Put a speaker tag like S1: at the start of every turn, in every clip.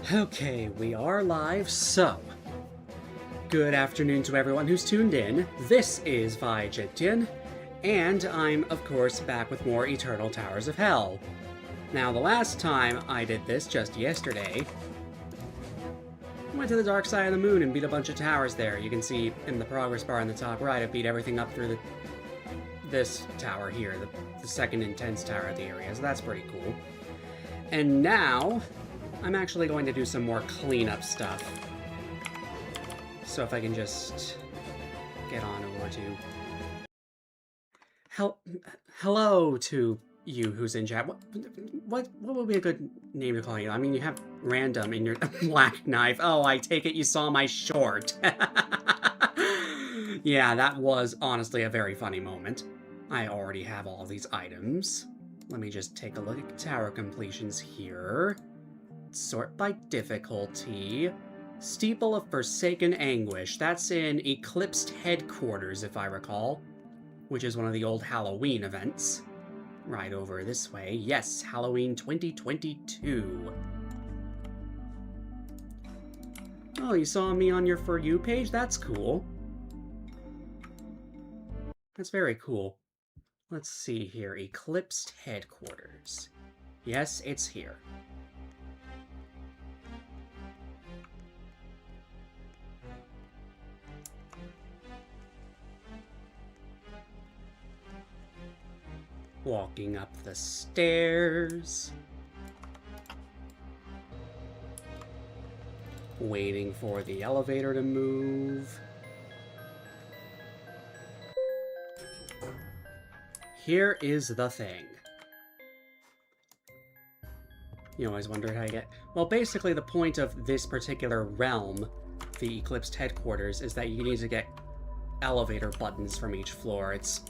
S1: Okay, we are live, so good afternoon to everyone who's tuned in. This is Vaijitian, and I'm, of course, back with more Eternal Towers of Hell. Now, the last time I did this, just yesterday, I went to the dark side of the moon and beat a bunch of towers there. You can see in the progress bar on the top right, I beat everything up through this tower here, the second intense tower of the area, so that's pretty cool. And now, I'm actually going to do some more cleanup stuff. So if I can just get on over to... Hello to you who's in chat. What would be a good name to call you? I mean, you have random in your black knife. Oh, I take it you saw my short. Yeah, that was honestly a very funny moment. I already have all these items. Let me just take a look at tower completions here. Sort by difficulty. Steeple of Forsaken Anguish. That's in Eclipsed Headquarters, if I recall, which is one of the old Halloween events. Right over this way. Yes, Halloween 2022. Oh, you saw me on your For You page? That's cool. That's very cool. Let's see here. Eclipsed Headquarters. Yes, it's here. Walking up the stairs. Waiting for the elevator to move. Here is the thing. You always wondered how you get... Well, basically the point of this particular realm, the Eclipsed Headquarters, is that you need to get elevator buttons from each floor. It's...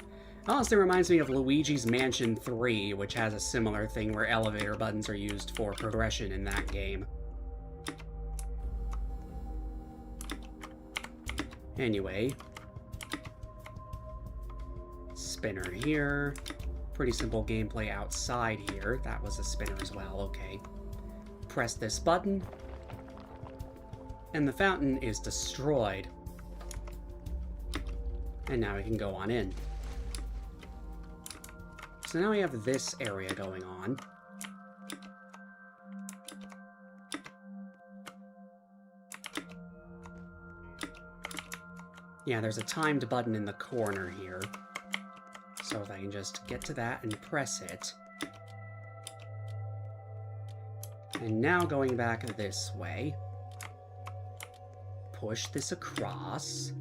S1: honestly reminds me of Luigi's Mansion 3, which has a similar thing where elevator buttons are used for progression in that game. Anyway. Spinner here. Pretty simple gameplay outside here. That was a spinner as well, okay. Press this button. And the fountain is destroyed. And now we can go on in. So now we have this area going on. Yeah, there's a timed button in the corner here. So if I can just get to that and press it. And now going back this way. Push this across.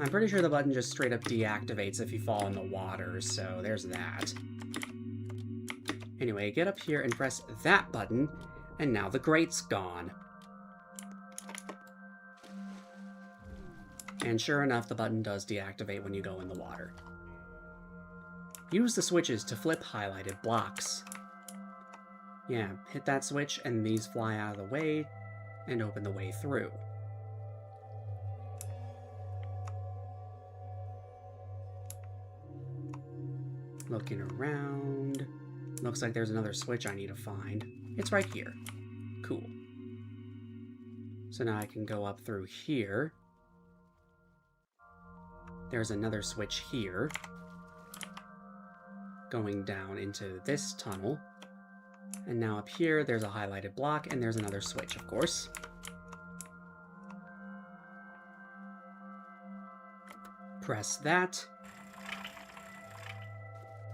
S1: I'm pretty sure the button just straight up deactivates if you fall in the water, so there's that. Anyway, get up here and press that button, and now the grate's gone. And sure enough, the button does deactivate when you go in the water. Use the switches to flip highlighted blocks. Yeah, hit that switch, and these fly out of the way, and open the way through. Looking around. Looks like there's another switch I need to find. It's right here. Cool. So now I can go up through here. There's another switch here. Going down into this tunnel. And now up here, there's a highlighted block, and there's another switch, of course. Press that.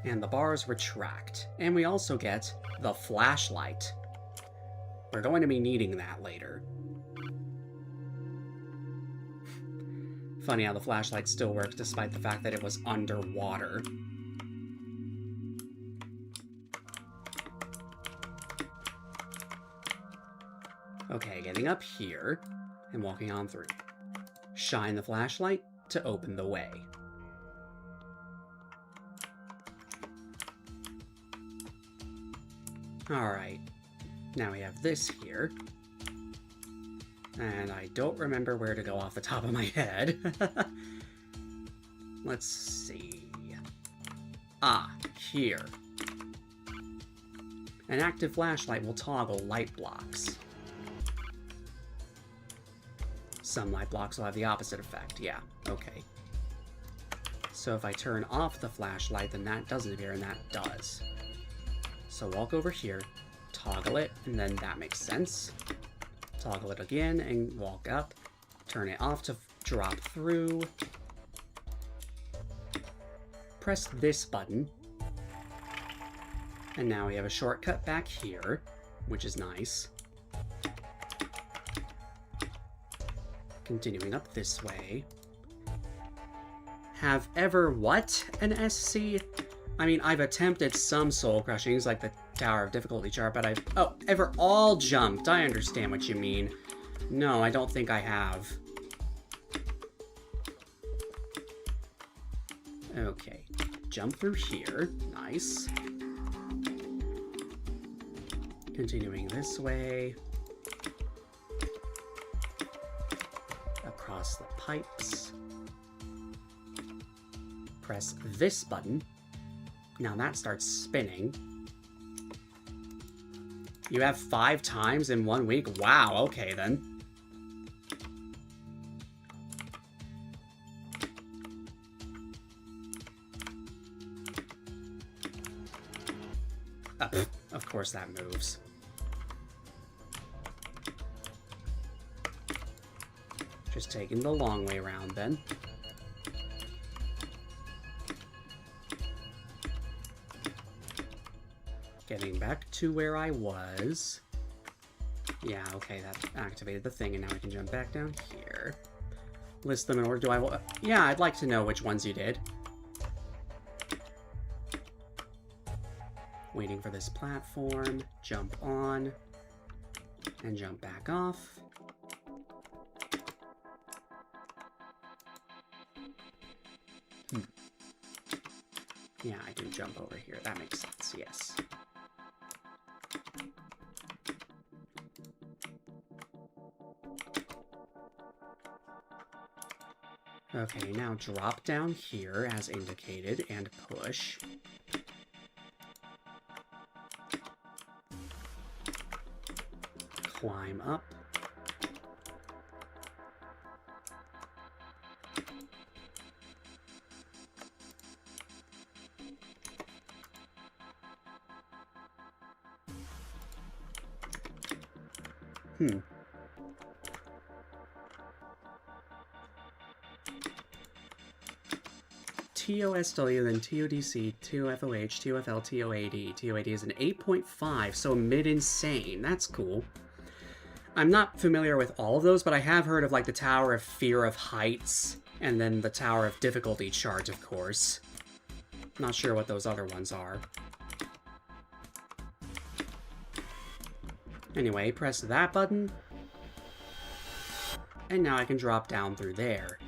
S1: And the bars retract. And we also get the flashlight. We're going to be needing that later. Funny how the flashlight still works despite the fact that it was underwater. Okay, getting up here and walking on through. Shine the flashlight to open the way. Alright, now we have this here. And I don't remember where to go off the top of my head. Let's see. Ah, here. An active flashlight will toggle light blocks. Some light blocks will have the opposite effect. Yeah, okay. So if I turn off the flashlight, then that doesn't appear, and that does. So walk over here, toggle it, and then that makes sense. Toggle it again, and walk up. Turn it off to drop through. Press this button. And now we have a shortcut back here, which is nice. Continuing up this way. Have ever what? An SC? I mean, I've attempted some soul crushings, like the Tower of Difficulty chart, but I've... Oh, ever all jumped. I understand what you mean. No, I don't think I have. Okay. Jump through here. Nice. Continuing this way. Across the pipes. Press this button. Now that starts spinning. You have 5 times in 1 week? Wow, okay then. Of course that moves. Just taking the long way around then. Getting back to where I was. Yeah, okay, that activated the thing, and now I can jump back down here. List them in order. Do I... Yeah, I'd like to know which ones you did. Waiting for this platform. Jump on. And jump back off. Yeah, I do jump over here. That makes sense, yes. Okay, now drop down here as indicated and push. Climb up. TOSW, then TODC, TOFOH, TOFL, TOAD. TOAD is an 8.5, so mid-insane. That's cool. I'm not familiar with all of those, but I have heard of, like, the Tower of Fear of Heights, and then the Tower of Difficulty chart, of course. Not sure what those other ones are. Anyway, press that button. And now I can drop down through there.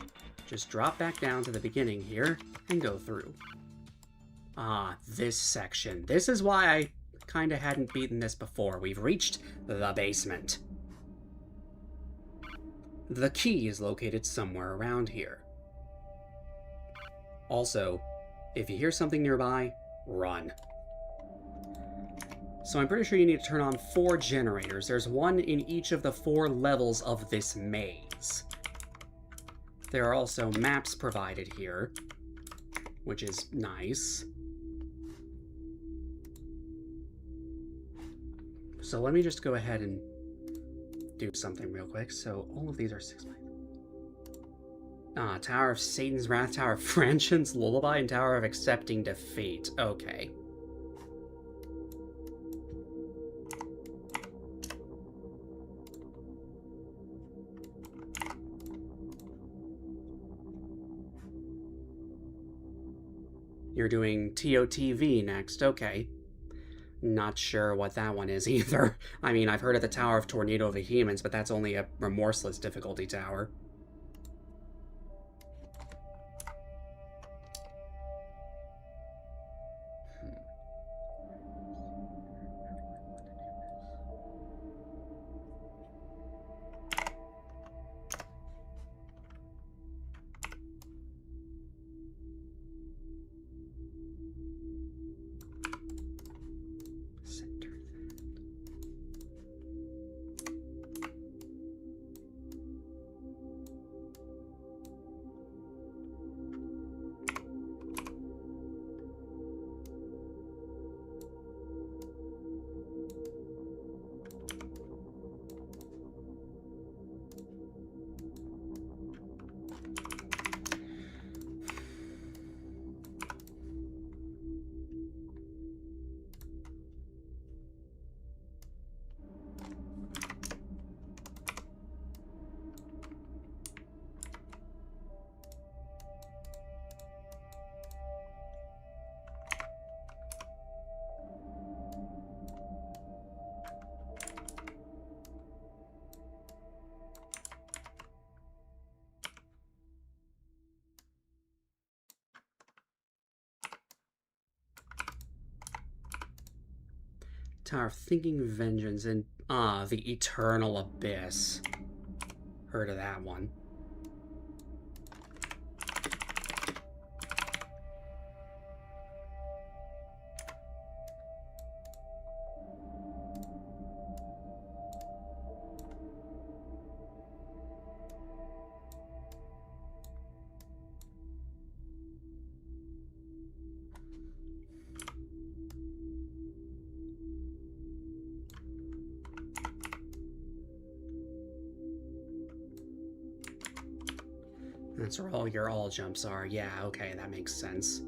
S1: Just drop back down to the beginning here and go through. Ah, this section. This is why I kinda hadn't beaten this before. We've reached the basement. The key is located somewhere around here. Also, if you hear something nearby, run. So I'm pretty sure you need to turn on 4 generators. There's one in each of the 4 levels of this maze. There are also maps provided here, which is nice. So let me just go ahead and do something real quick. So all of these are 6 by... Tower of Satan's Wrath, Tower of Franchion's Lullaby, and Tower of Accepting Defeat. Okay. You're doing TOTV next, okay. Not sure what that one is either. I mean, I've heard of the Tower of Tornado Vehemence, but that's only a remorseless difficulty tower. Center Tower of Thinking Vengeance and the Eternal Abyss. Heard of that one. That's where all your all jumps are. Yeah, okay, that makes sense.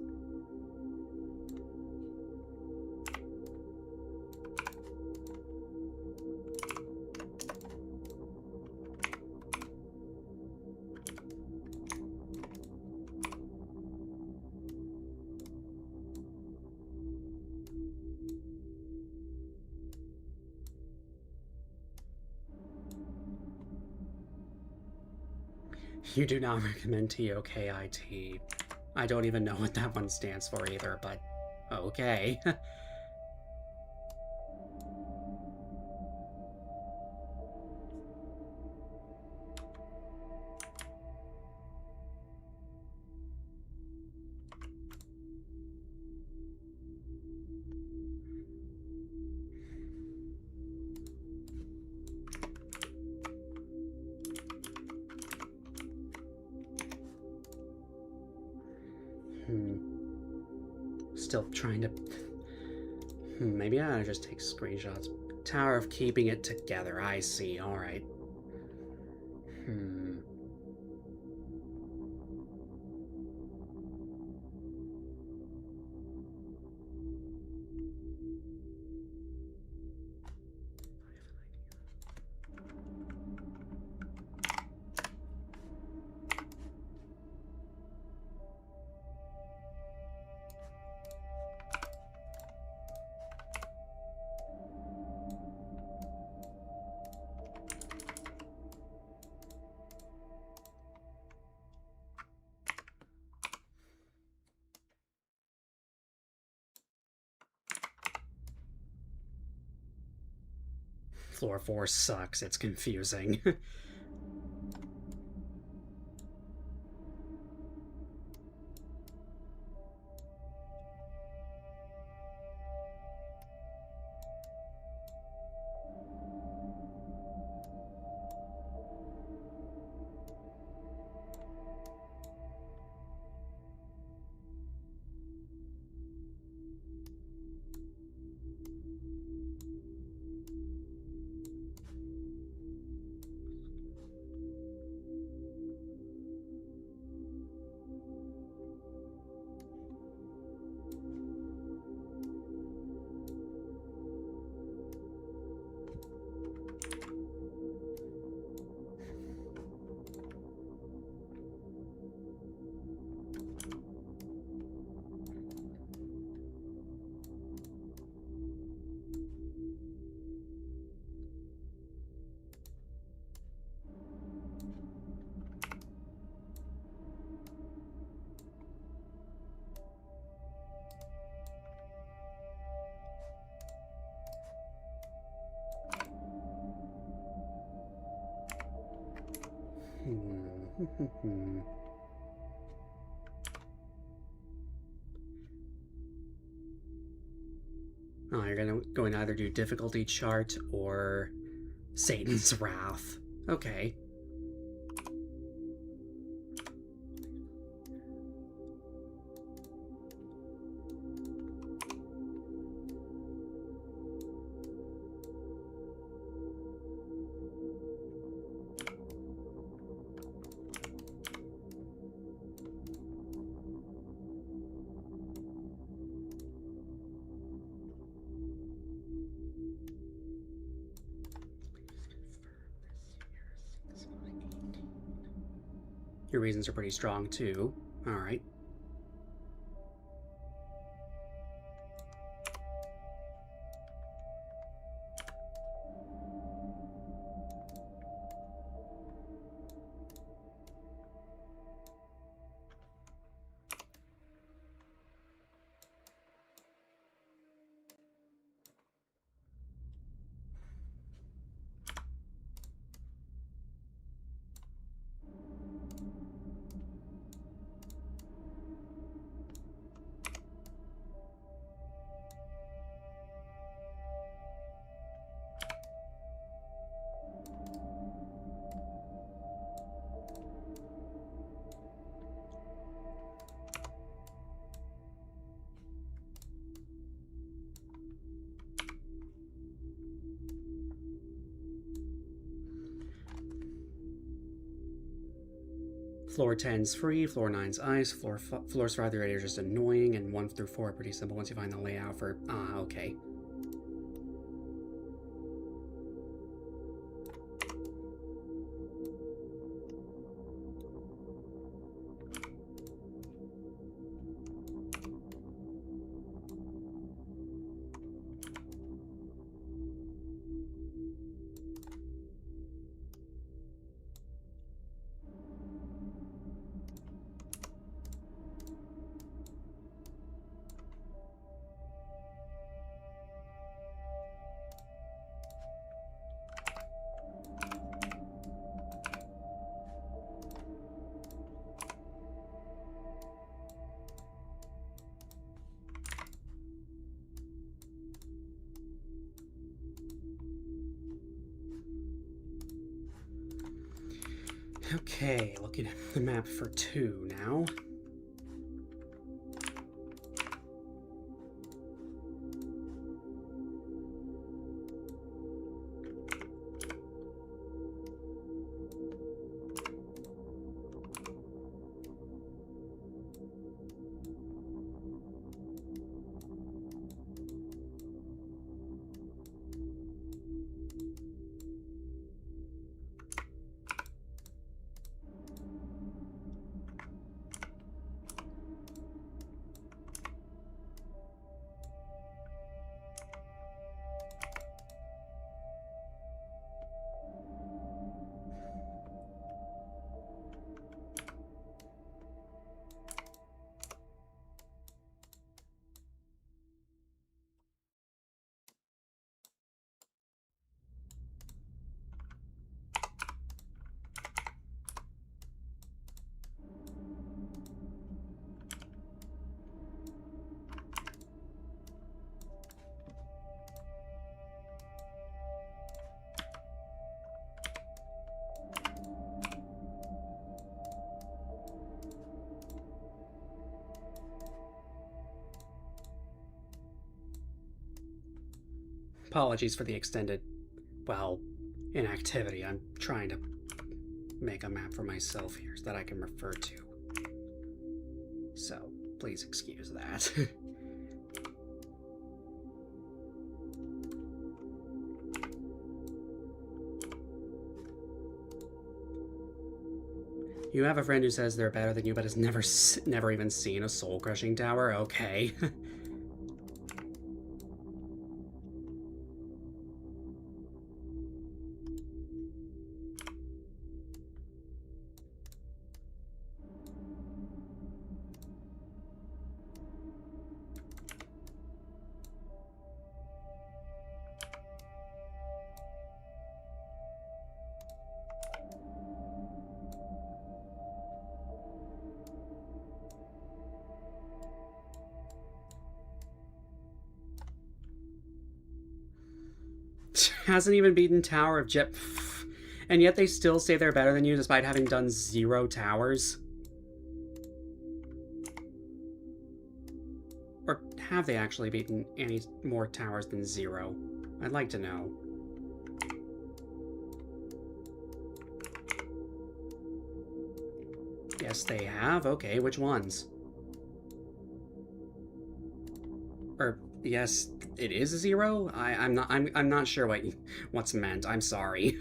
S1: You do not recommend TOKIT. I don't even know what that one stands for either, but okay. Still trying to... maybe I ought to just take screenshots. Tower of Keeping It Together. I see. Alright. Floor 4 sucks. It's confusing. Oh, you're going to either do difficulty chart or Satan's Wrath. Okay. Your reasons are pretty strong, too. Alright. Floor 10's free, floor 9's ice, floors 5 through 8 are just annoying, and 1 through 4 are pretty simple once you find the layout for... okay. Okay, looking at the map for 2 now. Apologies for the extended, well, inactivity. I'm trying to make a map for myself here that I can refer to. So, please excuse that. You have a friend who says they're better than you but has never even seen a soul-crushing tower? Okay. Hasn't even beaten Tower of Jip. And yet they still say they're better than you despite having done 0 towers? Or have they actually beaten any more towers than 0? I'd like to know. Yes, they have? Okay, which ones? Or, yes, it is a 0? I'm not sure what's meant. I'm sorry.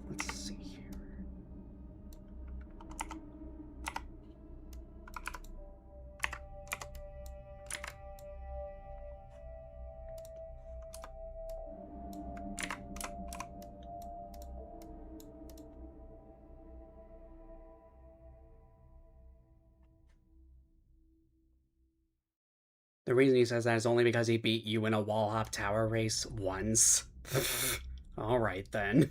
S1: Let's see here. The reason he says that is only because he beat you in a wall hop tower race once. Alright then.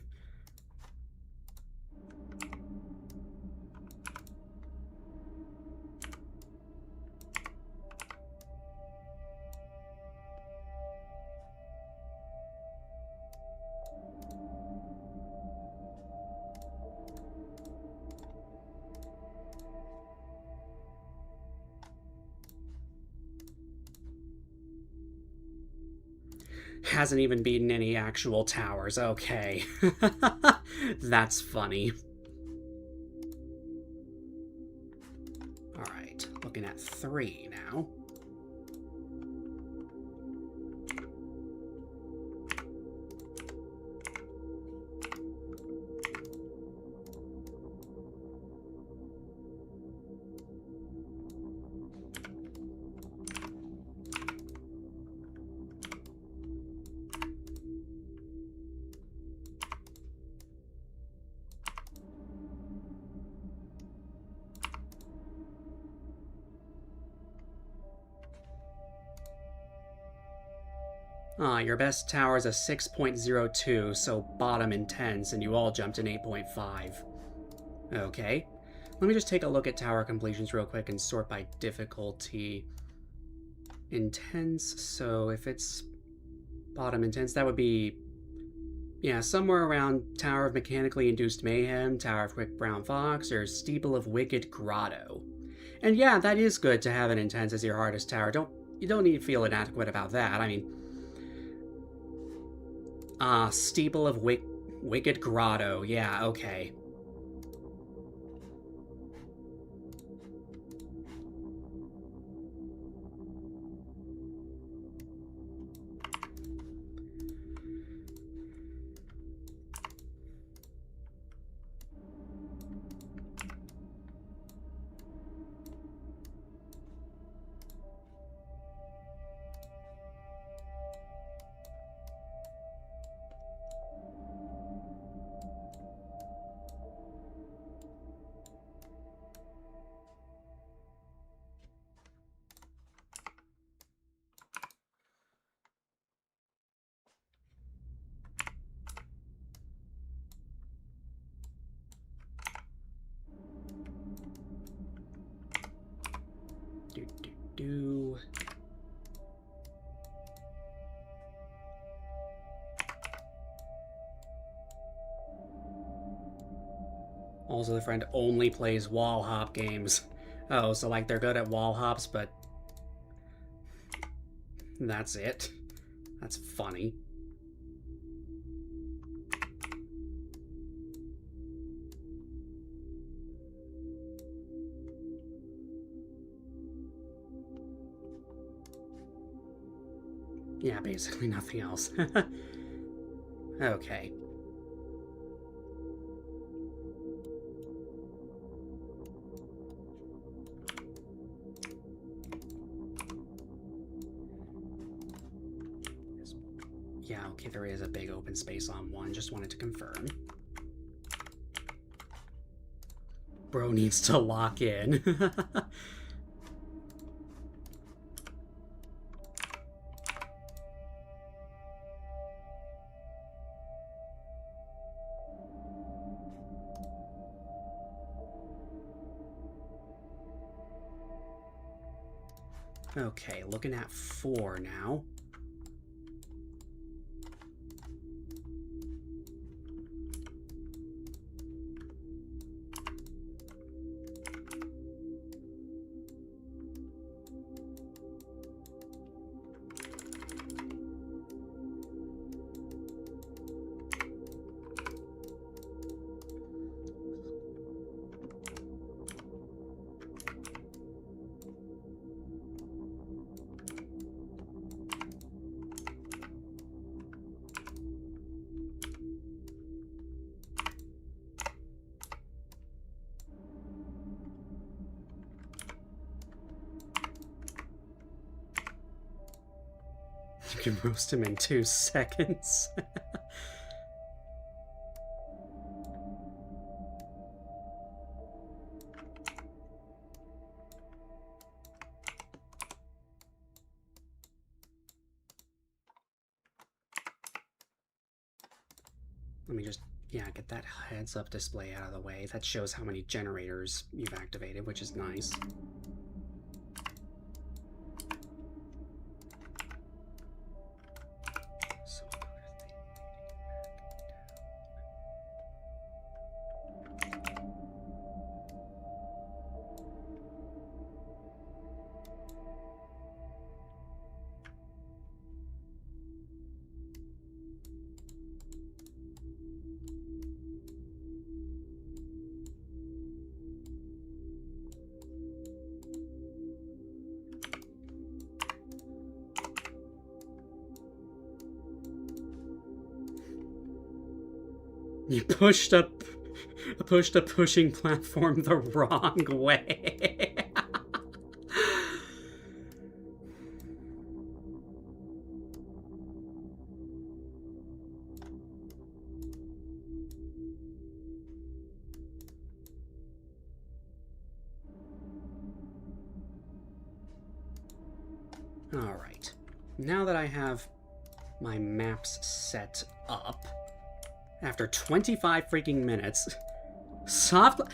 S1: Hasn't even beaten any actual towers. Okay. That's funny. Alright, looking at 3 now. Your best tower is a 6.02, so bottom intense, and you all jumped in 8.5. Okay. Let me just take a look at tower completions real quick and sort by difficulty. Intense, so if it's bottom intense, that would be, yeah, somewhere around Tower of Mechanically Induced Mayhem, Tower of Quick Brown Fox, or Steeple of Wicked Grotto. And yeah, that is good to have an intense as your hardest tower. You don't need to feel inadequate about that. I mean, Steeple of Wicked Grotto. Yeah, okay. Do. Also, the friend only plays wall hop games. Oh, so like they're good at wall hops, but that's it. That's funny. Yeah, basically nothing else. Okay. Yeah, okay, there is a big open space on 1. Just wanted to confirm. Bro needs to lock in. Okay, looking at 4 now. You can roast him in 2 seconds. Let me just, yeah, get that heads-up display out of the way. That shows how many generators you've activated, which is nice. You pushed a pushing platform the wrong way. Alright. Now that I have my maps set up, after 25 freaking minutes,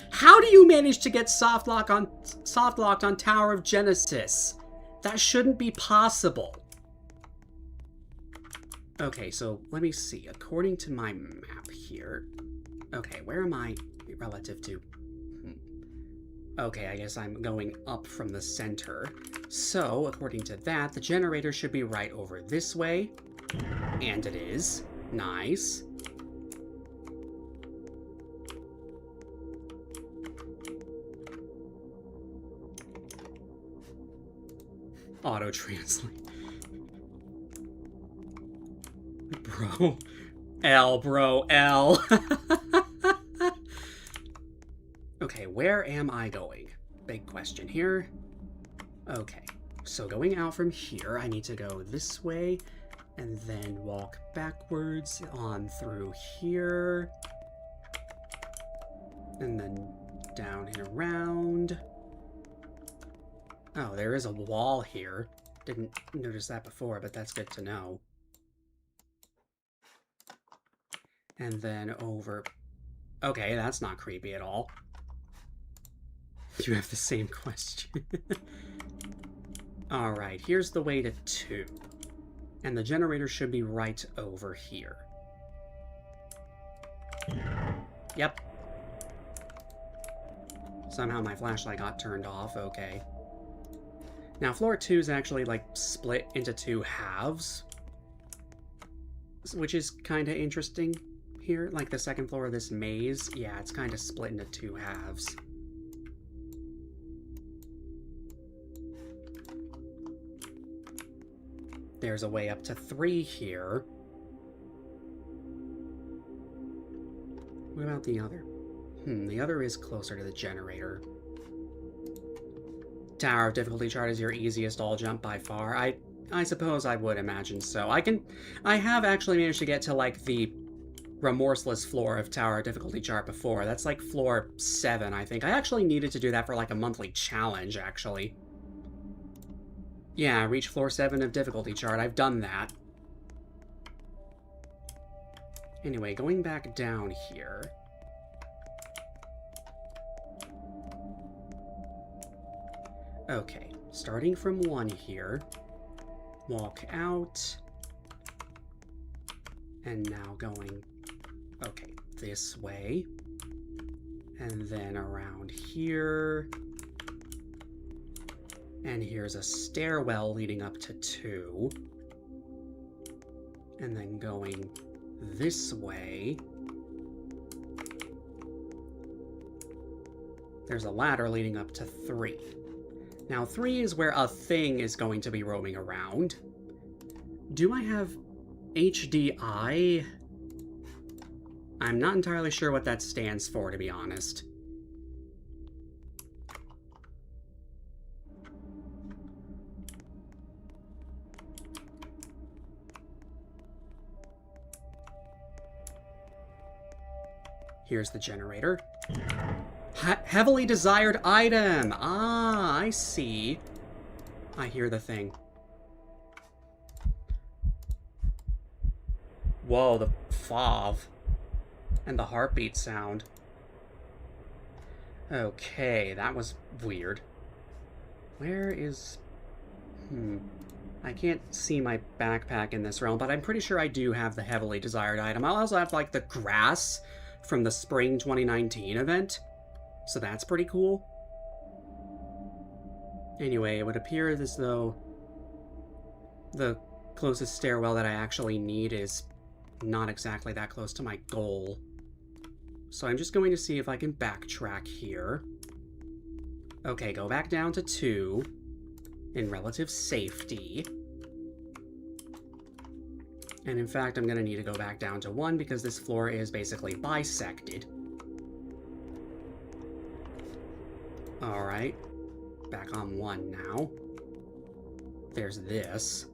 S1: how do you manage to get soft locked on Tower of Genesis? That shouldn't be possible. Okay, so let me see. According to my map here, okay, where am I relative to? Okay, I guess I'm going up from the center. So, according to that, the generator should be right over this way. And it is. Nice. Auto-translate. Bro. L, bro. L. Okay, where am I going? Big question here. Okay, so going out from here, I need to go this way, and then walk backwards on through here, and then down and around. Oh, there is a wall here. Didn't notice that before, but that's good to know. And then over... Okay, that's not creepy at all. You have the same question. Alright, here's the way to 2. And the generator should be right over here. Yep. Somehow my flashlight got turned off, okay. Now floor 2 is actually like split into 2 halves, which is kind of interesting here. Like the second floor of this maze, yeah, it's kind of split into 2 halves. There's a way up to 3 here. What about the other? The other is closer to the generator. Tower of difficulty chart is your easiest all jump by far. I suppose I would imagine so. I have actually managed to get to like the remorseless floor of Tower of difficulty chart before. That's like floor 7, I think. I actually needed to do that for like a monthly challenge, actually. Yeah, reach floor 7 of difficulty chart. I've done that. Anyway, going back down here. Okay, starting from 1 here. Walk out. And now going, okay, this way. And then around here. And here's a stairwell leading up to 2. And then going this way. There's a ladder leading up to 3. Now 3 is where a thing is going to be roaming around. Do I have HDI? I'm not entirely sure what that stands for, to be honest. Here's the generator. Heavily desired item! Ah, I see. I hear the thing. Whoa, the FOV. And the heartbeat sound. Okay, that was weird. Where is... I can't see my backpack in this realm, but I'm pretty sure I do have the heavily desired item. I'll also have, like, the grass from the Spring 2019 event. So that's pretty cool. Anyway, it would appear as though the closest stairwell that I actually need is not exactly that close to my goal. So I'm just going to see if I can backtrack here. Okay, go back down to 2 in relative safety. And in fact, I'm going to need to go back down to 1 because this floor is basically bisected. Alright. Back on 1 now. There's this,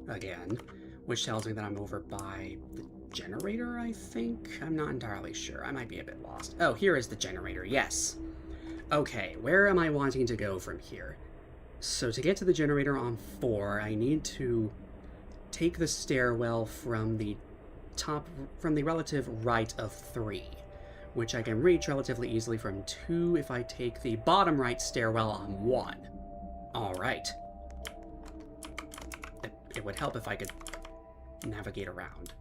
S1: again, which tells me that I'm over by the generator, I think? I'm not entirely sure. I might be a bit lost. Oh, here is the generator, yes. Okay, where am I wanting to go from here? So to get to the generator on 4, I need to take the stairwell from the relative right of 3, which I can reach relatively easily from 2 if I take the bottom right stairwell on 1. Alright. It would help if I could navigate around.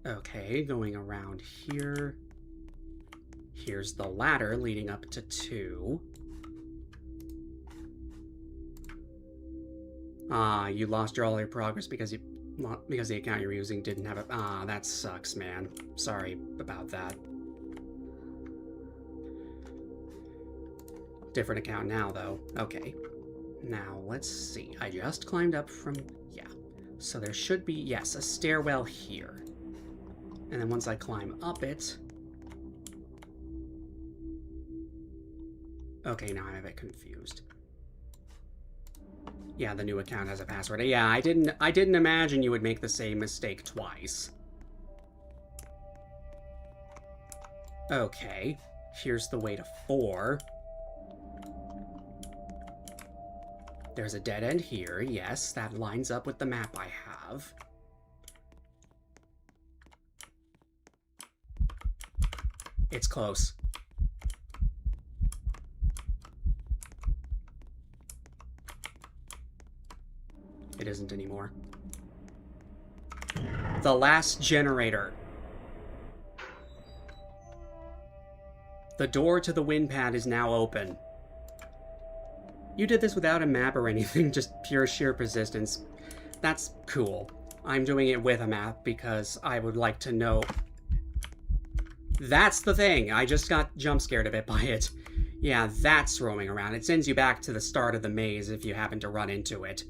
S1: Okay, going around here. Here's the ladder leading up to 2. Ah, you lost all your progress because the account you're using didn't have it. Ah, that sucks, man. Sorry about that. Different account now, though. Okay. Now, let's see. I just climbed up from... yeah. So there should be, yes, a stairwell here. And then once I climb up it... okay, now I'm a bit confused. Yeah, the new account has a password. Yeah, I didn't imagine you would make the same mistake twice. Okay, here's the way to 4. There's a dead end here. Yes, that lines up with the map I have. It's close. It isn't anymore. The last generator. The door to the wind pad is now open. You did this without a map or anything, just pure sheer persistence. That's cool. I'm doing it with a map because I would like to know... That's the thing! I just got jump scared a bit by it. Yeah, that's roaming around. It sends you back to the start of the maze if you happen to run into it.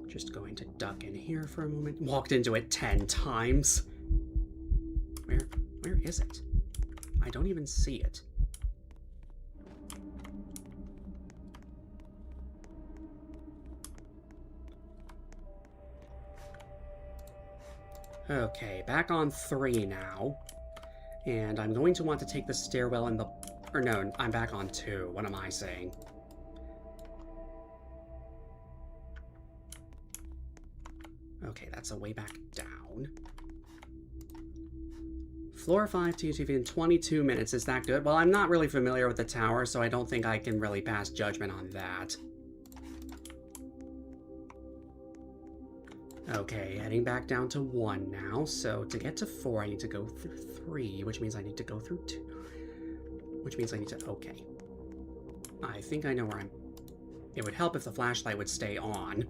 S1: Just going to duck in here for a moment. Walked into it 10 times. Where is it? I don't even see it. Okay, back on 3 now. And I'm going to want to take the stairwell in the... or no, I'm back on 2. What am I saying? Okay, that's a way back down. Floor 5 TTV in 22 minutes. Is that good? Well, I'm not really familiar with the tower, so I don't think I can really pass judgment on that. Okay, heading back down to 1 now. So to get to 4, I need to go through 3, which means I need to go through 2. Which means I need to... okay. I think I know where I'm... It would help if the flashlight would stay on.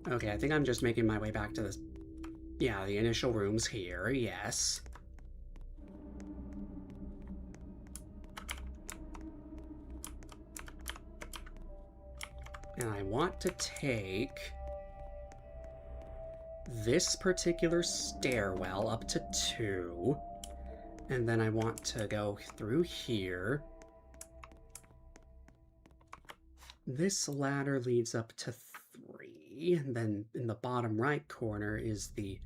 S1: Okay, I think I'm just making my way back to the... yeah, the initial rooms here, yes. And I want to take this particular stairwell up to 2. And then I want to go through here. This ladder leads up to 3. And then in the bottom right corner is the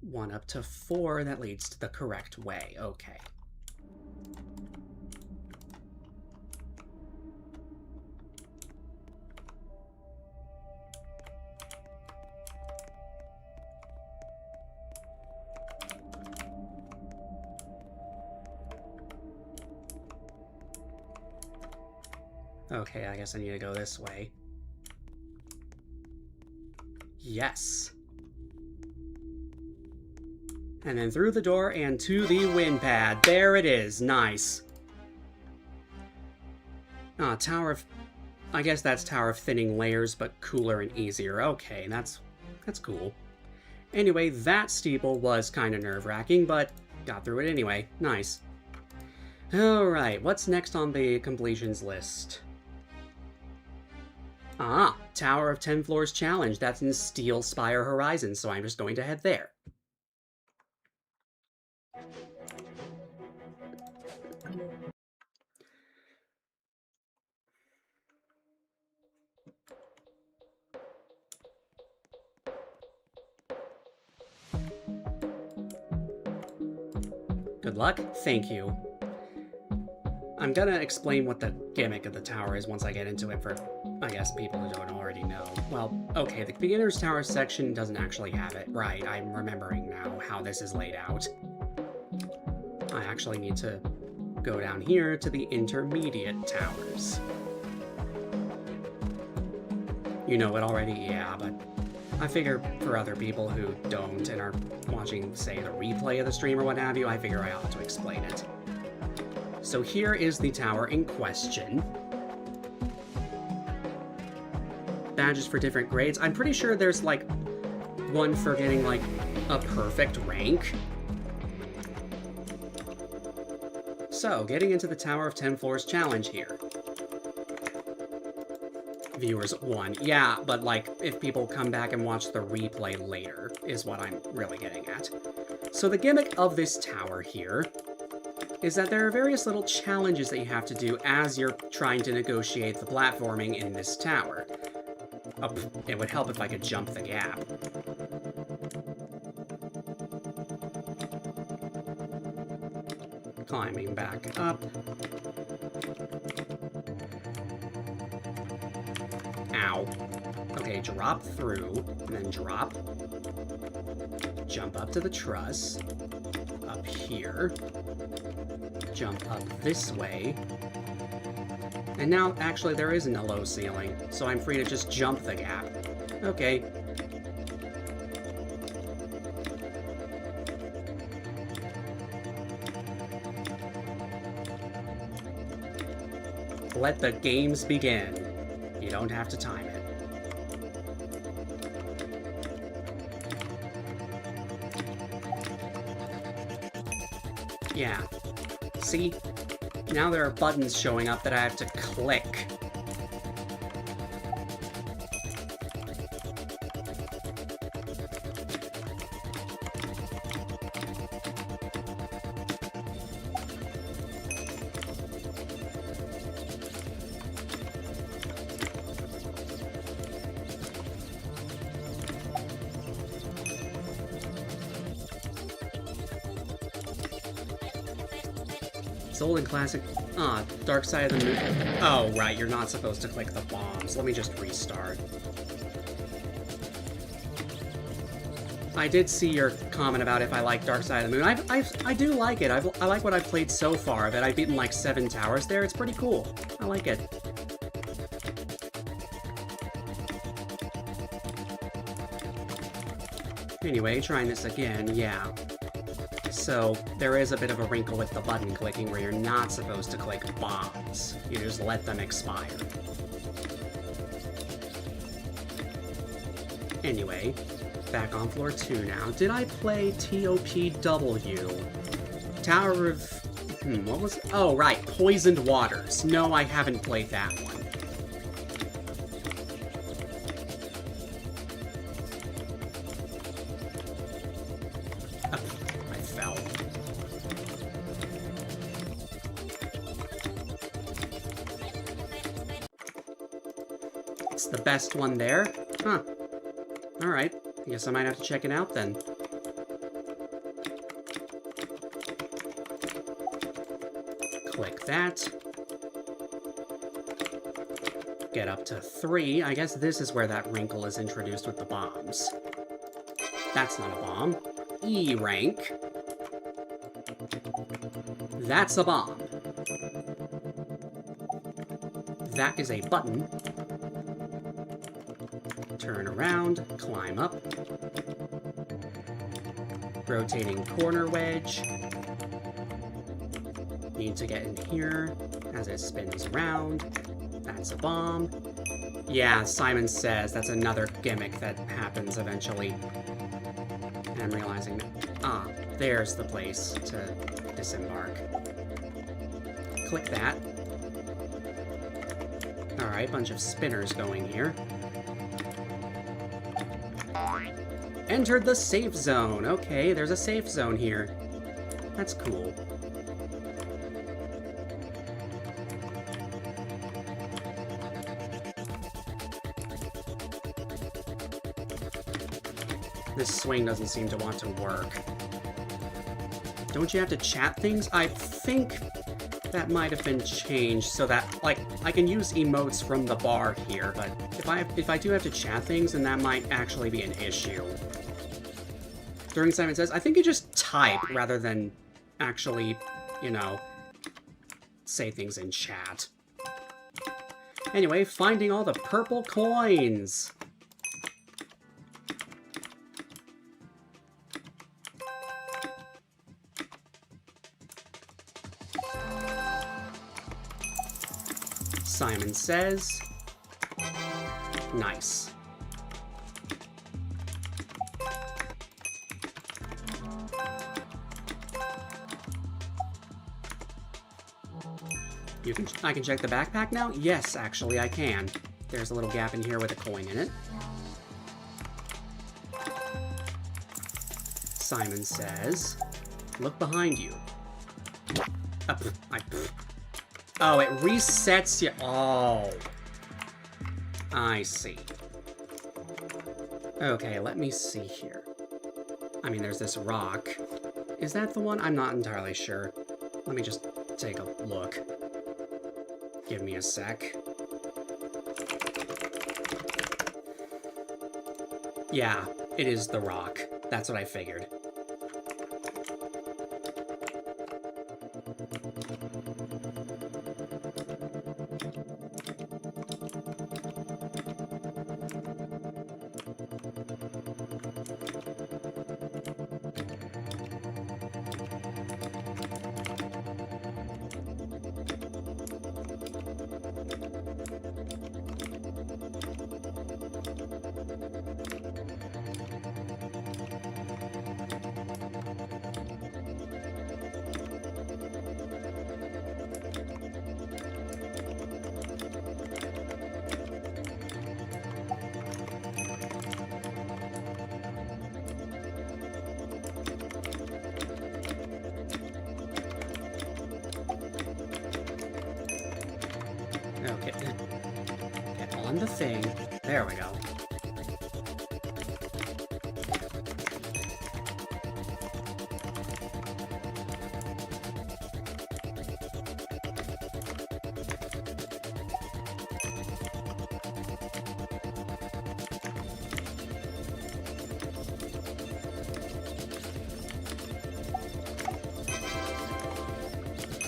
S1: one up to 4 that leads to the correct way. Okay. Okay, I guess I need to go this way. Yes. And then through the door and to the wind pad. There it is. Nice. Tower of... I guess that's Tower of Thinning Layers, but cooler and easier. Okay, that's cool. Anyway, that steeple was kind of nerve-wracking, but got through it anyway. Nice. Alright, what's next on the completions list? Tower of 10 Floors Challenge. That's in Steel Spire Horizon, so I'm just going to head there. Good luck. Thank you. I'm gonna explain what the gimmick of the tower is once I get into it for, I guess, people who don't already know. Well, okay, the beginner's tower section doesn't actually have it. Right, I'm remembering now how this is laid out. I actually need to go down here to the intermediate towers. You know it already? Yeah, but I figure for other people who don't and are watching, say, the replay of the stream or what have you, I figure I ought to explain it. So here is the tower in question. Badges for different grades. I'm pretty sure there's, like, one for getting, like, a perfect rank. So, getting into the Tower of 10 Floors challenge here. Viewers 1. Yeah, but, like, if people come back and watch the replay later, is what I'm really getting at. So the gimmick of this tower here is that there are various little challenges that you have to do as you're trying to negotiate the platforming in this tower. Oh, it would help if I could jump the gap. Climbing back up. Ow. Okay, drop through, and then drop. Jump up to the truss. Up here. Jump up this way. And now, actually, there isn't a low ceiling, so I'm free to just jump the gap. Okay. Let the games begin. You don't have to time it. Yeah. See? Now there are buttons showing up that I have to click. It's old and classic. Dark Side of the Moon. Oh, right, you're not supposed to click the bombs. Let me just restart. I did see your comment about if I like Dark Side of the Moon. I do like it. I like what I've played so far of it. I've beaten like 7 towers there. It's pretty cool. I like it. Anyway, trying this again, yeah. So, there is a bit of a wrinkle with the button clicking where you're not supposed to click bombs. You just let them expire. Anyway, back on floor 2 now. Did I play TOPW? Tower of... what was... Oh, right, Poisoned Waters. No, I haven't played that one. The best one there? Huh. Alright. I guess I might have to check it out then. Click that. Get up to 3. I guess this is where that wrinkle is introduced with the bombs. That's not a bomb. E rank. That's a bomb. That is a button. Turn around, climb up. Rotating corner wedge. Need to get in here. as it spins around. That's a bomb. Yeah, Simon Says that's another gimmick that happens eventually. And I'm realizing that, there's the place to disembark. Click that. Alright, bunch of spinners going here. Entered the safe zone. Okay, there's a safe zone here. That's cool. This swing doesn't seem to want to work. Don't you have to chat things? I think that might have been changed so that, like, I can use emotes from the bar here, but if I do have to chat things, then that might actually be an issue. During Simon Says, I think you just type rather than actually, you know, say things in chat. Anyway, finding all the purple coins. Simon Says. Nice. I can check the backpack now? Yes, actually, I can. There's a little gap in here with a coin in it. Simon Says, look behind you. Oh, it resets you. Oh. I see. Okay, let me see here. I mean, there's this rock. Is that the one? I'm not entirely sure. Let me just take a look. Give me a sec. Yeah, it is the rock. That's what I figured. Okay, get on the thing. There we go.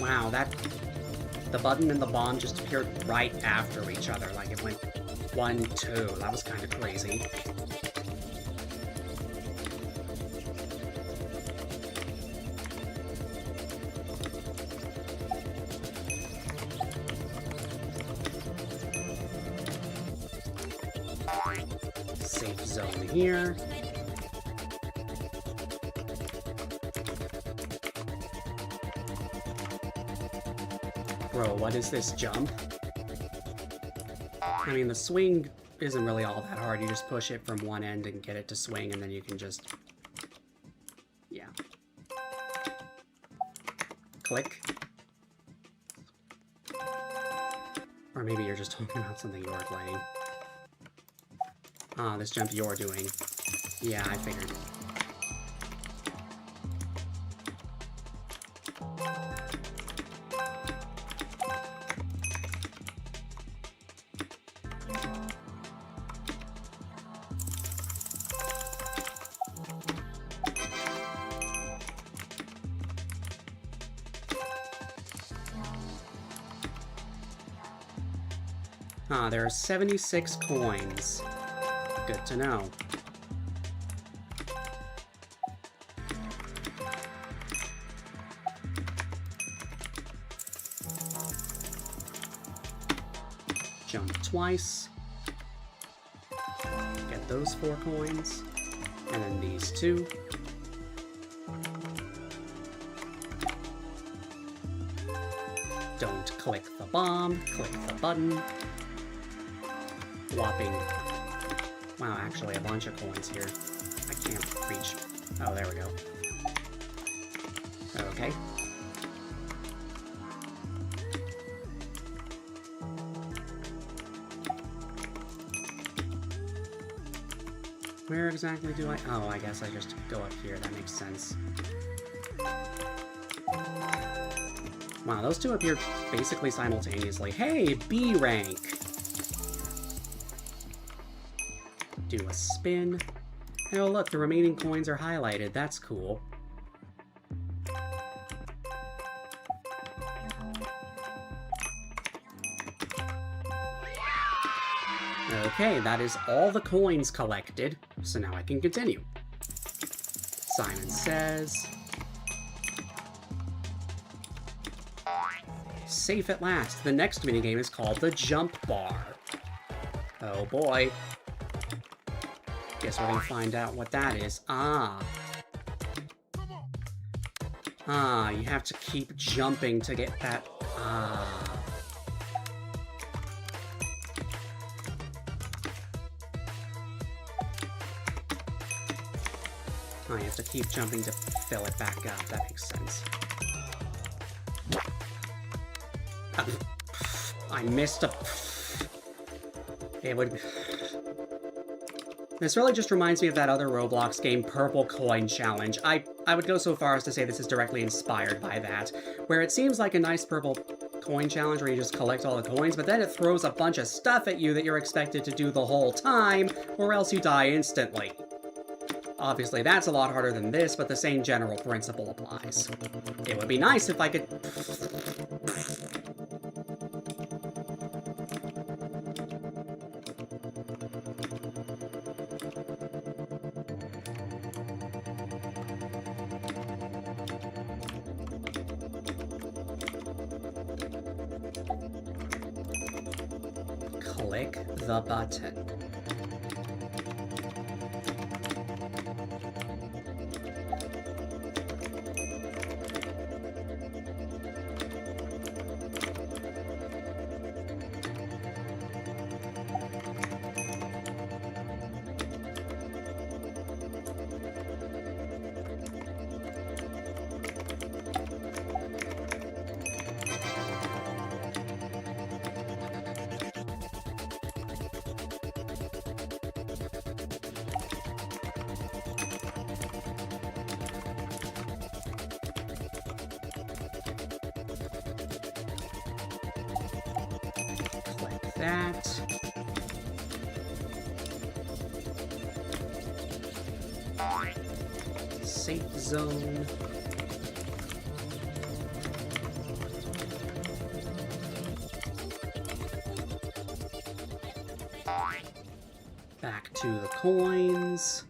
S1: Wow, the button and the bomb just appeared right after each other, like it went 1, 2. That was kind of crazy. Safe zone here. Bro, what is this jump? I mean, the swing isn't really all that hard. You just push it from one end and get it to swing, and then you can just... yeah. Click. Or maybe you're just talking about something you're playing. Ah, this jump you're doing. Yeah, I figured. Ah, there are 76 coins. Good to know. Jump twice. Get those 4 coins. And then these 2. Don't click the bomb, click the button. Whopping. Wow, actually a bunch of coins here. I can't reach. Oh, there we go. Okay. Where exactly do I... Oh, I guess I just go up here. That makes sense. Wow, those 2 appear basically simultaneously. Hey, B rank! Do a spin. Oh, look, the remaining coins are highlighted. That's cool. Okay, that is all the coins collected, so now I can continue. Simon Says. Safe at last. The next minigame is called the Jump Bar. Oh boy. Guess we're gonna find out what that is. You have to keep jumping to get that... I have to keep jumping to fill it back up. That makes sense. I missed a... It would... This really just reminds me of that other Roblox game, Purple Coin Challenge. I would go so far as to say this is directly inspired by that, where it seems like a nice purple coin challenge where you just collect all the coins, but then it throws a bunch of stuff at you that you're expected to do the whole time, or else you die instantly. Obviously, that's a lot harder than this, but the same general principle applies. It would be nice if I could... Click the button. That. Safe zone. Back to the coins.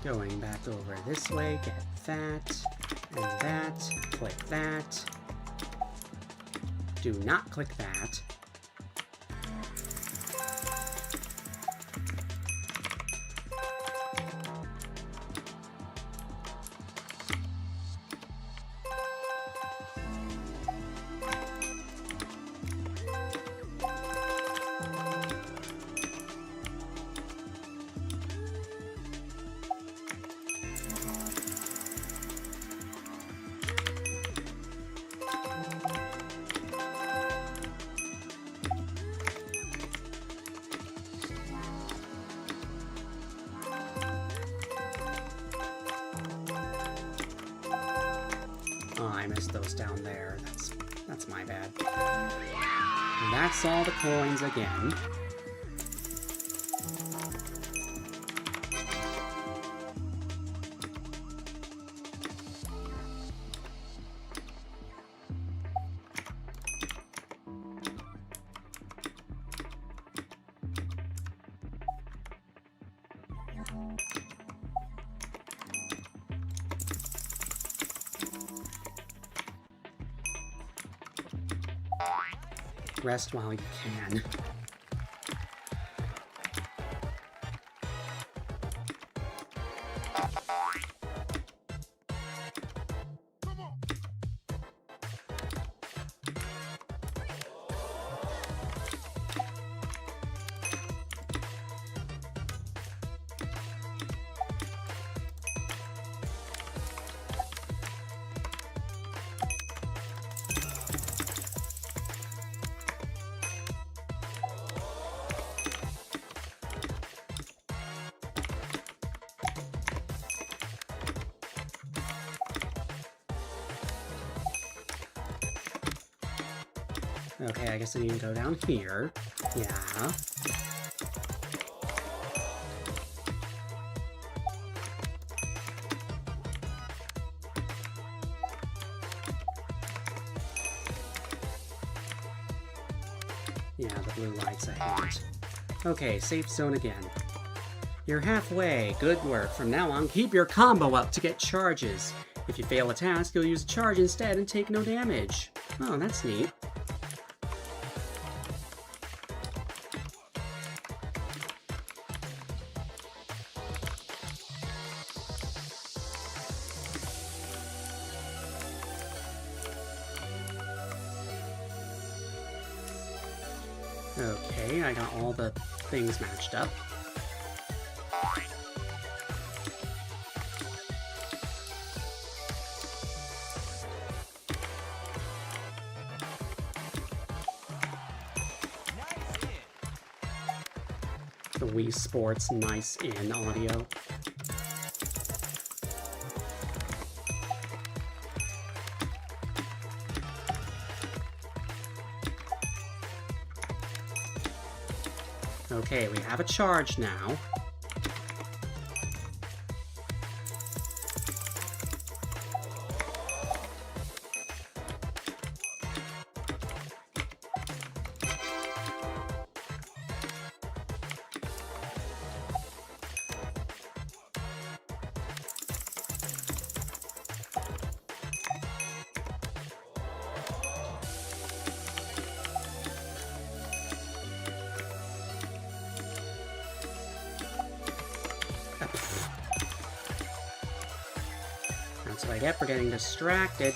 S1: Going back over this way, get that, and that, click that. Do not click that. missed those down there. That's my bad. And that's all the coins again. Rest while you can. Okay, I guess I need to go down here. Yeah. Yeah, the blue lights I hate. Okay, safe zone again. You're halfway. Good work. From now on, keep your combo up to get charges. If you fail a task, you'll use a charge instead and take no damage. Oh, that's neat. Okay, I got all the things matched up. The Wii Sports nice in audio. Okay, we have a charge now. That's what I get for getting distracted.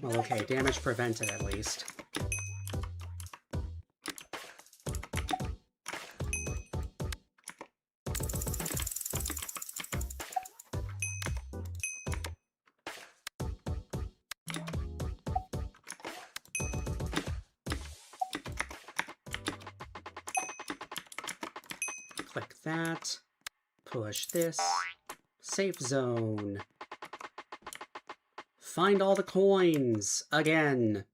S1: Well, okay, damage prevented at least. Click that. Push this. Safe zone. Find all the coins again.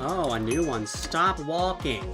S1: Oh, a new one. Stop walking.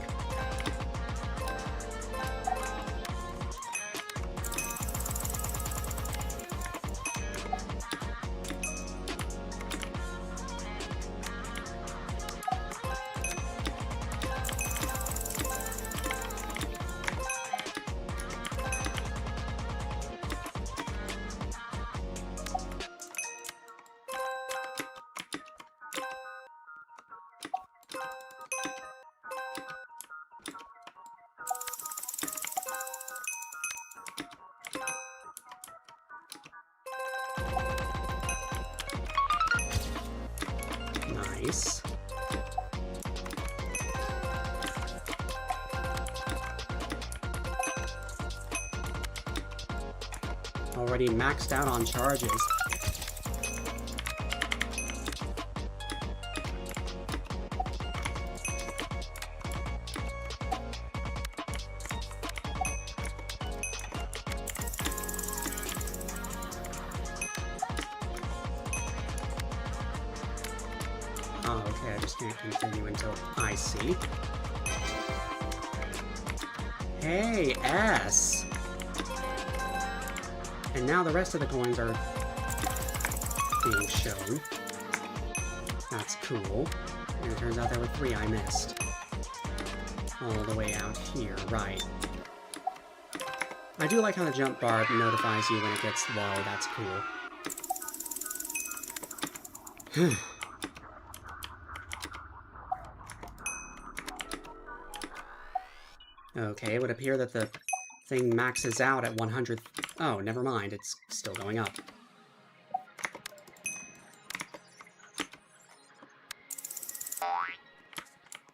S1: Nice. Already maxed out on charges. Oh, okay, I just can't continue until I see. Hey, S! And now the rest of the coins are being shown. That's cool. And it turns out there were 3 I missed. All the way out here, right. I do like how the jump bar notifies you when it gets low, that's cool. Okay, it would appear that the thing maxes out at 100... Oh, never mind, it's still going up.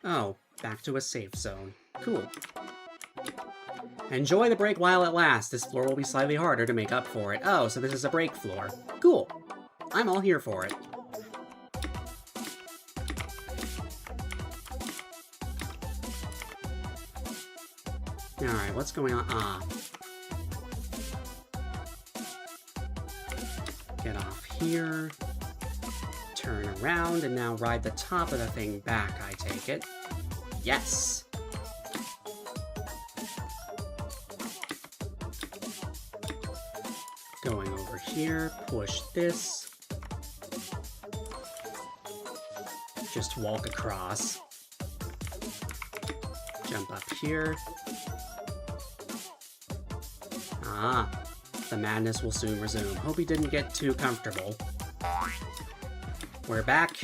S1: Oh, back to a safe zone. Cool. Enjoy the break while it lasts. This floor will be slightly harder to make up for it. Oh, so this is a break floor. Cool. I'm all here for it. Alright, what's going on? Ah. Get off here. Turn around, and now ride the top of the thing back, I take it. Yes! Going over here, push this. Just walk across. Jump up here. Ah, the madness will soon resume. Hope he didn't get too comfortable. We're back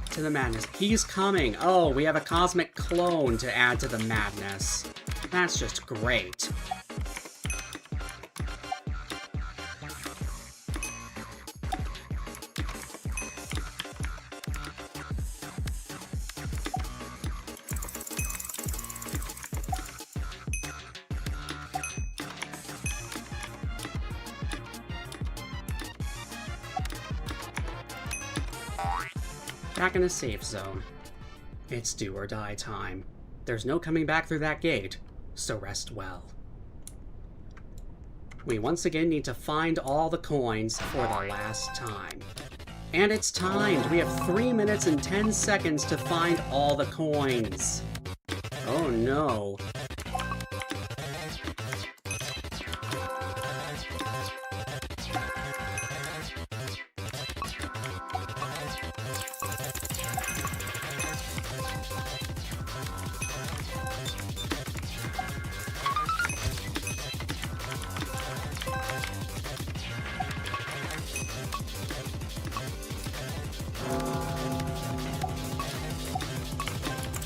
S1: to the madness. He's coming! Oh, we have a cosmic clone to add to the madness. That's just great. Back in the safe zone. It's do or die time. There's no coming back through that gate, so rest well. We once again need to find all the coins for the last time. And it's timed! We have 3 minutes and 10 seconds to find all the coins. Oh no.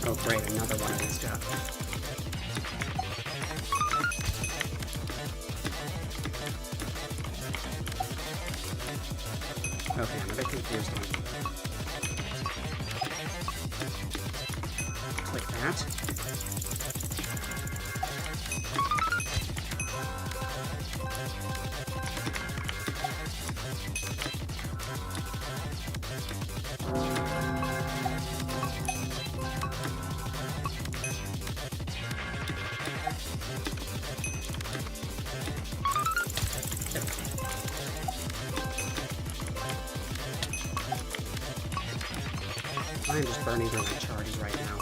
S1: Oh great, another one of these guys. Okay, I'm a bit confused on click that. I'm just burning through my charges right now.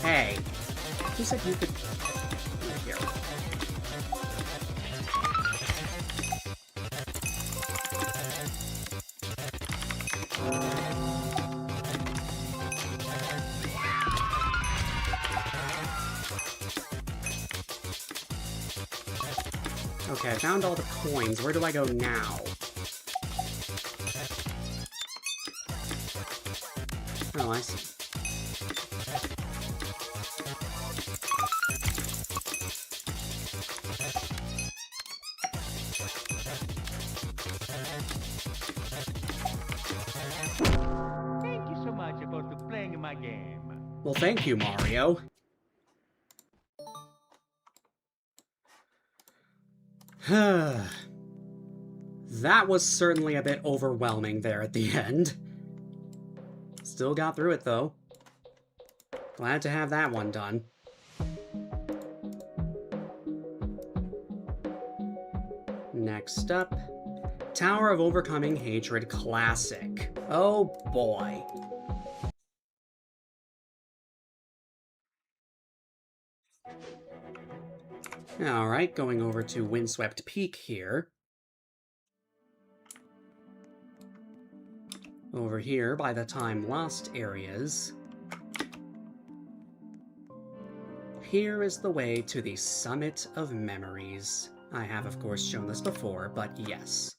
S1: Hey! Who said you could... Here. Okay, I found all the coins. Where do I go now? Oh, I see. Well, thank you, Mario. That was certainly a bit overwhelming there at the end. Still got through it, though. Glad to have that one done. Next up, Tower of Overcoming Hatred Classic. Oh boy. Alright, going over to Windswept Peak here. Over here, by the Time Lost areas. Here is the way to the Summit of Memories. I have, of course, shown this before, but yes.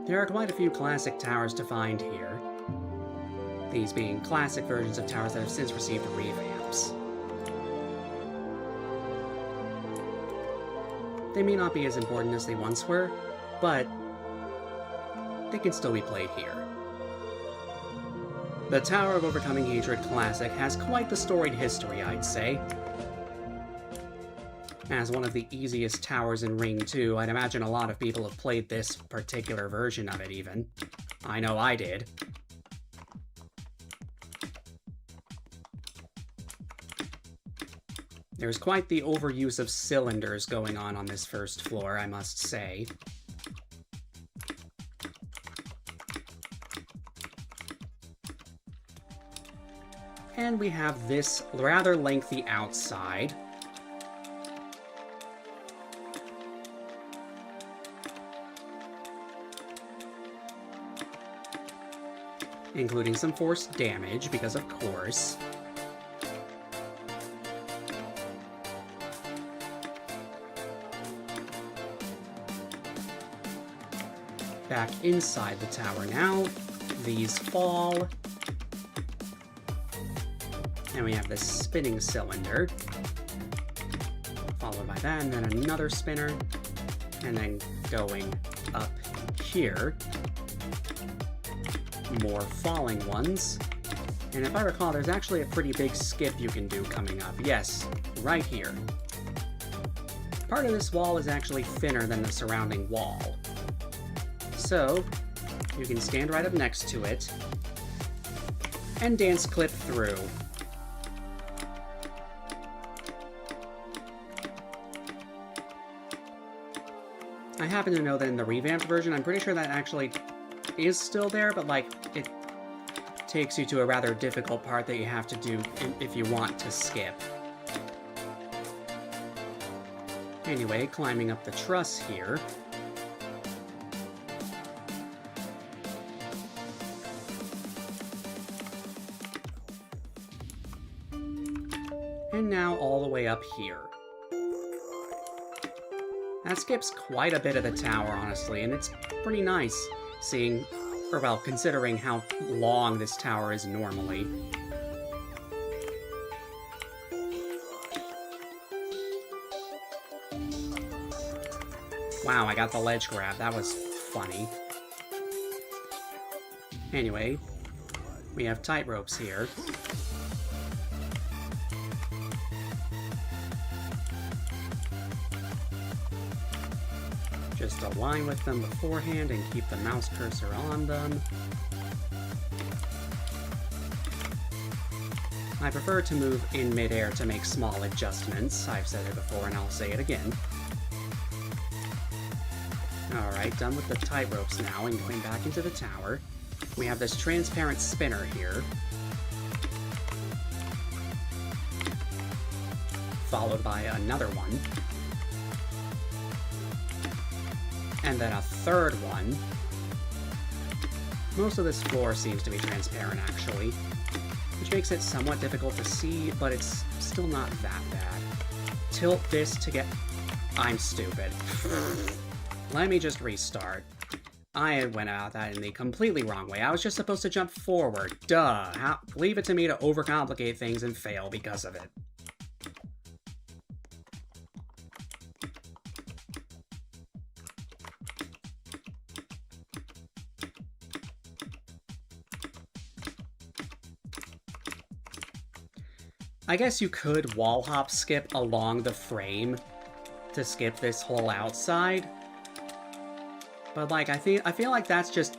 S1: There are quite a few classic towers to find here. These being classic versions of towers that have since received revamps. They may not be as important as they once were, but they can still be played here. The Tower of Overcoming Hatred Classic has quite the storied history, I'd say. As one of the easiest towers in Ring 2, I'd imagine a lot of people have played this particular version of it, even. I know I did. There's quite the overuse of cylinders going on this first floor, I must say. And we have this rather lengthy outside. Including some forced damage, because of course. Back inside the tower now. These fall. And we have this spinning cylinder. Followed by that, and then another spinner. And then going up here. More falling ones. And if I recall, there's actually a pretty big skip you can do coming up. Yes, right here. Part of this wall is actually thinner than the surrounding wall. So, you can stand right up next to it and dance clip through. I happen to know that in the revamped version, I'm pretty sure that actually is still there, but like it takes you to a rather difficult part that you have to do if you want to skip. Anyway, climbing up the truss here. And now all the way up here. That skips quite a bit of the tower, honestly, and it's pretty nice. Seeing, or well, considering how long this tower is normally. Wow, I got the ledge grab. That was funny. Anyway, we have tight ropes here. Just align with them beforehand and keep the mouse cursor on them. I prefer to move in midair to make small adjustments. I've said it before and I'll say it again. Alright, done with the tight ropes now and going back into the tower. We have this transparent spinner here. Followed by another one. And then a third one. Most of this floor seems to be transparent, actually, which makes it somewhat difficult to see, but it's still not that bad. Tilt this to get... I'm stupid. Let me just restart. I went about that in the completely wrong way. I was just supposed to jump forward. Duh. Leave it to me to overcomplicate things and fail because of it. I guess you could wall hop skip along the frame to skip this whole outside. But like I feel like that's just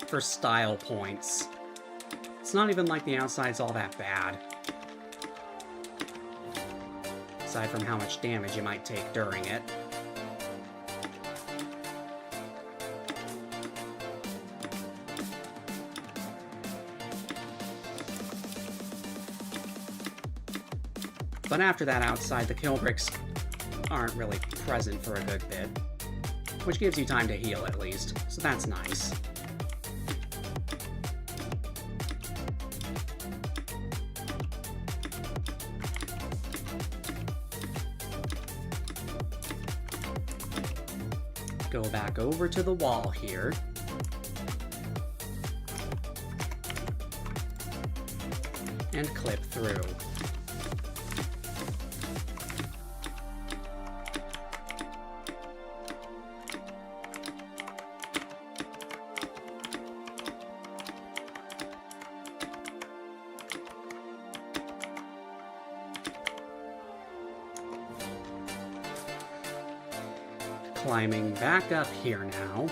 S1: for style points. It's not even like the outside's all that bad. Aside from how much damage you might take during it. But after that outside, the kill bricks aren't really present for a good bit. Which gives you time to heal at least, so that's nice. Go back over to the wall here. And clip through. Climbing back up here now.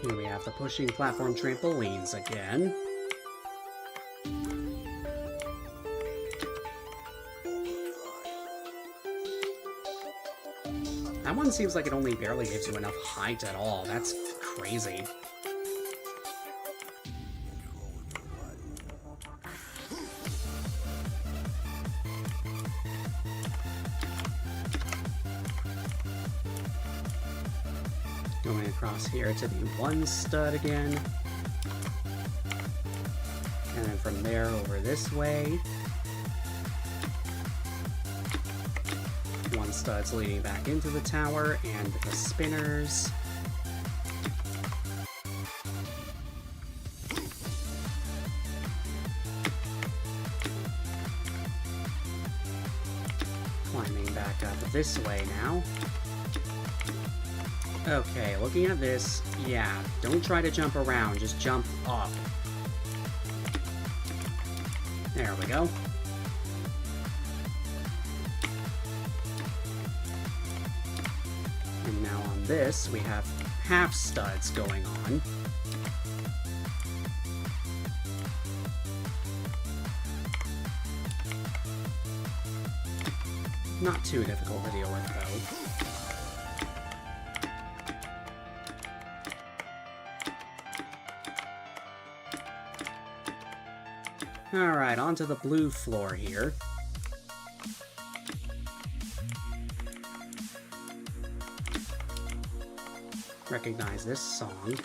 S1: Here we have the pushing platform trampolines again. That one seems like it only barely gives you enough height at all. That's crazy. Going across here to the one stud again. And then from there over this way. One stud's leading back into the tower, and the spinners. Climbing back up this way now. Okay, looking at this, yeah, don't try to jump around, just jump up. There we go. And now on this, we have half studs going on. Not too difficult to deal with, though. Alright, onto the blue floor here. Recognize this song.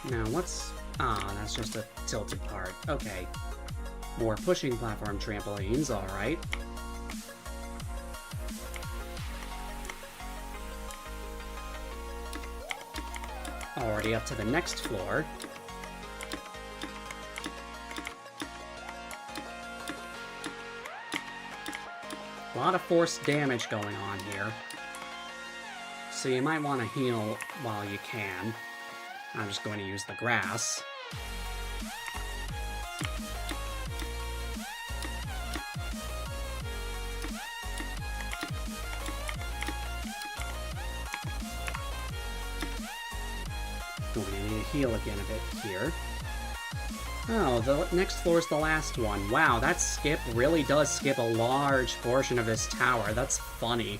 S1: Now what's... Ah, that's just a tilted part. Okay. More pushing platform trampolines, alright. Already up to the next floor. A lot of forced damage going on here. So you might want to heal while you can. I'm just going to use the grass. Going to need to heal again a bit here. Oh, the next floor is the last one. Wow, that skip really does skip a large portion of this tower. That's funny.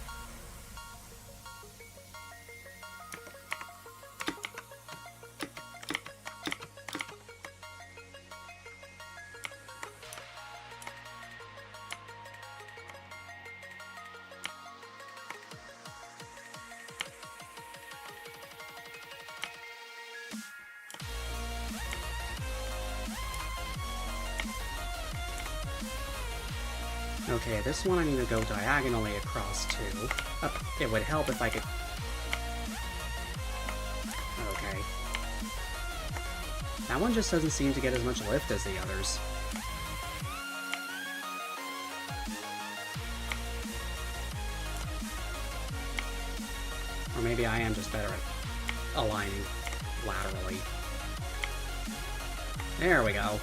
S1: Okay, this one I need to go diagonally across to. It would help if I could... Okay. That one just doesn't seem to get as much lift as the others. Or maybe I am just better at aligning laterally. There we go.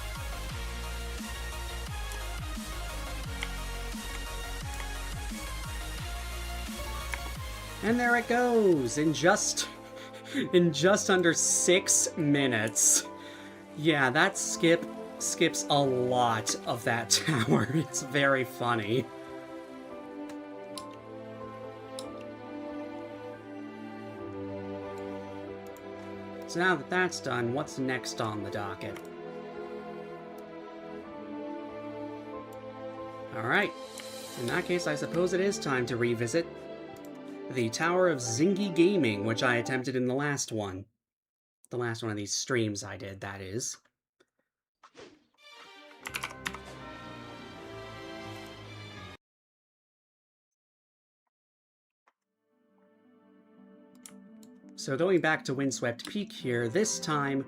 S1: And there it goes, in just under 6 minutes. Yeah, that skips a lot of that tower. It's very funny. So now that that's done, what's next on the docket? Alright, in that case I suppose it is time to revisit the Tower of Zingy Gaming, which I attempted in the last one. The last one of these streams I did, that is. So going back to Windswept Peak here, this time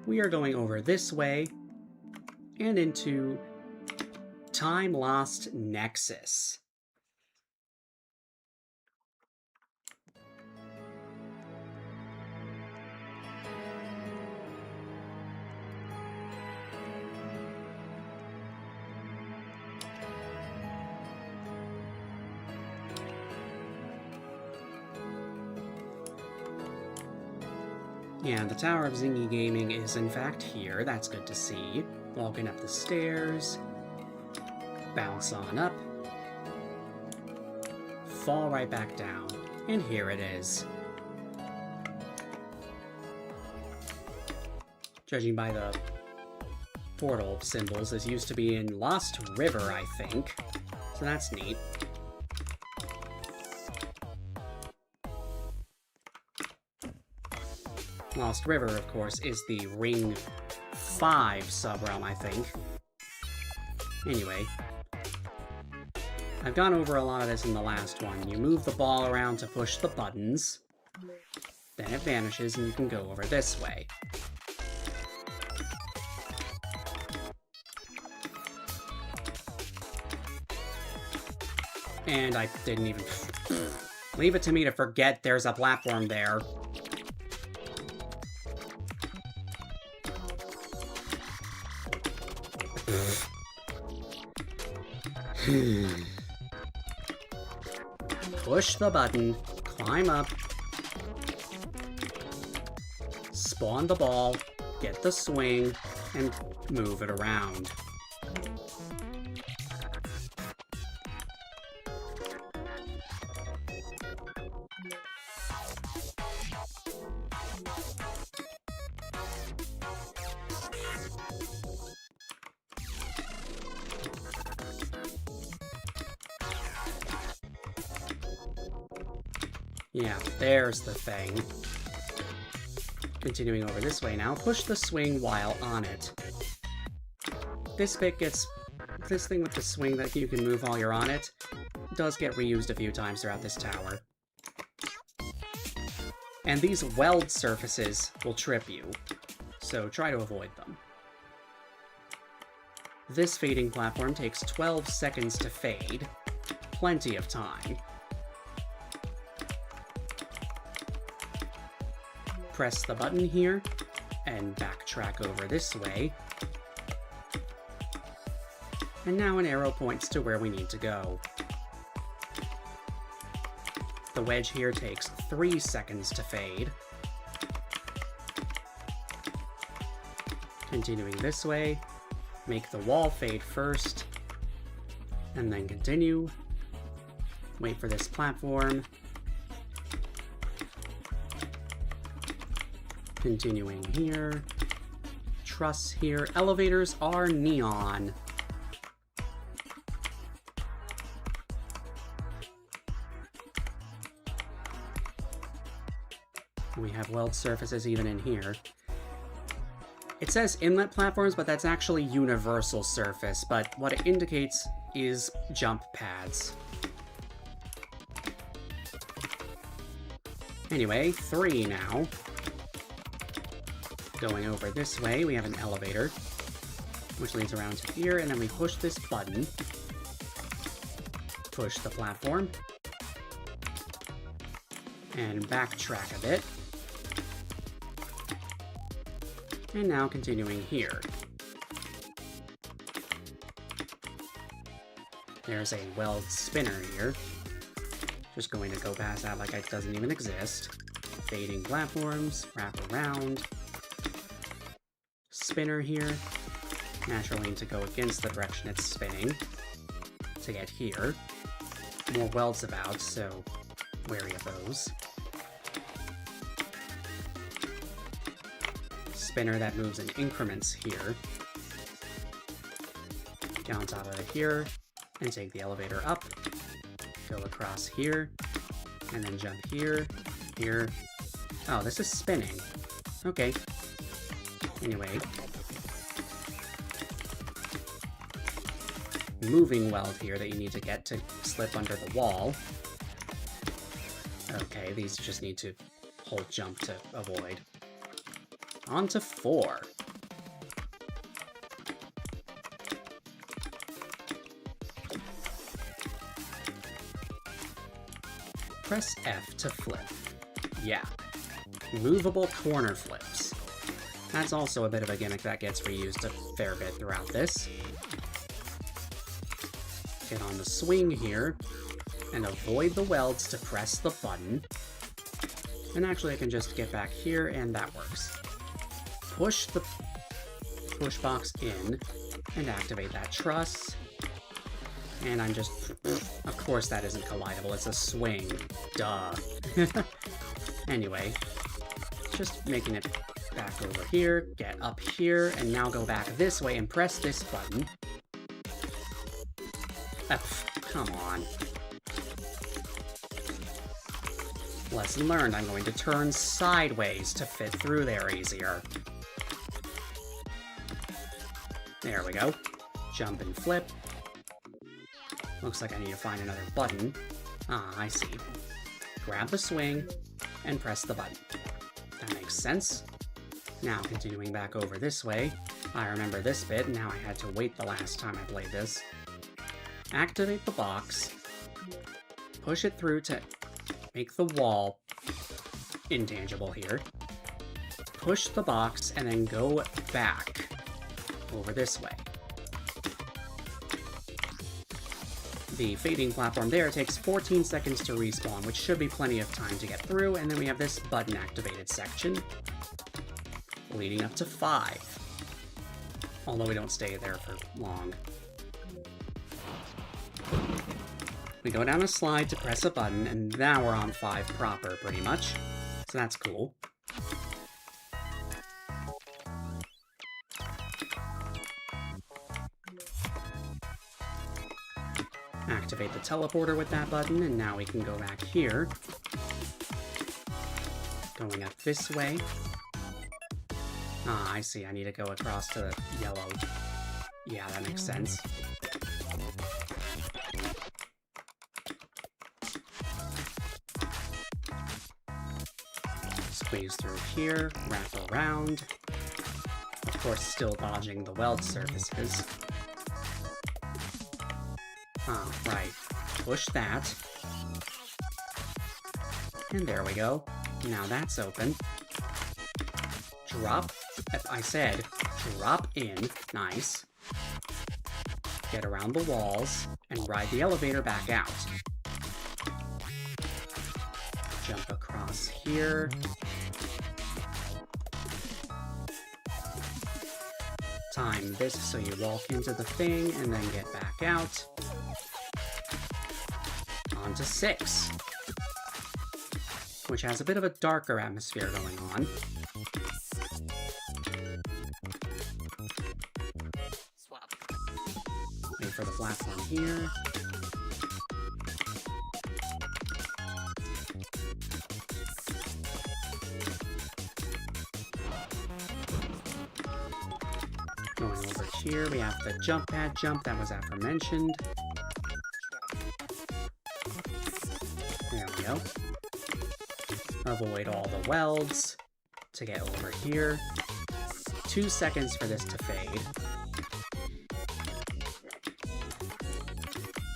S1: we are going over this way and into Time Lost Nexus. Yeah, the Tower of Zingy Gaming is in fact here. That's good to see. Walking up the stairs. Bounce on up. Fall right back down. And here it is. Judging by the portal symbols, this used to be in Lost River, I think. So that's neat. Lost River, of course, is the Ring 5 subrealm, I think. Anyway, I've gone over a lot of this in the last one. You move the ball around to push the buttons, then it vanishes and you can go over this way. And I didn't even... Leave it to me to forget there's a platform there. Push the button, climb up, spawn the ball, get the swing, and move it around. Yeah, there's the thing. Continuing over this way now, push the swing while on it. This bit gets... This thing with the swing that you can move while you're on it does get reused a few times throughout this tower. And these weld surfaces will trip you, so try to avoid them. This fading platform takes 12 seconds to fade. Plenty of time. Press the button here, and backtrack over this way. And now an arrow points to where we need to go. The wedge here takes 3 seconds to fade. Continuing this way, make the wall fade first, and then continue. Wait for this platform. Continuing here. Truss here. Elevators are neon. We have weld surfaces even in here. It says inlet platforms, but that's actually universal surface, but what it indicates is jump pads. Anyway, 3 now. Going over this way, we have an elevator, which leads around to here, and then we push this button. Push the platform. and backtrack a bit. And now continuing here. There's a weld spinner here. Just going to go past that like it doesn't even exist. Fading platforms, wrap around. Spinner here. Naturally need to go against the direction it's spinning to get here. More welds about, so wary of those. Spinner that moves in increments here. Get on top of it here, and take the elevator up. Go across here, and then jump here, here. Oh, this is spinning. Okay. Anyway. Moving weld here that you need to get to slip under the wall. Okay, these just need to hold jump to avoid. On to 4. Press F to flip. Yeah. Movable corner flips. That's also a bit of a gimmick that gets reused a fair bit throughout this. Get on the swing here, and avoid the welds to press the button. And actually I can just get back here, and that works. Push the push box in, and activate that truss. And I'm just... Of course that isn't collidable, it's a swing. Duh. Anyway, just making it back over here, get up here, and now go back this way and press this button. Come on. Lesson learned, I'm going to turn sideways to fit through there easier. There we go. Jump and flip. Looks like I need to find another button. Ah, I see. Grab the swing and press the button. That makes sense. Now, continuing back over this way, I remember this bit, and now I had to wait the last time I played this. Activate the box, push it through to make the wall intangible here, push the box, and then go back over this way. The fading platform there takes 14 seconds to respawn, which should be plenty of time to get through, and then we have this button-activated section, leading up to 5. Although we don't stay there for long. We go down a slide to press a button, and now we're on 5 proper, pretty much. So that's cool. Activate the teleporter with that button, and now we can go back here. Going up this way. Ah, I see. I need to go across to the yellow. Yeah, that makes sense. Squeeze through here, wrap around. Of course, still dodging the weld surfaces. Ah, right. Push that. And there we go. Now that's open. Drop. I said, drop in. Nice. Get around the walls, and ride the elevator back out. Jump across here. Time this so you walk into the thing, and then get back out. On to 6. Which has a bit of a darker atmosphere going on. Wait for the platform here. Going over here, we have the jump pad jump that was aforementioned. There we go. Avoid all the welds to get over here. 2 seconds for this to fade.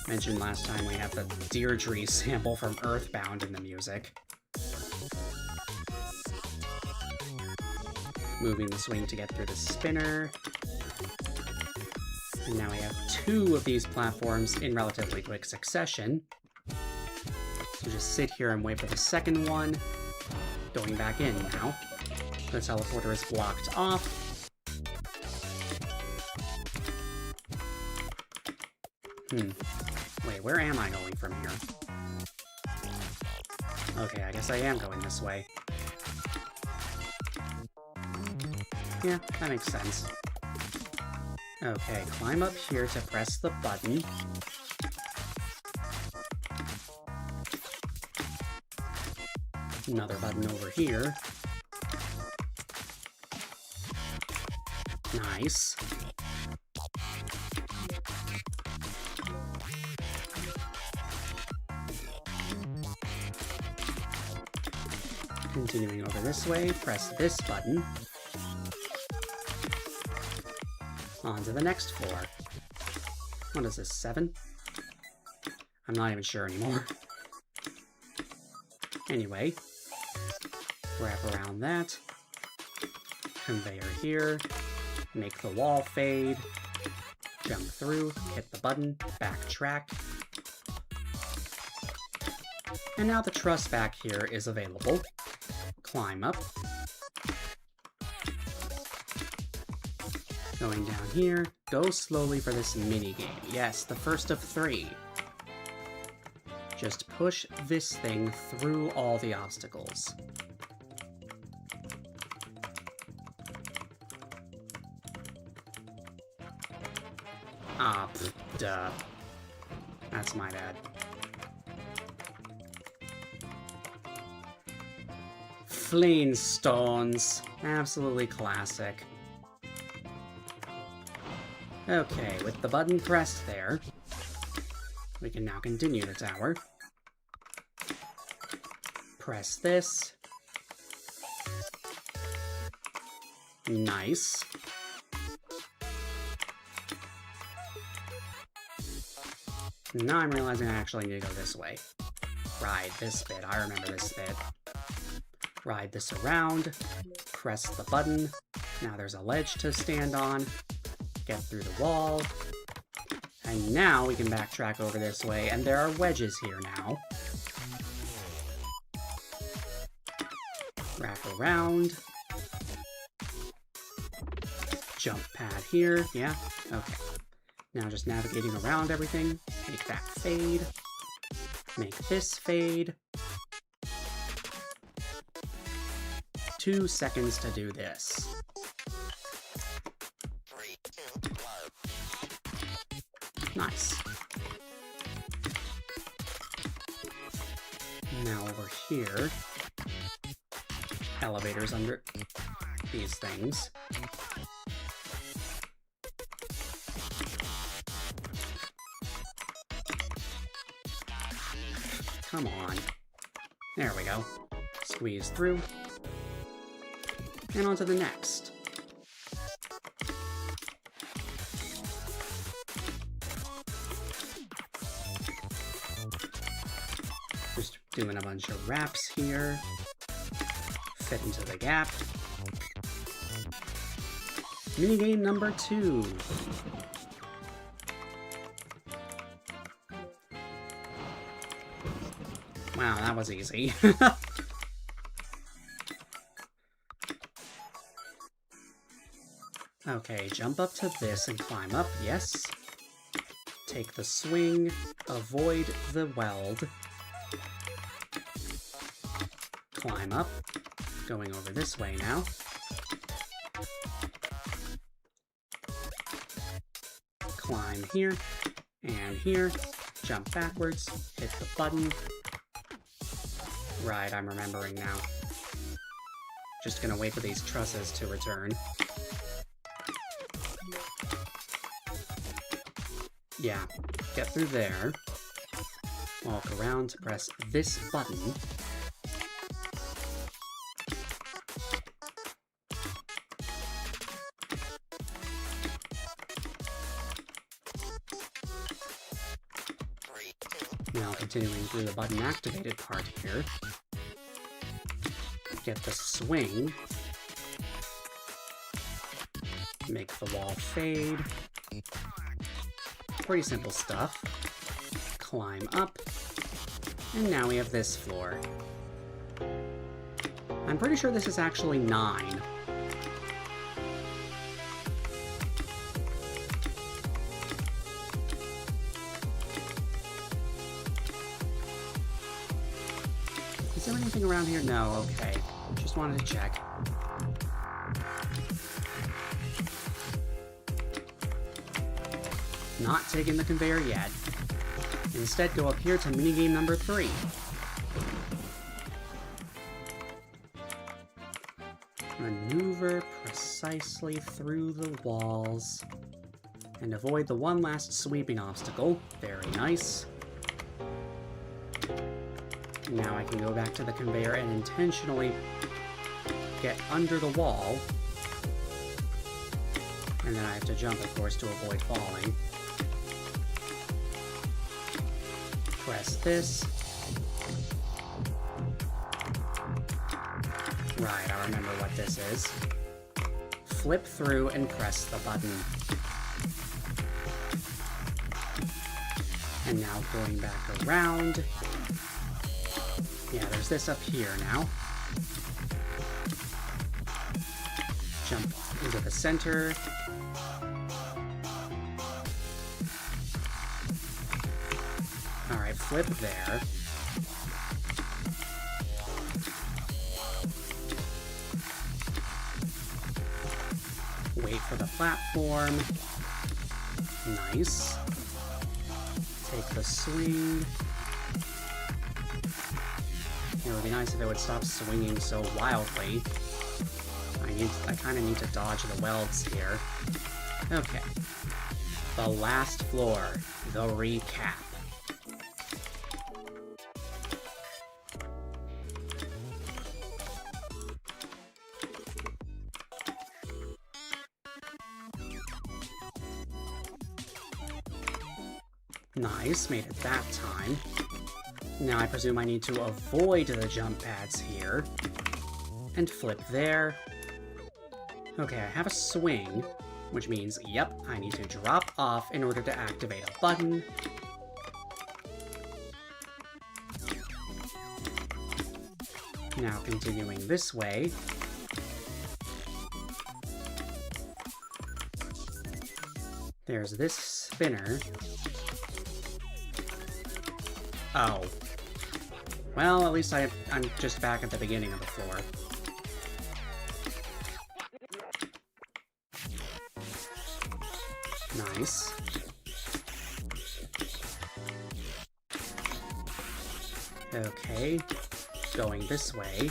S1: Mentioned last time we have the Deirdre sample from Earthbound in the music. Moving the swing to get through the spinner. And now we have 2 of these platforms in relatively quick succession. So just sit here and wait for the second one. Going back in now. The teleporter is blocked off. Wait, where am I going from here? Okay, I guess I am going this way. Yeah, that makes sense. Okay, climb up here to press the button. Another button over here. Nice. Continuing over this way, press this button. On to the next floor. What is this, 7? I'm not even sure anymore. Anyway, wrap around that. Conveyor here. Make the wall fade. Jump through, hit the button, backtrack. And now the truss back here is available. Climb up. Going down here, go slowly for this mini-game. Yes, the first of 3. Just push this thing through all the obstacles. Ah, duh. That's my bad. Flintstones. Absolutely classic. Okay, with the button pressed there, we can now continue the tower. Press this. Nice. Now I'm realizing I actually need to go this way. Ride this bit. I remember this bit. Ride this around. Press the button. Now there's a ledge to stand on. Get through the wall. And now we can backtrack over this way, and there are wedges here now. Wrap around. Jump pad here. Yeah, okay. Now just navigating around everything. Make that fade. Make this fade. 2 seconds to do this. Nice. Now over here, elevators under these things. Come on. There we go. Squeeze through. And on to the next. Just doing a bunch of wraps here. Fit into the gap. Minigame number 2. Wow, that was easy. Okay, jump up to this and climb up, yes. Take the swing, avoid the weld. Climb up, going over this way now. Climb here, and here, jump backwards, hit the button. Right, I'm remembering now. Just gonna wait for these trusses to return. Yeah, get through there. Walk around to press this button. Now continuing through the button activated part here. Get the swing. Make the wall fade. Pretty simple stuff. Climb up. And now we have this floor. I'm pretty sure this is actually 9. Is there anything around here? No, okay. Just wanted to check. Not taking the conveyor yet. Instead, go up here to minigame number 3. Maneuver precisely through the walls. And avoid the one last sweeping obstacle. Very nice. Now I can go back to the conveyor and intentionally get under the wall. And then I have to jump, of course, to avoid falling. Press this. Right, I remember what this is. Flip through and press the button. And now going back around. Yeah, there's this up here now. Jump into the center. Alright, flip there. Wait for the platform. Nice. Take the swing. It would be nice if it would stop swinging so wildly. I kind of need to dodge the welds here. Okay. The last floor. The recap. Nice, made it that time. Now I presume I need to avoid the jump pads here. And flip there. Okay, I have a swing, which means, yep, I need to drop off in order to activate a button. Now continuing this way. There's this spinner. Oh. Well, at least I'm just back at the beginning of the floor. Nice. Okay. Going this way.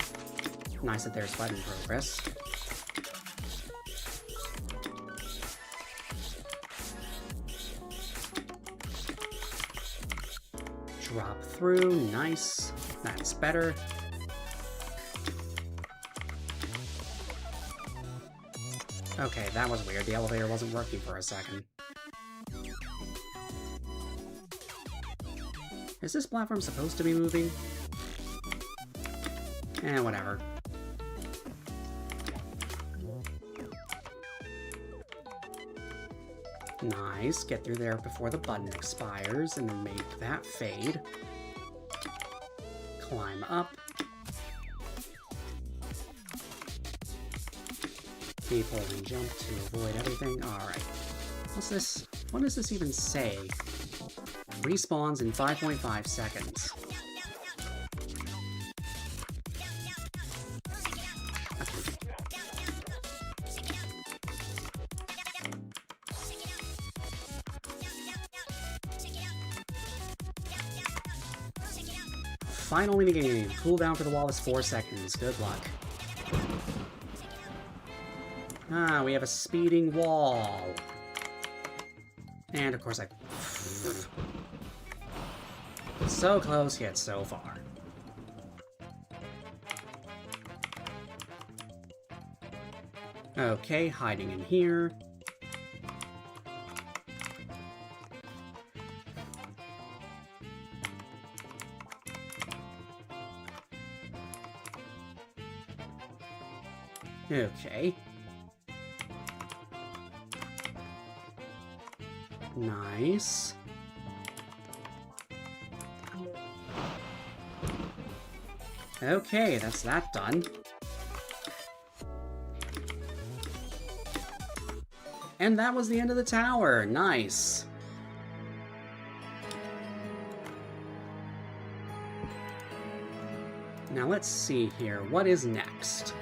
S1: Nice that there's button progress. Drop through, nice. That's better. Okay, that was weird. The elevator wasn't working for a second. Is this platform supposed to be moving? Whatever. Nice. Get through there before the button expires, and then make that fade. Climb up. Keep holding jump to avoid everything. Alright. What's this? What does this even say? Respawns in 5.5 seconds. Final minigame. Cooldown for the wall is 4 seconds. Good luck. Ah, we have a speeding wall. And of course so close yet so far. Okay, hiding in here. Okay. Nice. Okay, that's that done. And that was the end of the tower. Nice. Now let's see here. What is next?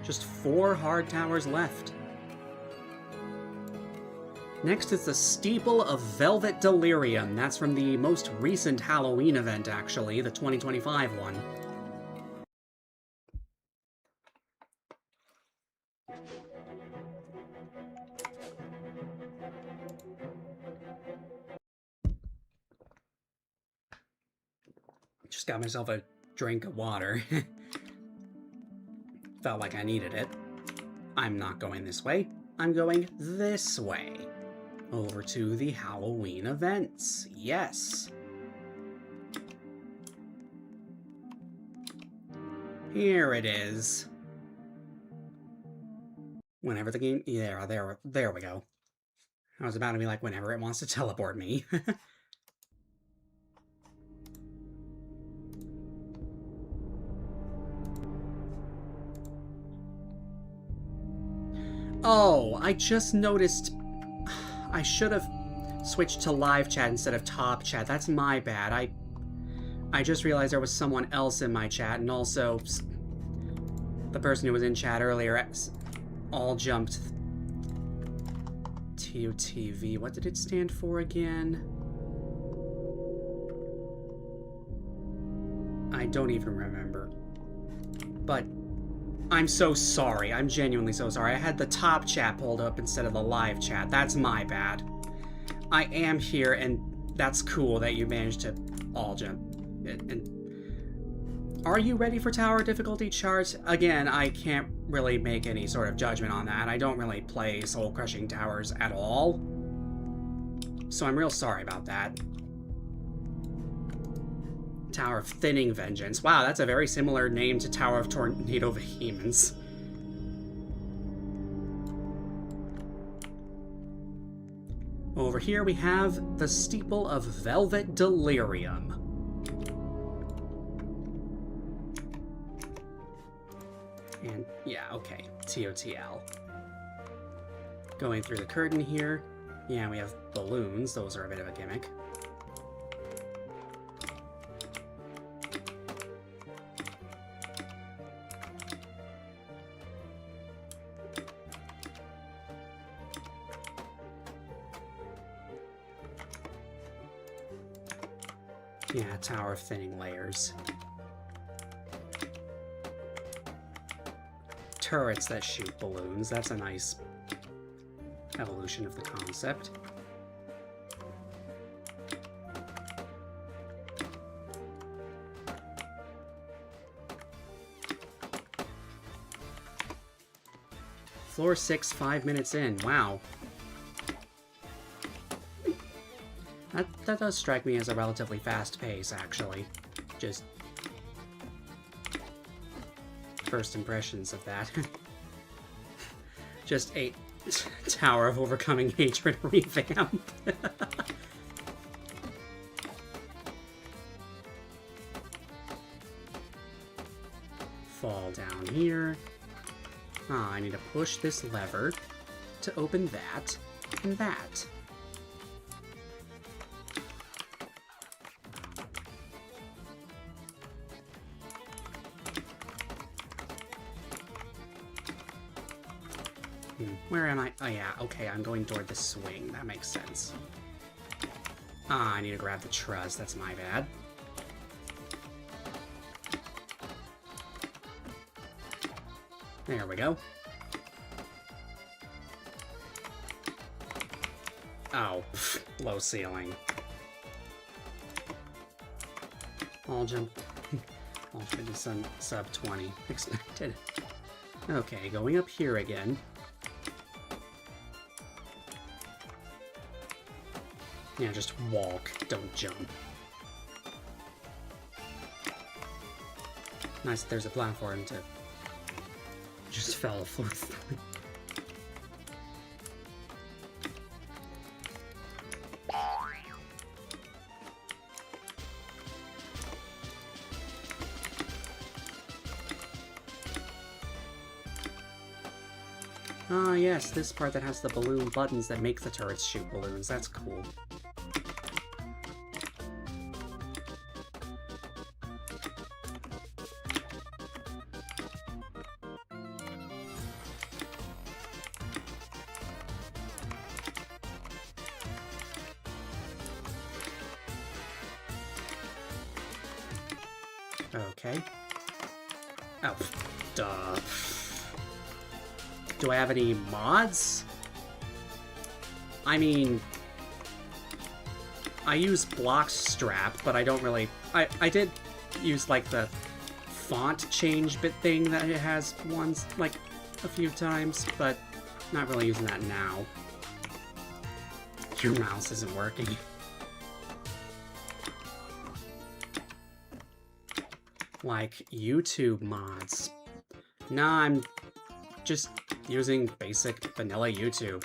S1: Just 4 hard towers left. Next is the Steeple of Velvet Delirium. That's from the most recent Halloween event, actually, the 2025 one. Just got myself a drink of water. Felt like I needed it. I'm not going this way. I'm going this way. Over to the Halloween events. Yes. Here it is. Whenever the game... Yeah, there we go. I was about to be like, whenever it wants to teleport me. Oh, I just noticed I should have switched to live chat instead of top chat. That's my bad. I just realized there was someone else in my chat, and also the person who was in chat earlier all jumped. TOTV. What did it stand for again? I don't even remember. But I'm so sorry. I'm genuinely so sorry. I had the top chat pulled up instead of the live chat. That's my bad. I am here, and that's cool that you managed to all jump. And are you ready for tower difficulty chart? Again, I can't really make any sort of judgment on that. I don't really play soul-crushing towers at all. So I'm real sorry about that. Tower of Thinning Vengeance. Wow, that's a very similar name to Tower of Tornado Vehemence. Over here we have the Steeple of Velvet Delirium. And, yeah, okay, TOTL. Going through the curtain here. Yeah, we have balloons. Those are a bit of a gimmick. Yeah, Tower of Thinning Layers. Turrets that shoot balloons. That's a nice evolution of the concept. Floor 6, 5 minutes in. Wow. That does strike me as a relatively fast pace, actually. Just first impressions of that. Just a Tower of Overcoming Hatred revamp. Fall down here. Ah, I need to push this lever to open that and that. Where am I? Oh yeah, okay, I'm going toward the swing. That makes sense. Ah, I need to grab the truss. That's my bad. There we go. Oh, low ceiling. All jump. All fitness on sub 20. Expected. Okay, going up here again. Yeah, just walk, don't jump. Nice that there's a platform to... Just fell through. Ah, yes, this part that has the balloon buttons that make the turrets shoot balloons. That's cool. Okay. Oh, duh. Do I have any mods? I mean, I use block strap, but I don't really... I did use, like, the font change bit thing that it has once, like, a few times, but not really using that now. Your mouse isn't working. Like, YouTube mods. Nah, I'm just using basic vanilla YouTube.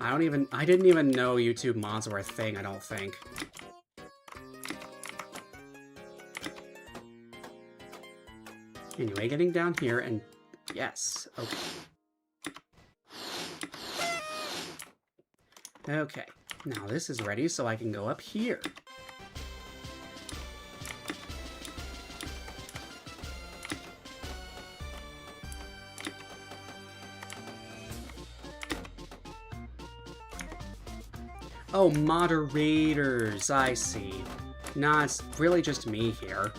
S1: I didn't even know YouTube mods were a thing, I don't think. Anyway, getting down here and... yes, okay. Okay, now this is ready so I can go up here. Oh, moderators, I see. Nah, it's really just me here.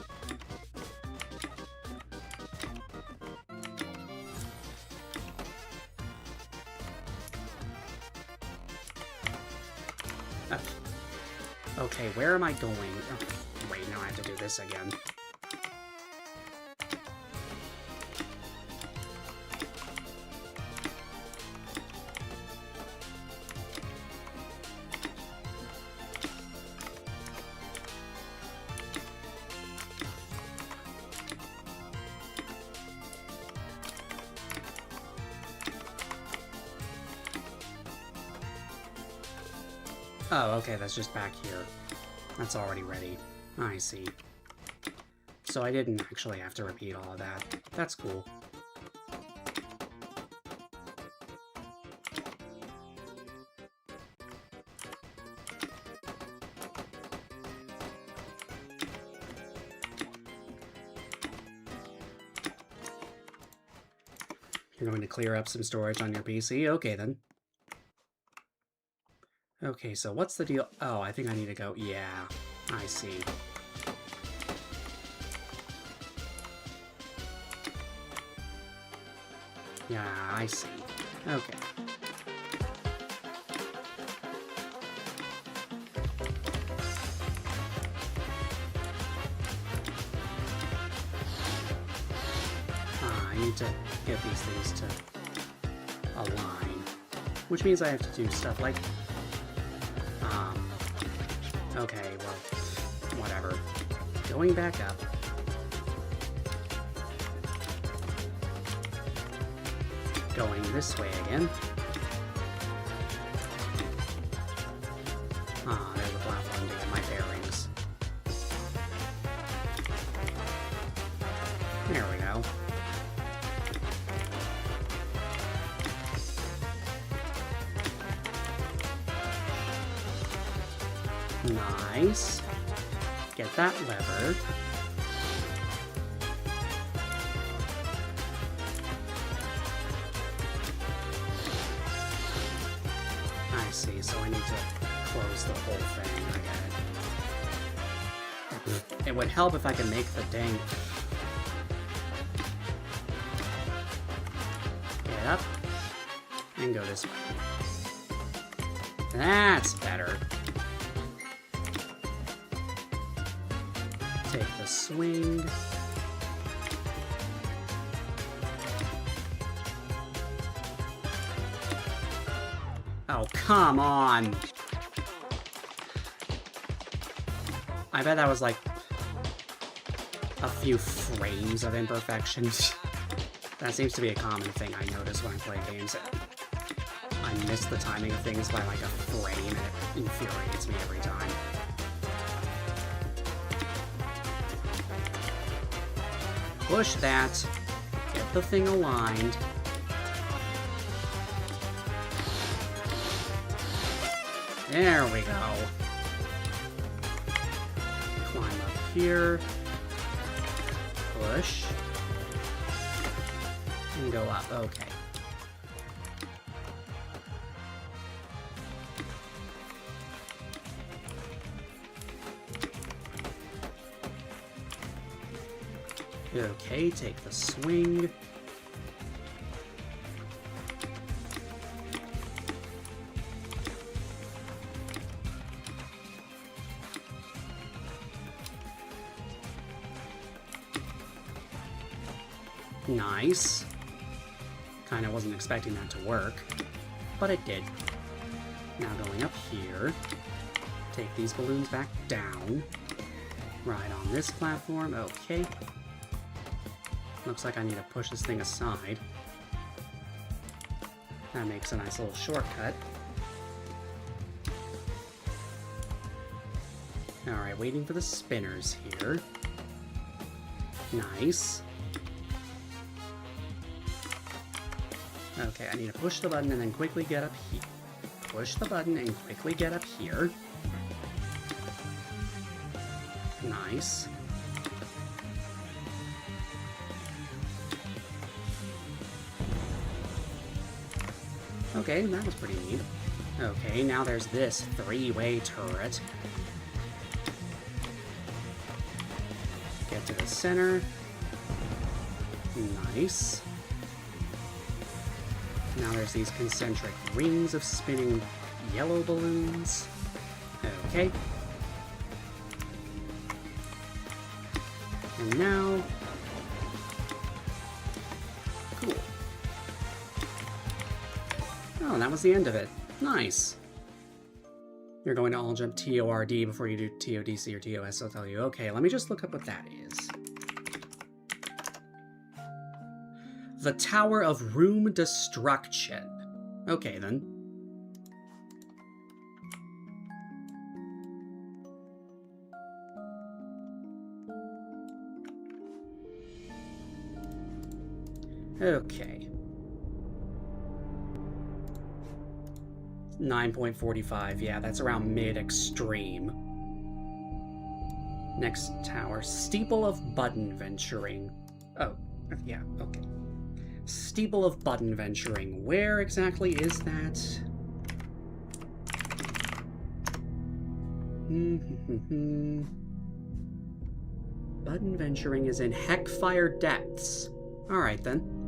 S1: Okay, where am I going? Oh, wait, now I have to do this again. Oh, okay, that's just back here. That's already ready. I see. So I didn't actually have to repeat all of that. That's cool. You're going to clear up some storage on your PC? Okay, then. Okay, so what's the deal? Oh, I think I need to go... yeah, I see. Yeah, I see. Okay. I need to get these things to align, which means I have to do stuff like... okay, well, whatever. Going back up. Going this way again. Ah, there's a platform to get my bearings. There we go. Nice. Get that lever. I see, so I need to close the whole thing. I get it. It would help if I could make the dang... get up and go this way. That's better. Take the swing. Oh, come on! I bet that was like a few frames of imperfections. That seems to be a common thing I notice when I play games. I miss the timing of things by like a frame, and it infuriates me every time. Push that. Get the thing aligned. There we go. Climb up here. Push. And go up. Okay. Okay, take the swing. Nice. Kinda wasn't expecting that to work, but it did. Now going up here, take these balloons back down. Right on this platform, okay. Looks like I need to push this thing aside. That makes a nice little shortcut. Alright, waiting for the spinners here. Nice. Okay, I need to push the button and then quickly get up here. Push the button and quickly get up here. Nice. Okay, that was pretty neat. Okay, now there's this three-way turret. Get to the center. Nice. Now there's these concentric rings of spinning yellow balloons. Okay. And now... Cool. Oh, that was the end of it. Nice. You're going to all jump TORD before you do TODC or TOS, I'll tell you. Okay, let me just look up what that is. The Tower of Room Destruction. Okay, then. Okay. 9.45, yeah, that's around mid-extreme. Next tower, Steeple of Button Venturing. Oh, yeah, okay. Steeple of Button Venturing. Where exactly is that? Button Venturing is in Heckfire Depths. Alright then.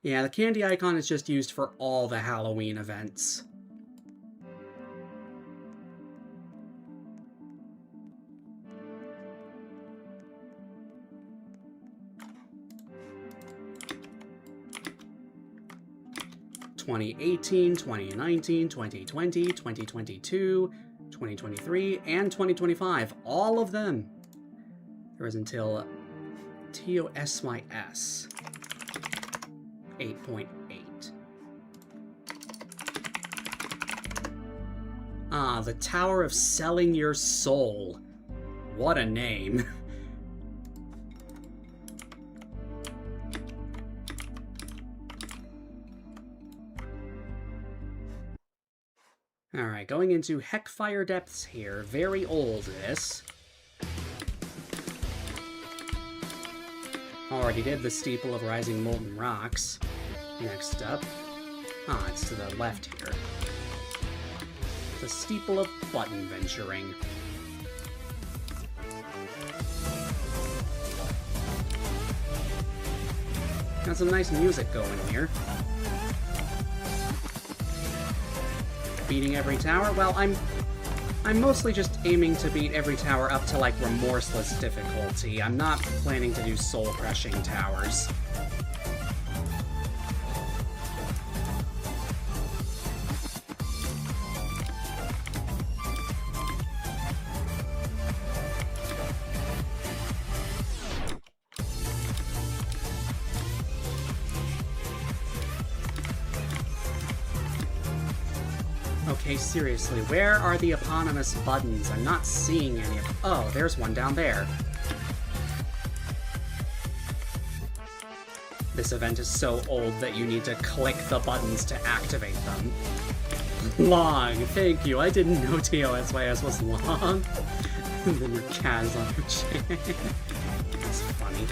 S1: Yeah, the candy icon is just used for all the Halloween events. (2018, 2019, 2020, 2022, 2023, and 2025. All of them. There was until TOSYS 8.8. Ah, the Tower of Selling Your Soul. What a name. Alright, going into Heckfire Depths here. Very old, this. Already did the Steeple of Rising Molten Rocks. Next up. Ah, it's to the left here. The Steeple of Button Venturing. Got some nice music going here. Beating every tower? Well, I'm mostly just aiming to beat every tower up to, like, remorseless difficulty. I'm not planning to do soul-crushing towers. Okay, seriously, where are the eponymous buttons? I'm not seeing any of them. Oh, there's one down there. This event is so old that you need to click the buttons to activate them. Long, thank you. I didn't know TOSYS was long. And then your cat is on your chin. That's funny.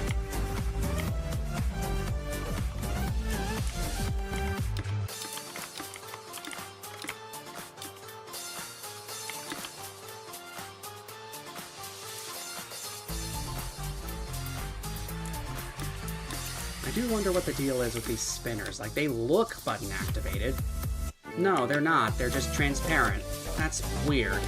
S1: I do wonder what the deal is with these spinners. Like, they look button activated. No, they're not. They're just transparent. That's weird.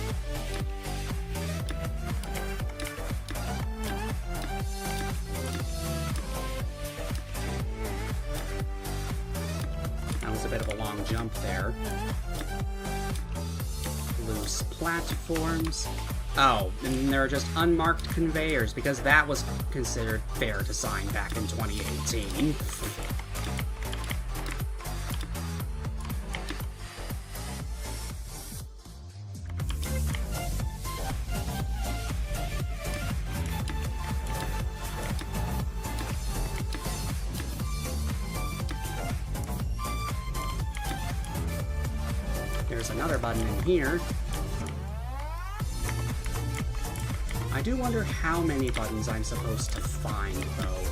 S1: That was a bit of a long jump there. Loose platforms. Oh, and they're just unmarked conveyors, because that was considered fair design back in 2018. There's another button in here. I do wonder how many buttons I'm supposed to find, though.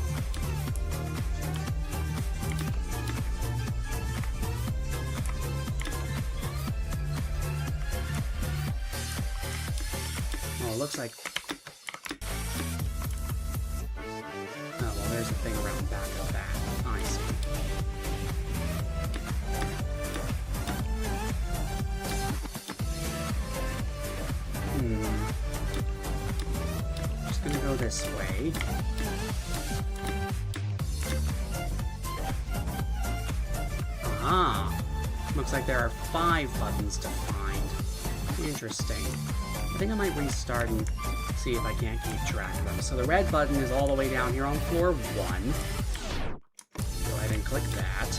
S1: Oh, it looks like... Oh, well, there's a thing around back of that. I see. Just gonna go this way. Ah! Looks like there are 5 buttons to find. Interesting. I think I might restart and see if I can't keep track of them. So the red button is all the way down here on floor 1. Go ahead and click that.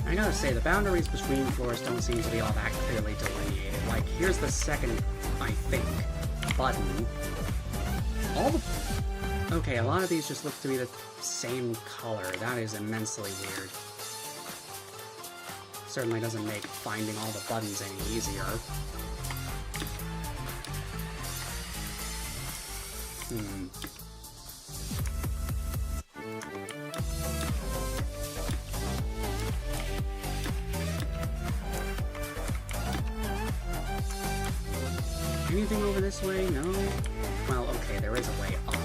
S1: I gotta say, the boundaries between floors don't seem to be all that clearly delineated. Like, here's the second, I think, button. All the... Okay, a lot of these just look to be the same color. That is immensely weird. Certainly doesn't make finding all the buttons any easier. Anything over this way? No? Well, okay, there is a way up.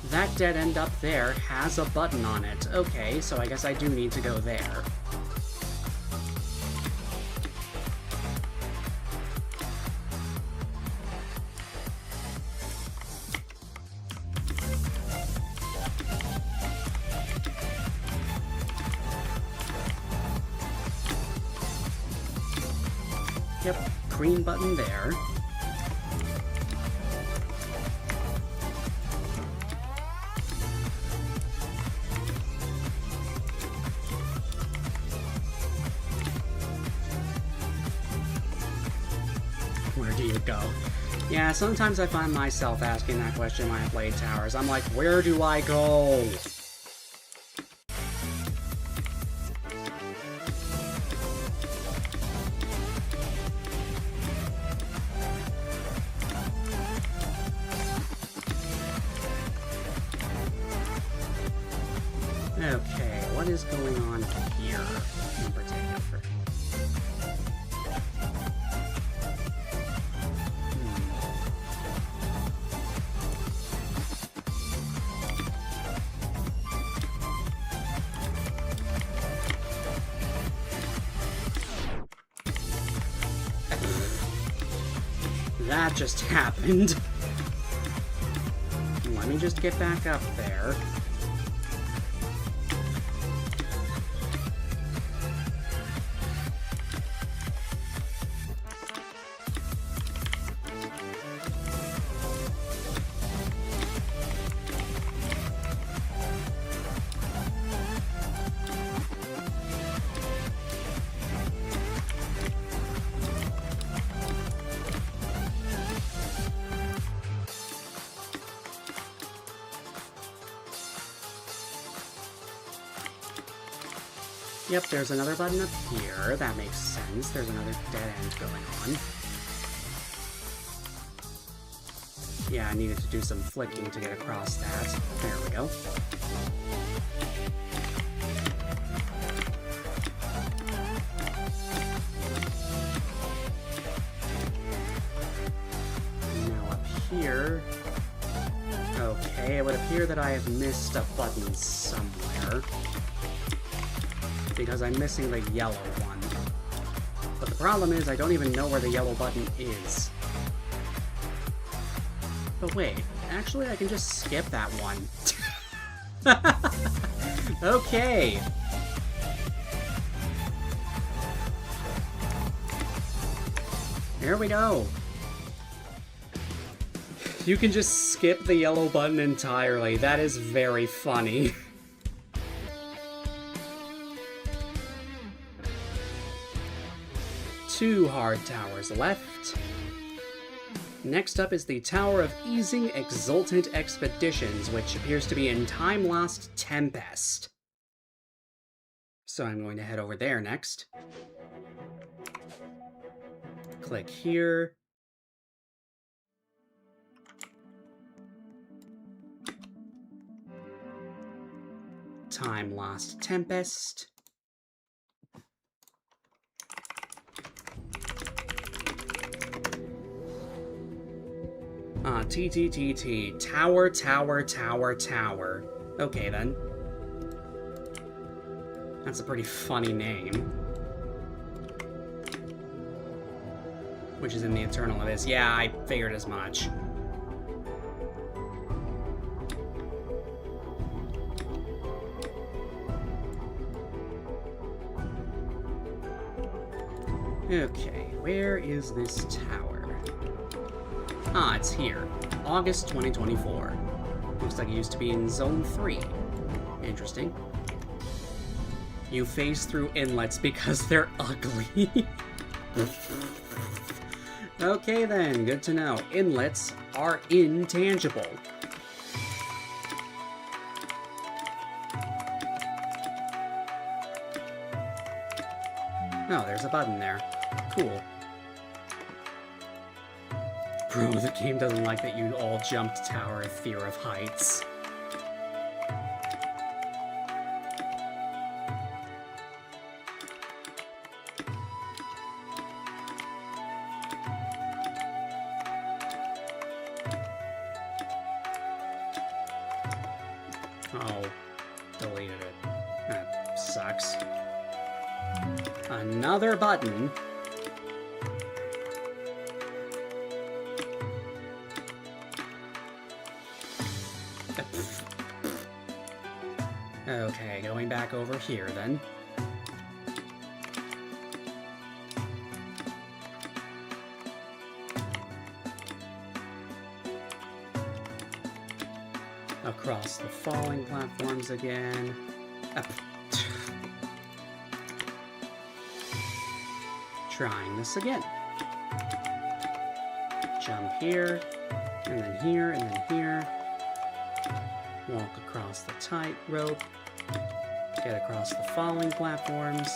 S1: That dead end up there has a button on it. Okay, so I guess I do need to go there. Yep, green button there. Where do you go? Yeah, sometimes I find myself asking that question when I play towers. I'm like, where do I go? Okay, what is going on here in particular? that just happened? Let me just get back up there. Yep, there's another button up here. That makes sense. There's another dead end going on. Yeah, I needed to do some flicking to get across that. There we go. Now up here... Okay, it would appear that I have missed a button somewhere, because I'm missing the yellow one. But the problem is I don't even know where the yellow button is. But wait, actually I can just skip that one. Okay. There we go. You can just skip the yellow button entirely. That is very funny. Two hard towers left. Next up is the Tower of Easing Exultant Expeditions, which appears to be in Time Lost Tempest. So I'm going to head over there next. Click here. Time Lost Tempest. TTTT. Tower, tower, tower, tower. Okay, then. That's a pretty funny name. Which is in the Eternal Abyss. Yeah, I figured as much. Okay, where is this tower? Ah, it's here. August 2024. Looks like it used to be in Zone 3. Interesting. You phase through inlets because they're ugly. Okay then, good to know. Inlets are intangible. Oh, there's a button there. Cool. Bro, the game doesn't like that you all jumped Tower of Fear of Heights. Oh, deleted it. That sucks. Another button. Okay, going back over here then. Across the falling platforms again. Trying this again. Jump here, and then here, and then here. Walk across the tightrope. Get across the falling platforms.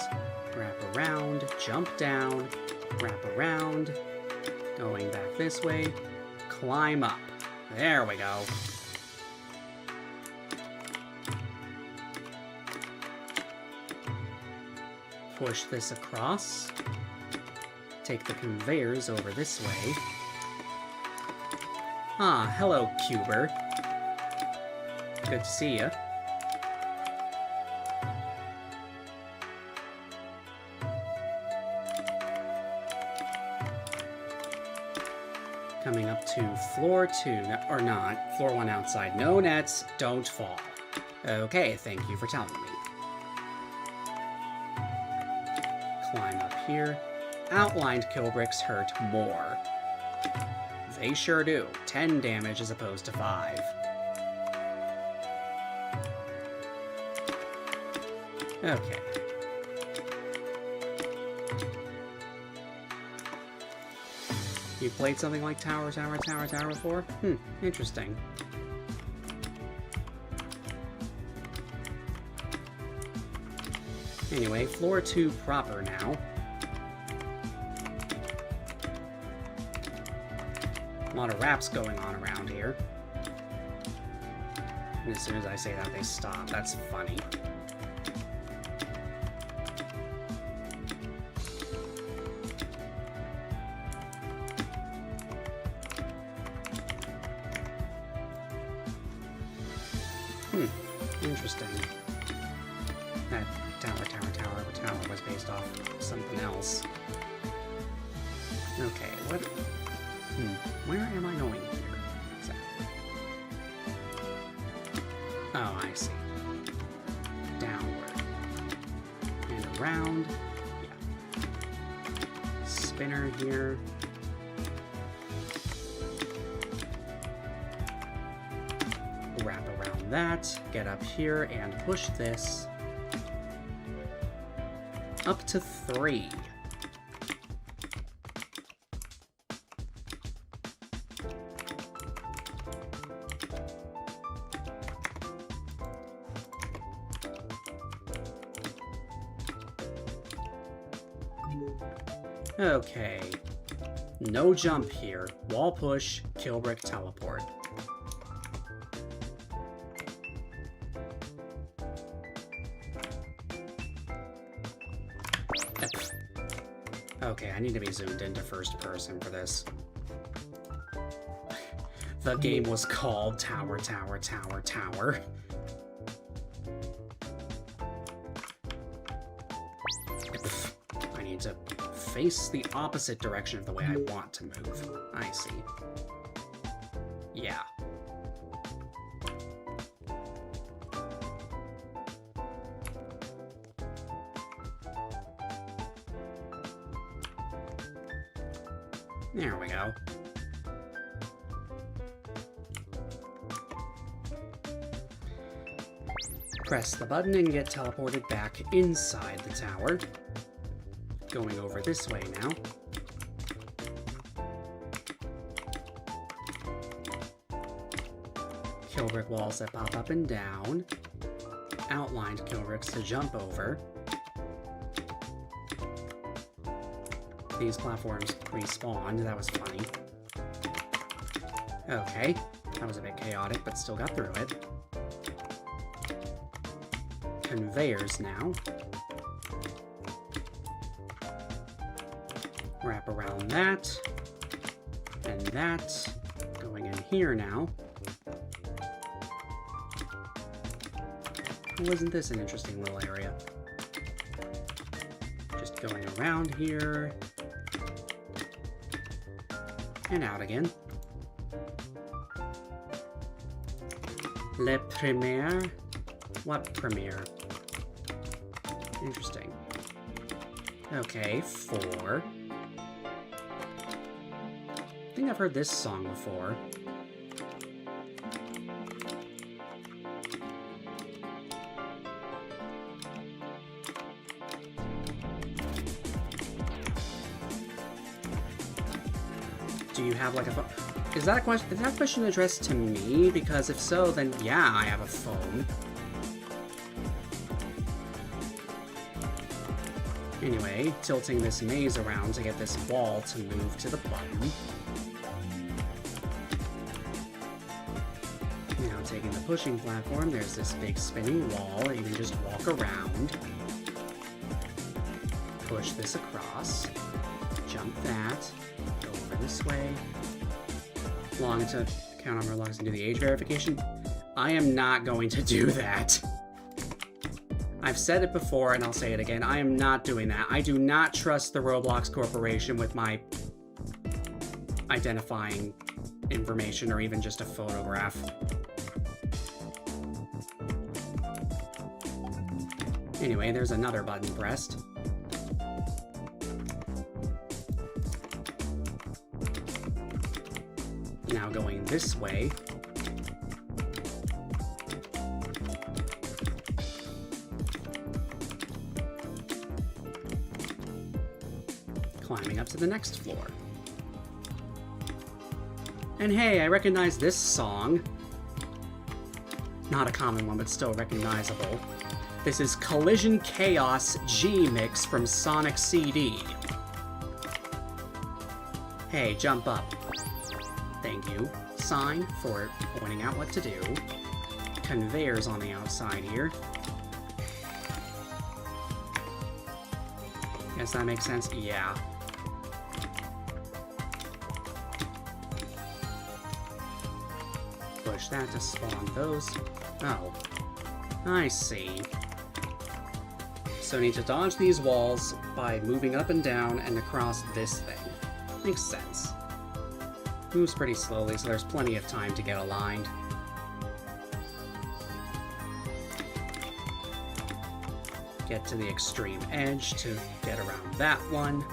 S1: Wrap around, jump down, wrap around. Going back this way. Climb up. There we go. Push this across. Take the conveyors over this way. Ah, hello, Cuber. Good to see ya. Coming up to floor 2, or not, floor 1 outside. No nets, don't fall. Okay, thank you for telling me. Climb up here. Outlined kill bricks hurt more. They sure do. 10 damage as opposed to 5. Okay. You played something like Tower before? Interesting. Anyway, floor 2 proper now. A lot of raps going on around here. And as soon as I say that, they stop. That's funny. Interesting. That tower was based off something else. Okay, what? Where am I going here? Exactly. Oh, I see. Downward. And around. Yeah. Spinner here. Wrap around that, get up here, and push this up to 3. Okay. No jump here. Wall push, kill brick, teleport. Okay, I need to be zoomed into first person for this. The game was called Tower. I need to face the opposite direction of the way I want to move. I see. Yeah. There we go. Press the button and get teleported back inside the tower. Going over this way now. Kill brick walls that pop up and down. Outlined kill bricks to jump over. These platforms respawned. That was funny. Okay. That was a bit chaotic, but still got through it. Conveyors now. Wrap around that. And that. Going in here now. Wasn't this an interesting little area? Just going around here. And out again. Le Premiere? What premiere? Interesting. Okay, 4. I think I've heard this song before. Do you have like a phone? Is that a question? Is that a question addressed to me? Because if so, then yeah, I have a phone. Anyway, tilting this maze around to get this wall to move to the button. Now taking the pushing platform, there's this big spinning wall that you can just walk around. Push this across. Jump that. Go over this way. Long to count on Roblox and do the age verification. I am not going to do that. I've said it before and I'll say it again. I am not doing that. I do not trust the Roblox Corporation with my identifying information or even just a photograph. Anyway, there's another button pressed. Now going this way. Climbing up to the next floor. And hey, I recognize this song. Not a common one, but still recognizable. This is Collision Chaos G Mix from Sonic CD. Hey, jump up. Thank you. Sign for pointing out what to do. Conveyors on the outside here. Guess that makes sense? Yeah. Push that to spawn those. Oh. I see. So I need to dodge these walls by moving up and down and across this thing. Makes sense. Moves pretty slowly, so there's plenty of time to get aligned. Get to the extreme edge to get around that one.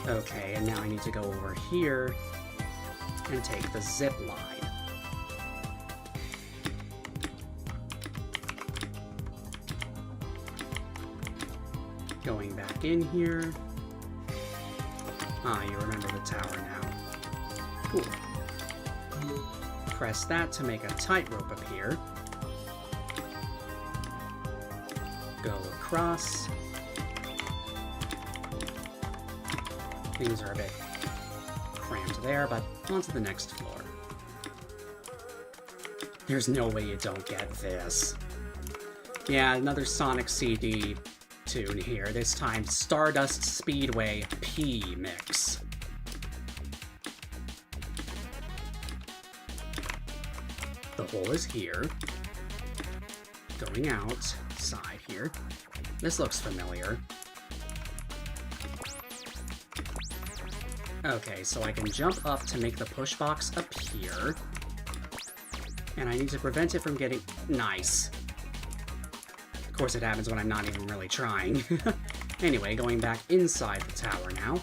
S1: Okay, and now I need to go over here and take the zip line. Going back in here. Ah, you remember the tower now. Cool. Press that to make a tightrope appear. Go across. Things are a bit cramped there, but onto the next floor. There's no way you don't get this. Yeah, another Sonic CD tune here, this time Stardust Speedway P Mix. The hole is here. Going outside here. This looks familiar. Okay, so I can jump up to make the push box appear. And I need to prevent it from getting... Nice. Of course it happens when I'm not even really trying. Anyway, going back inside the tower now.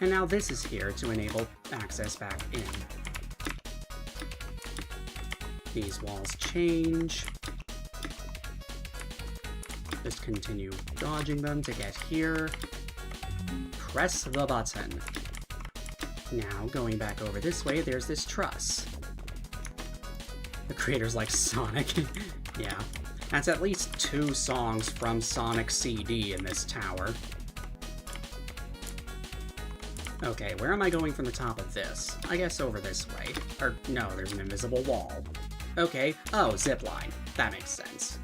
S1: And now this is here to enable access back in. These walls change. Just continue dodging them to get here. Press the button. Now, going back over this way, there's this truss. The creator's like Sonic. Yeah. That's at least 2 songs from Sonic CD in this tower. Okay, where am I going from the top of this? I guess over this way. Or, no, there's an invisible wall. Okay, oh, zipline. That makes sense.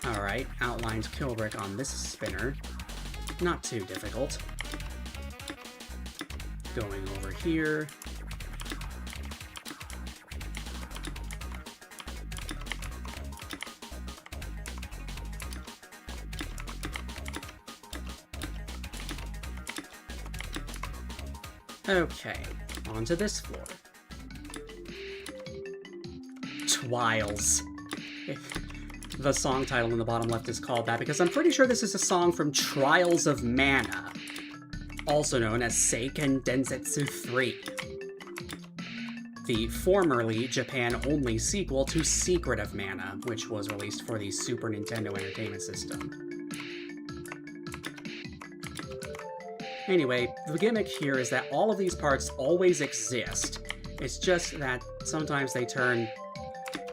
S1: Alright, outlined kill brick on this spinner. Not too difficult. Going over here. Okay, onto this floor. Twiles. The song title in the bottom left is called that because I'm pretty sure this is a song from Trials of Mana, also known as Seiken Densetsu 3, the formerly Japan-only sequel to Secret of Mana, which was released for the Super Nintendo Entertainment System. Anyway, the gimmick here is that all of these parts always exist. It's just that sometimes they turn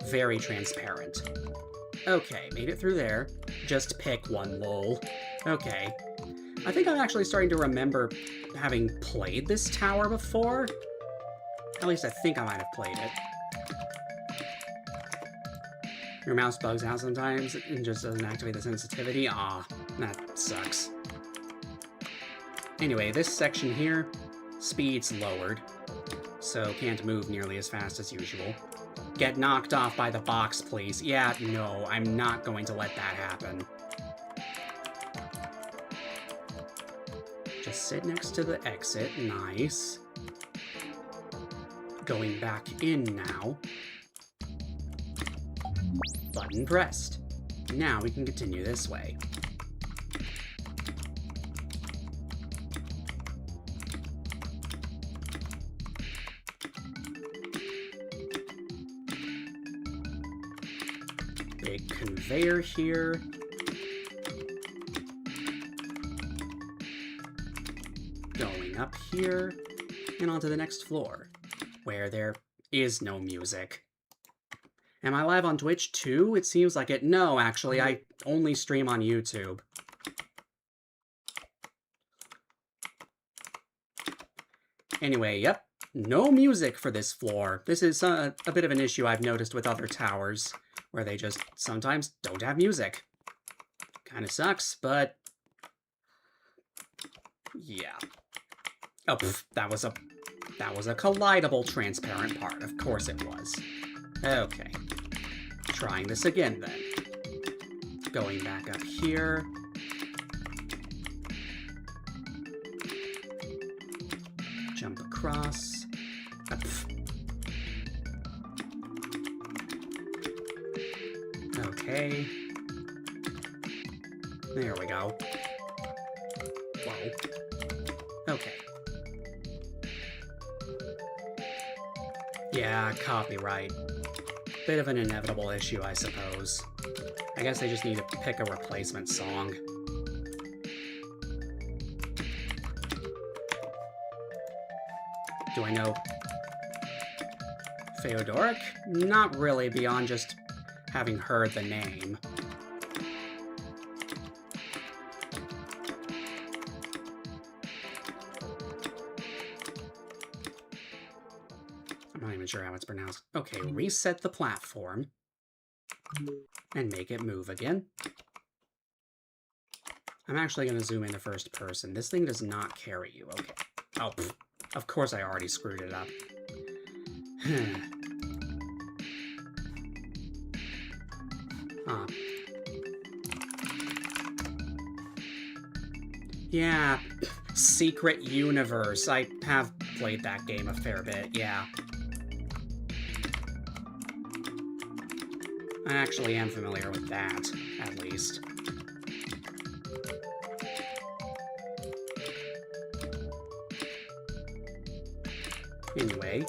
S1: very transparent. Okay, made it through there. Just pick one, lol. Okay. I think I'm actually starting to remember having played this tower before. At least I think I might have played it. Your mouse bugs out sometimes and just doesn't activate the sensitivity. Ah, that sucks. Anyway, this section here, speed's lowered, so can't move nearly as fast as usual. get knocked off by the box, please. Yeah, no, I'm not going to let that happen. Just sit next to the exit. Nice. Going back in now. Button pressed. Now we can continue this way. Big conveyor here. Going up here and onto the next floor, where there is no music. Am I live on Twitch too? It seems like it. No, actually, I only stream on YouTube. Anyway, yep, no music for this floor. This is a bit of an issue I've noticed with other towers, where they just sometimes don't have music. Kinda sucks, but yeah. Oh, pff, that was a collidable transparent part. Of course it was. Okay. Trying this again, then. Going back up here. Jump across. Okay. There we go. Whoa. Okay. Yeah, copyright. Bit of an inevitable issue, I suppose. I guess they just need to pick a replacement song. Do I know Feodoric? Not really, beyond just having heard the name. I'm not even sure how it's pronounced. Okay, reset the platform. And make it move again. I'm actually going to zoom into first person. This thing does not carry you. Okay. Oh, pfft. Of course I already screwed it up. Huh. Yeah, Secret Universe. I have played that game a fair bit, yeah. I actually am familiar with that, at least. Anyway,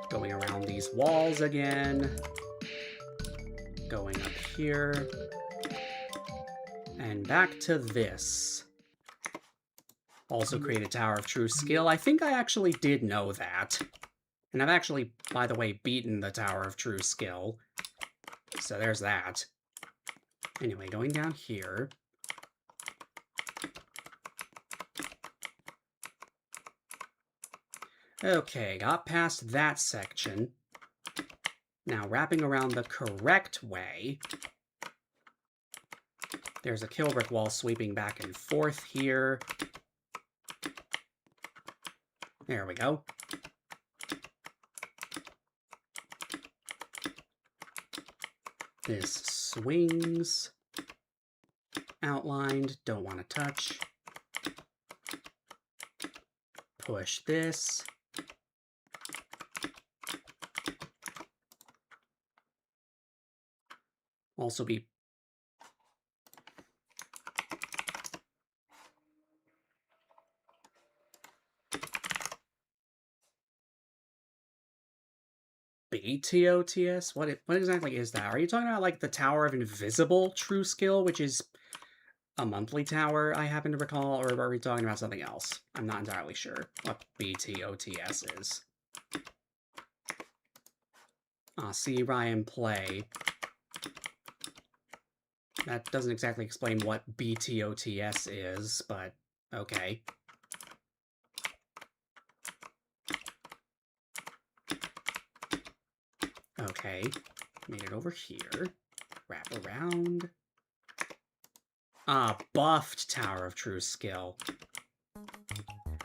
S1: going around these walls again. Going up here. And back to this. Also create a Tower of True Skill. I think I actually did know that. And I've actually, by the way, beaten the Tower of True Skill. So there's that. Anyway, going down here. Okay, got past that section. Now, wrapping around the correct way. There's a kill brick wall sweeping back and forth here. There we go. This swings. Outlined, don't want to touch. Push this. Also be BTOTS? What exactly is that? Are you talking about like the Tower of Invisible True Skill, which is a monthly tower, I happen to recall, or are we talking about something else? I'm not entirely sure what BTOTS is. See Ryan play. That doesn't exactly explain what BTOTS is, but okay. Okay, made it over here. Wrap around. Ah, buffed Tower of True Skill.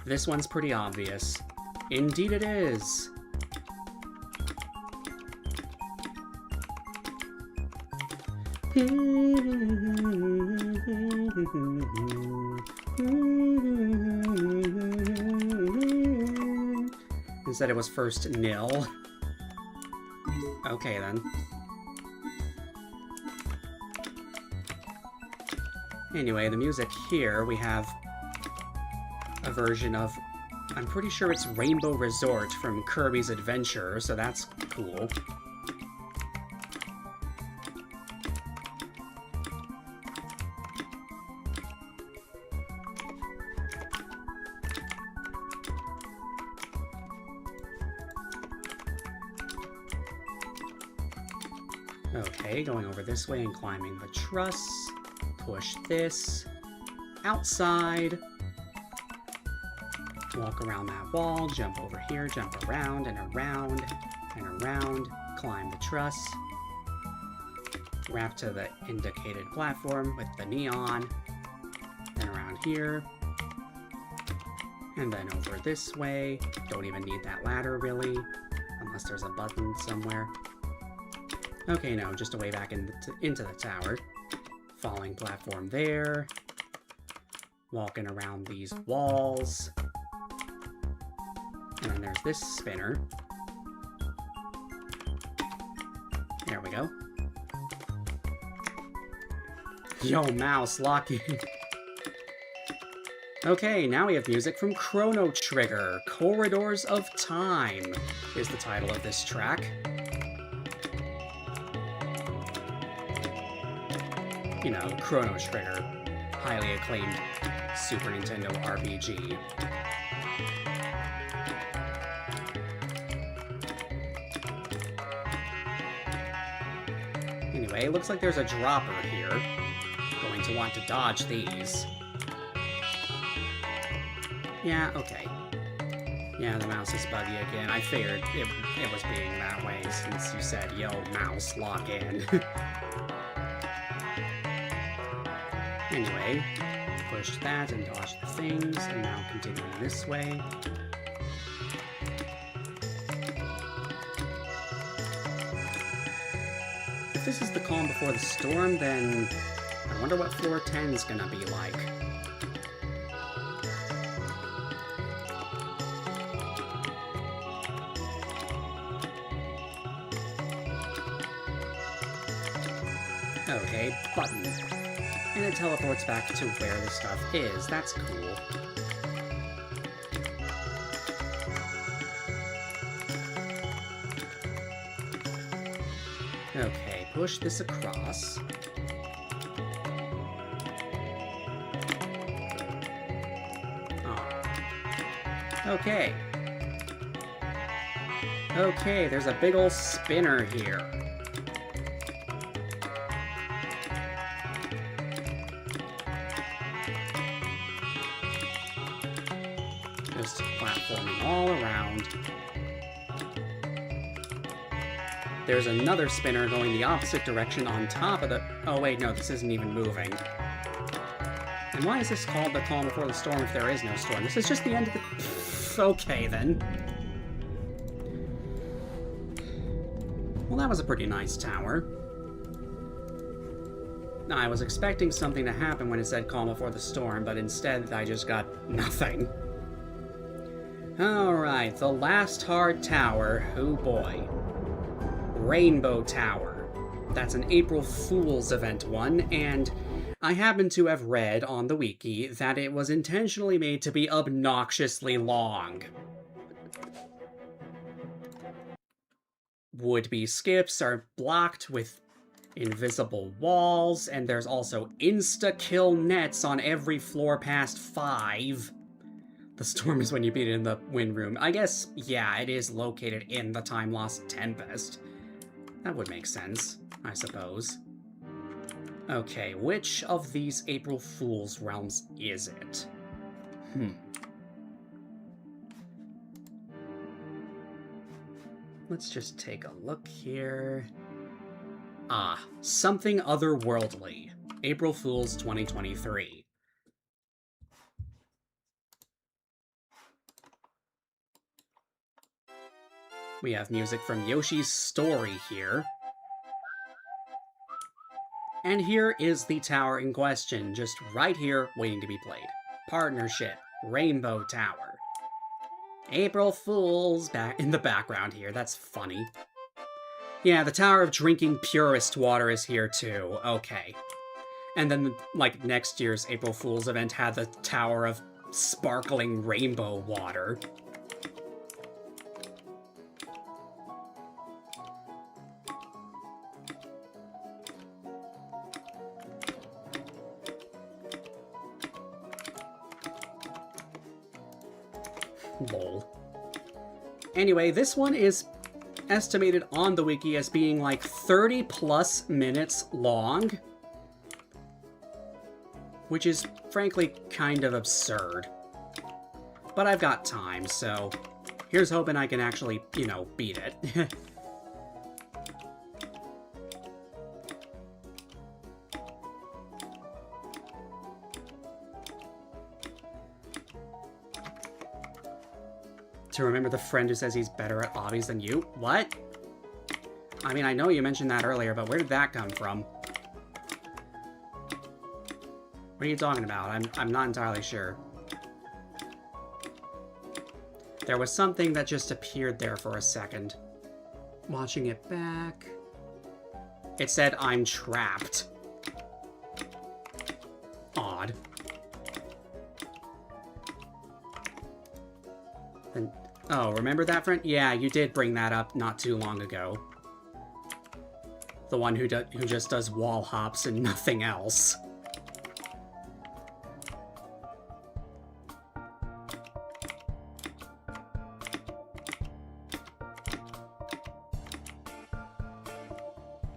S1: This one's pretty obvious. Indeed it is. Instead it was first nil. Okay then. Anyway, the music here, we have a version of, I'm pretty sure it's Rainbow Resort from Kirby's Adventure, so that's cool. Okay, going over this way and climbing the truss. Push this. Outside. Walk around that wall, jump over here, jump around and around and around. Climb the truss. Wrap to the indicated platform with the neon. Then around here. And then over this way. Don't even need that ladder, really. Unless there's a button somewhere. Okay, no, just a way back into the tower. Falling platform there. Walking around these walls. And then there's this spinner. There we go. Yo, mouse, lock in. Okay, now we have music from Chrono Trigger. Corridors of Time is the title of this track. You know, Chrono Trigger, highly acclaimed Super Nintendo RPG. Anyway, looks like there's a dropper here. Going to want to dodge these. Yeah, okay. Yeah, the mouse is buggy again. I figured it was being that way since you said, yo, mouse, lock in. Anyway, push that and dodge the things, and now continuing this way. If this is the calm before the storm, then I wonder what floor 10 is gonna be like. Okay, button. And it teleports back to where the stuff is. That's cool. Okay, push this across. Oh. Okay. Okay, there's a big ol' spinner here. Just platforming all around. There's another spinner going the opposite direction on top of the... Oh wait, no, this isn't even moving. And why is this called the calm before the storm if there is no storm? This is just the end of the... Okay, then. Well, that was a pretty nice tower. I was expecting something to happen when it said calm before the storm, but instead I just got nothing. Alright, the last hard tower. Oh boy. Rainbow Tower. That's an April Fool's event one, and I happen to have read on the wiki that it was intentionally made to be obnoxiously long. Would-be skips are blocked with invisible walls, and there's also insta-kill nets on every floor past 5. The storm is when you beat it in the wind room. I guess, yeah, it is located in the time-lost Tempest. That would make sense, I suppose. Okay, which of these April Fool's realms is it? Let's just take a look here. Ah, Something Otherworldly. April Fool's 2023. We have music from Yoshi's Story here. And here is the tower in question, just right here, waiting to be played. Partnership, Rainbow Tower. April Fool's back in the background here, that's funny. Yeah, the Tower of Drinking Purest Water is here too, okay. And then, like, next year's April Fool's event had the Tower of Sparkling Rainbow Water. Lol. Anyway, this one is estimated on the wiki as being like 30 plus minutes long, which is frankly kind of absurd. But I've got time, so here's hoping I can actually, you know, beat it. To remember the friend who says he's better at obbies than you? What? I mean, I know you mentioned that earlier, but where did that come from? What are you talking about? I'm not entirely sure. There was something that just appeared there for a second. Watching it back... It said, I'm trapped. Odd. And, oh, remember that friend? Yeah, you did bring that up not too long ago. The one who just does wall hops and nothing else.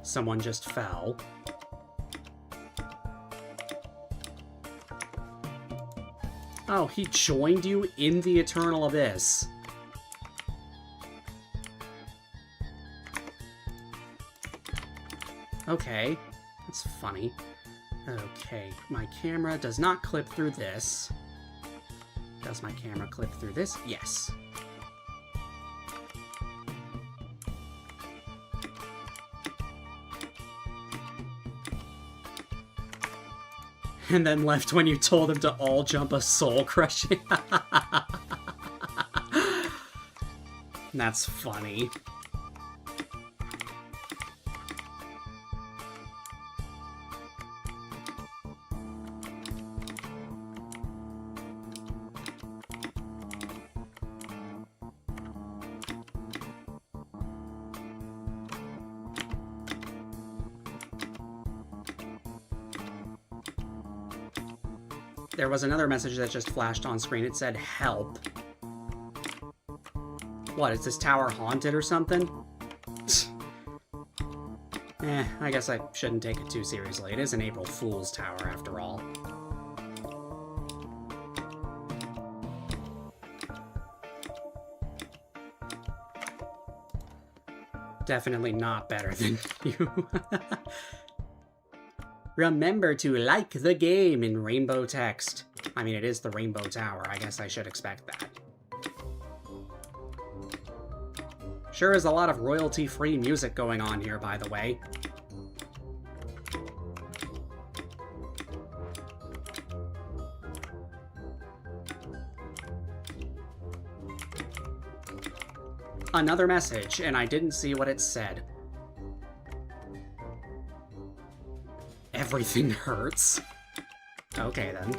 S1: Someone just fell. Oh, he joined you in the Eternal Abyss. Okay, that's funny. Okay, my camera does not clip through this. Does my camera clip through this? Yes. And then left when you told him to all jump a soul crushing. That's funny. There was another message that just flashed on screen. It said, help. What, is this tower haunted or something? I guess I shouldn't take it too seriously. It is an April Fool's tower, after all. Definitely not better than you. Remember to like the game in rainbow text. I mean, it is the Rainbow Tower. I guess I should expect that. Sure is a lot of royalty-free music going on here, by the way. Another message, and I didn't see what it said. Everything hurts. Okay, then.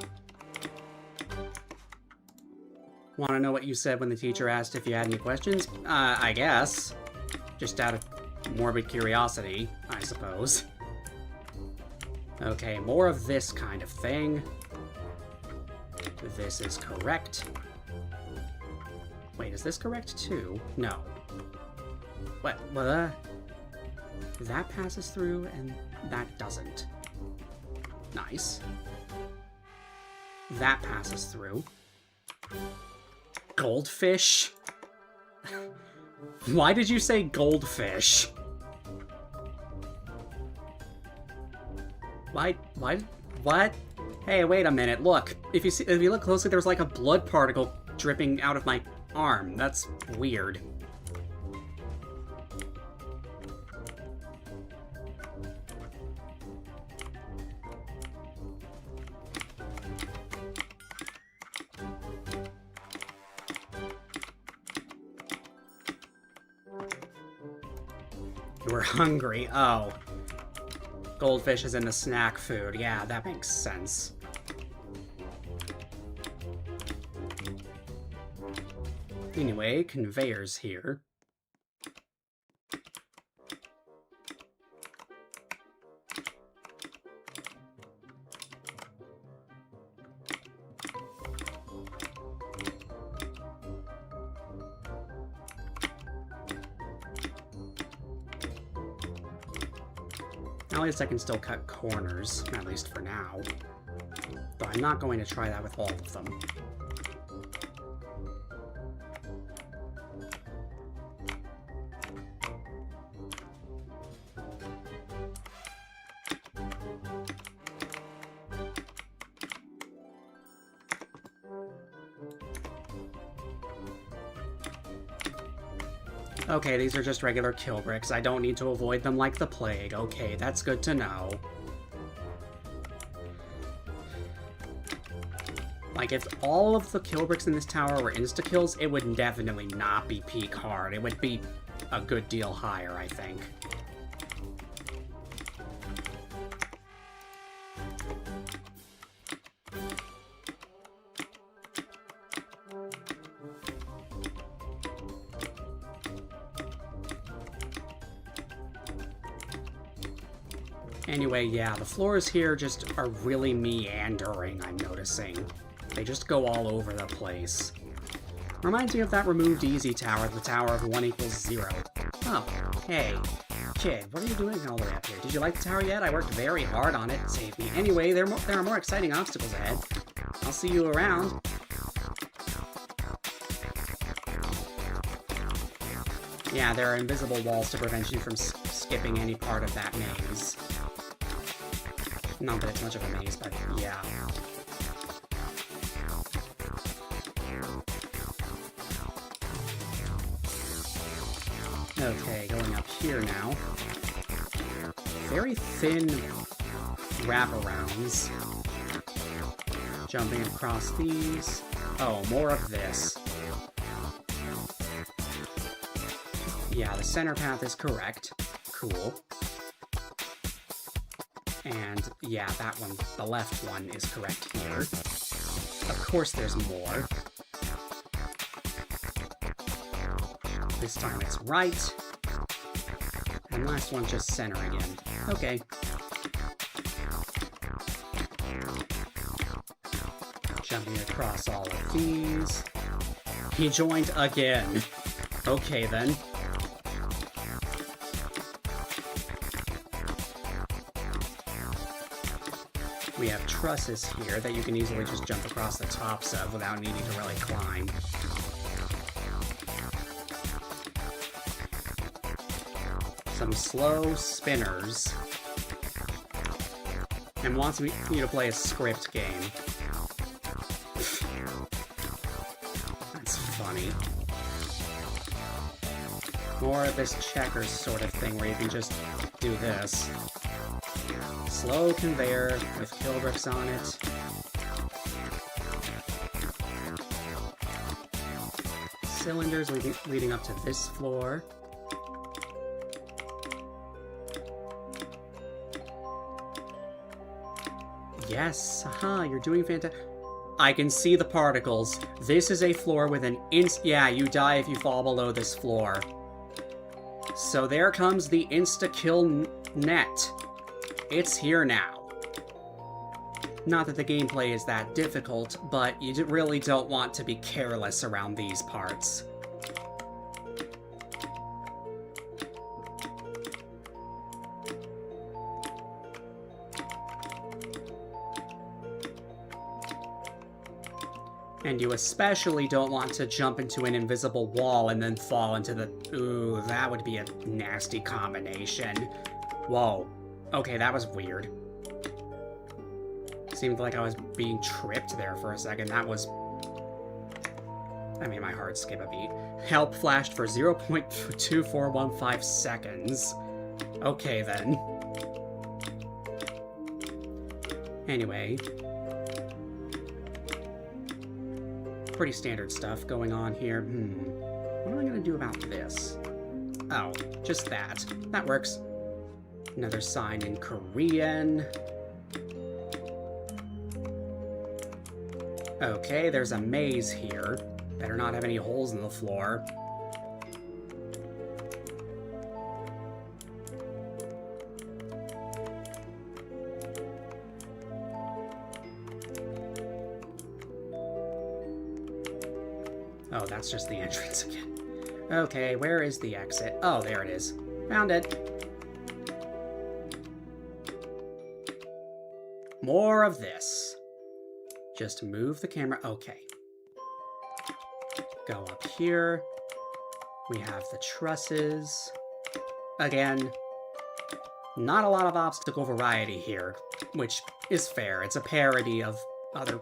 S1: Want to know what you said when the teacher asked if you had any questions? I guess. Just out of morbid curiosity, I suppose. Okay, more of this kind of thing. This is correct. Wait, is this correct too? No. What? That passes through and that doesn't. Nice. That passes through. Goldfish? Why did you say goldfish? Why, what? Hey, wait a minute, look. If you look closely, there's like a blood particle dripping out of my arm. That's weird. We're hungry. Oh. Goldfish is in the snack food. Yeah, that makes sense. Anyway, conveyors here. At least I can still cut corners, at least for now. Though I'm not going to try that with all of them. Okay, these are just regular kill bricks. I don't need to avoid them like the plague. Okay, that's good to know. Like, if all of the kill bricks in this tower were insta-kills, it would definitely not be peak hard. It would be a good deal higher, I think. Anyway, yeah, the floors here just are really meandering, I'm noticing. They just go all over the place. Reminds me of that removed easy tower, the tower of 1 equals 0. Oh, hey. Kid, what are you doing all the way up here? Did you like the tower yet? I worked very hard on it. Save me. Anyway, there are more exciting obstacles ahead. I'll see you around. Yeah, there are invisible walls to prevent you from skipping any part of that maze. Not that it's much of a maze, but yeah. Okay, going up here now. Very thin wraparounds. Jumping across these. Oh, more of this. Yeah, the center path is correct. Cool. And yeah, that one, the left one, is correct here. Of course there's more. This time it's right. And last one just center again. Okay. Jumping across all of these. He joined again. Okay then. We have trusses here that you can easily just jump across the tops of without needing to really climb. Some slow spinners. And wants me to play a script game. That's funny. More of this checkers sort of thing where you can just do this. Slow conveyor with kill bricks on it. Cylinders leading up to this floor. Yes, haha, you're doing fantastic. I can see the particles. This is a floor with an yeah, you die if you fall below this floor. So there comes the insta-kill net. It's here now. Not that the gameplay is that difficult, but you really don't want to be careless around these parts. And you especially don't want to jump into an invisible wall and then fall into the... Ooh, that would be a nasty combination. Whoa. Okay, that was weird. Seemed like I was being tripped there for a second. That was... I made my heart skip a beat. Help flashed for 0.2415 seconds. Okay, then. Anyway. Pretty standard stuff going on here. What am I gonna do about this? Oh, just that. That works. Another sign in Korean. Okay, there's a maze here. Better not have any holes in the floor. Oh, that's just the entrance again. Okay, where is the exit? Oh, there it is. Found it. More of this. Just move the camera. Okay. Go up here. We have the trusses. Again, not a lot of obstacle variety here, which is fair. It's a parody of other...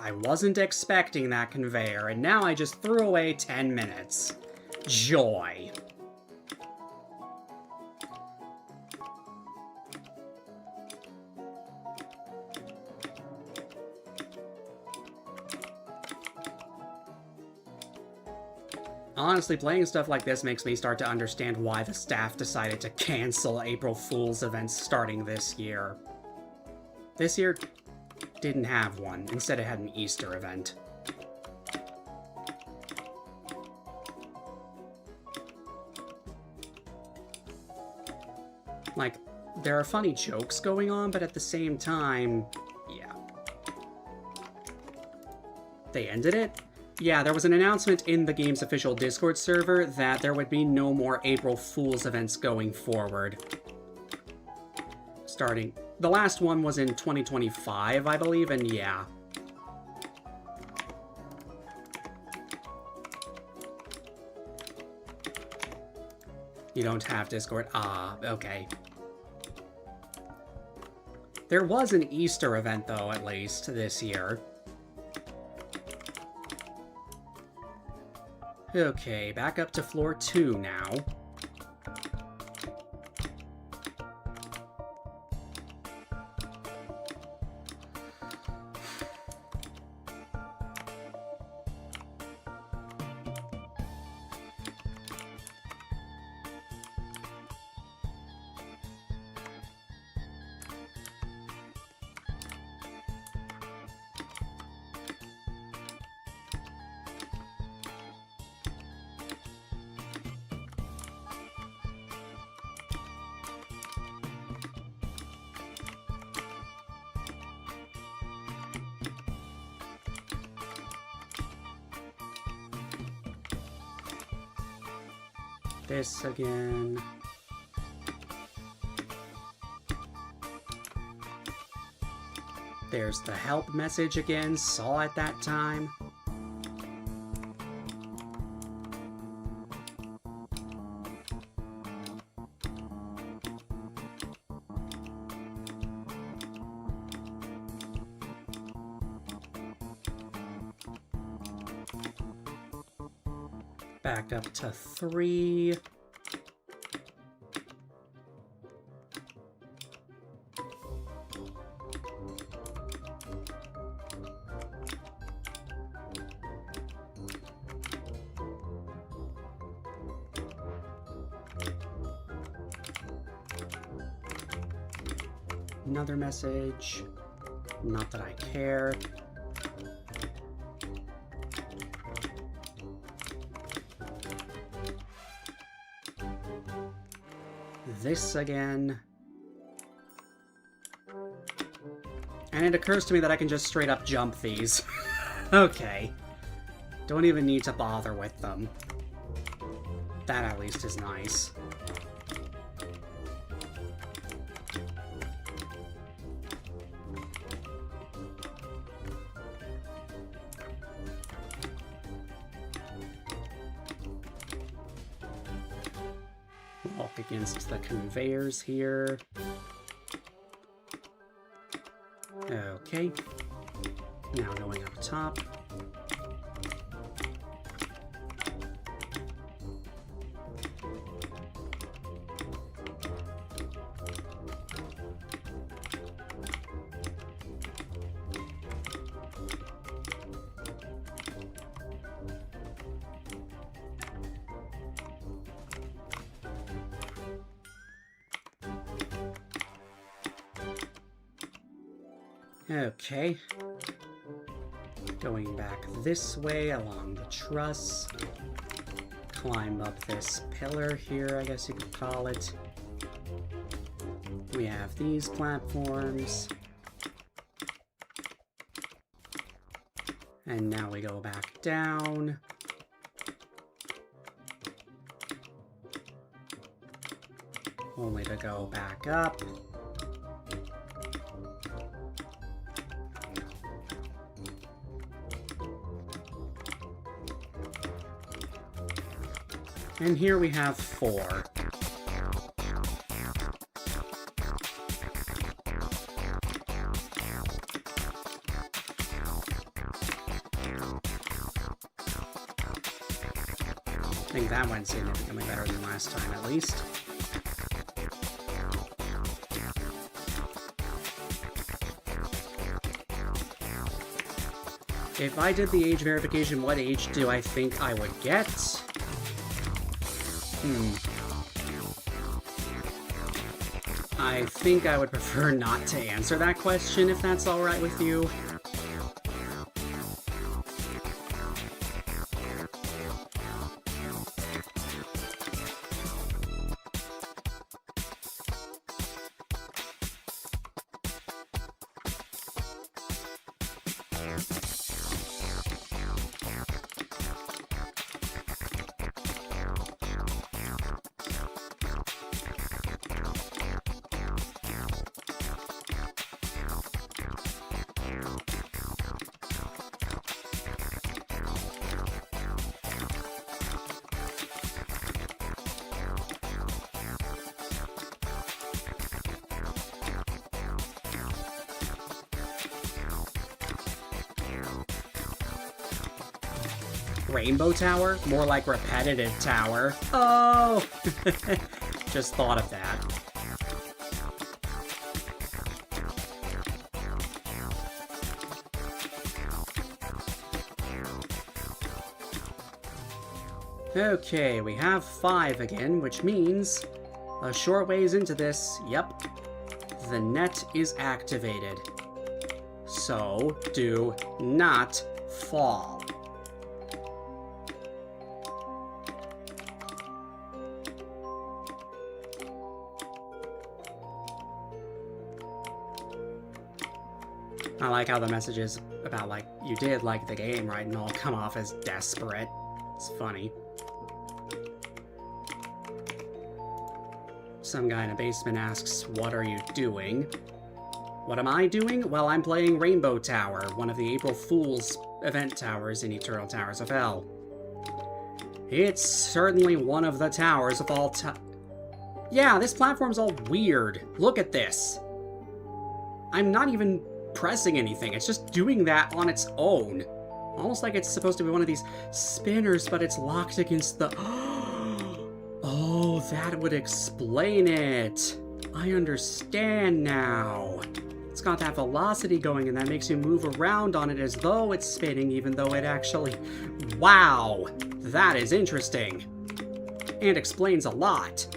S1: I wasn't expecting that conveyor, and now I just threw away 10 minutes. Joy. Honestly, playing stuff like this makes me start to understand why the staff decided to cancel April Fool's events starting this year. This year didn't have one. Instead, it had an Easter event. Like, there are funny jokes going on, but at the same time, yeah. They ended it? Yeah, there was an announcement in the game's official Discord server that there would be no more April Fool's events going forward. Starting... The last one was in 2025, I believe, and yeah. You don't have Discord? Ah, okay. There was an Easter event, though, at least, this year. Okay, back up to floor 2 now. This again. There's the help message again, saw it that time. Back up to 3. Another message. Not that I care. This again. And it occurs to me that I can just straight up jump these. Okay. Don't even need to bother with them. That at least is nice. Walk against the conveyors here. Okay. Now going up top. Okay. Going back this way along the truss. Climb up this pillar here, I guess you could call it. We have these platforms. And now we go back down. Only to go back up. And here we have 4. I think that went significantly better than last time, at least. If I did the age verification, what age do I think I would get? I think I would prefer not to answer that question, if that's alright with you. Rainbow Tower? More like Repetitive Tower. Oh! Just thought of that. Okay, we have 5 again, which means a short ways into this, yep, the net is activated. So, do not fall. I like how the messages about, like, you did like the game, right, and all come off as desperate. It's funny. Some guy in a basement asks, what are you doing? What am I doing? Well, I'm playing Rainbow Tower, one of the April Fool's event towers in Eternal Towers of Hell. It's certainly one of the towers of all time. Yeah, this platform's all weird. Look at this. I'm not even pressing anything. It's just doing that on its own. Almost like it's supposed to be one of these spinners, but it's locked against the... Oh, that would explain it. I understand now. It's got that velocity going, and that makes you move around on it as though it's spinning, even though it actually... Wow! That is interesting. And explains a lot.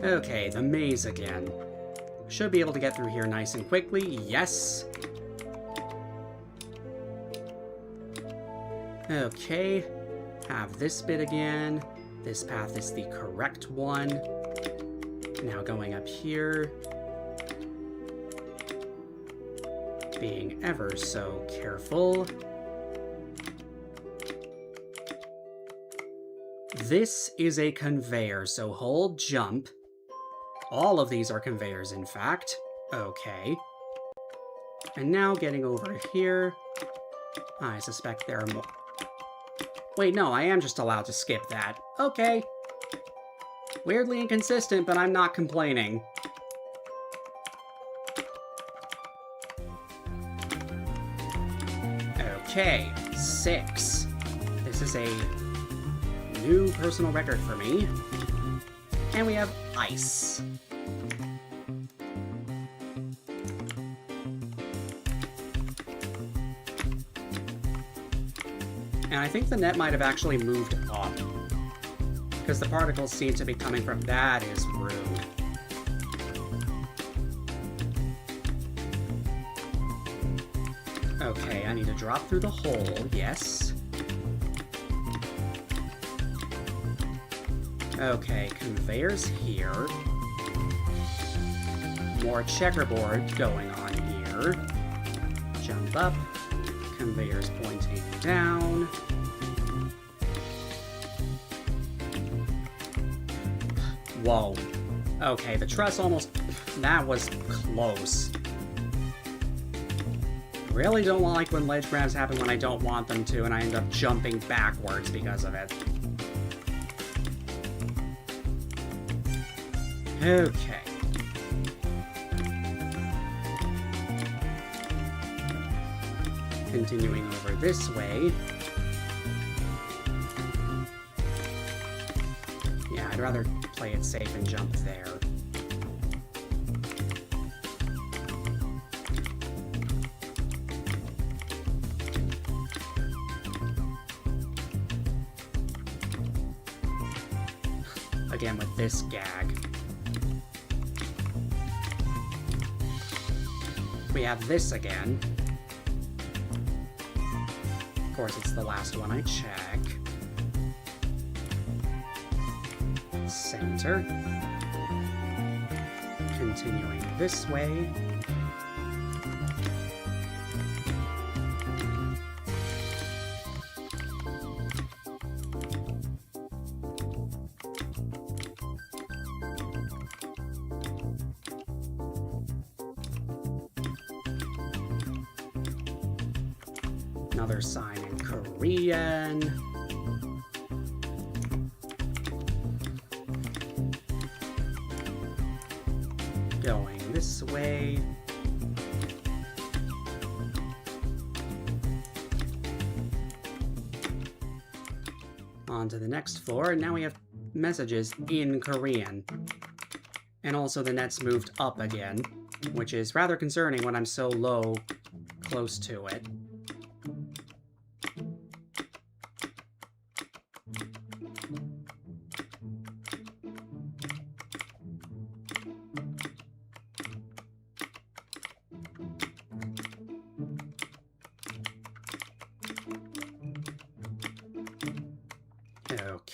S1: Okay, the maze again. Should be able to get through here nice and quickly. Yes. Okay. Have this bit again. This path is the correct one. Now going up here. Being ever so careful. This is a conveyor, so hold jump. All of these are conveyors, in fact. Okay. And now getting over here. I suspect there are more. Wait, no, I am just allowed to skip that. Okay. Weirdly inconsistent, but I'm not complaining. Okay, 6. This is a new personal record for me. And we have ice. And I think the net might have actually moved up. because the particles seem to be coming from... That is rude. Okay, I need to drop through the hole, yes. Okay, conveyors here. More checkerboard going on here. Jump up. Conveyors pointing down. Whoa. Okay, the truss almost... That was close. Really don't like when ledge grabs happen when I don't want them to, and I end up jumping backwards because of it. Okay. Continuing over this way. Yeah, I'd rather play it safe and jump there. Again with this gag. We have this again. Of course, it's the last one I check. Center. Continuing this way. Another sign in Korean. Going this way. On to the next floor, and now we have messages in Korean. And also the net's moved up again, which is rather concerning when I'm so low close to it.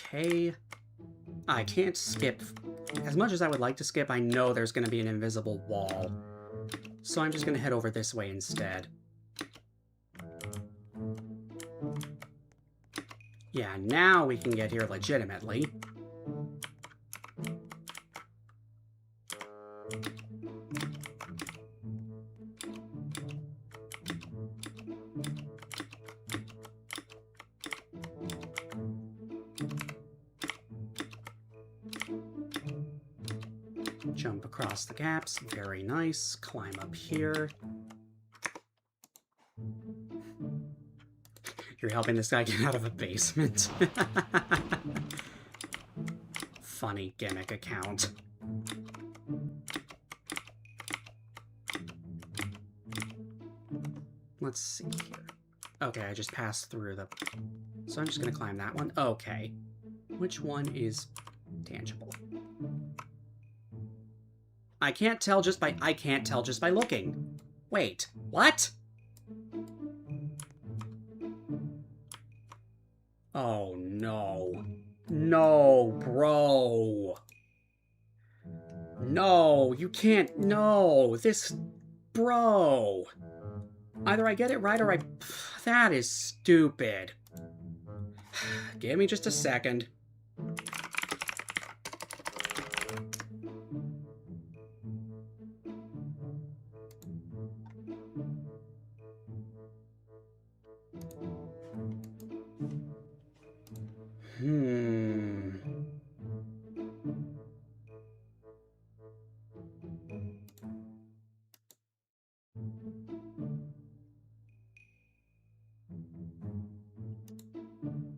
S1: Okay, I can't skip. As much as I would like to skip, I know there's going to be an invisible wall. So I'm just going to head over this way instead. Yeah, now we can get here legitimately. Jump across the gaps, very nice. Climb up here. You're helping this guy get out of a basement. Funny gimmick account. Let's see here. Okay, I just passed through the... So I'm just gonna climb that one. Okay. Which one is tangible? I can't tell just by looking. Wait, what? Oh no. No, bro. No, you can't. No, this. Bro. Either I get it right or I. That is stupid. Give me just a second.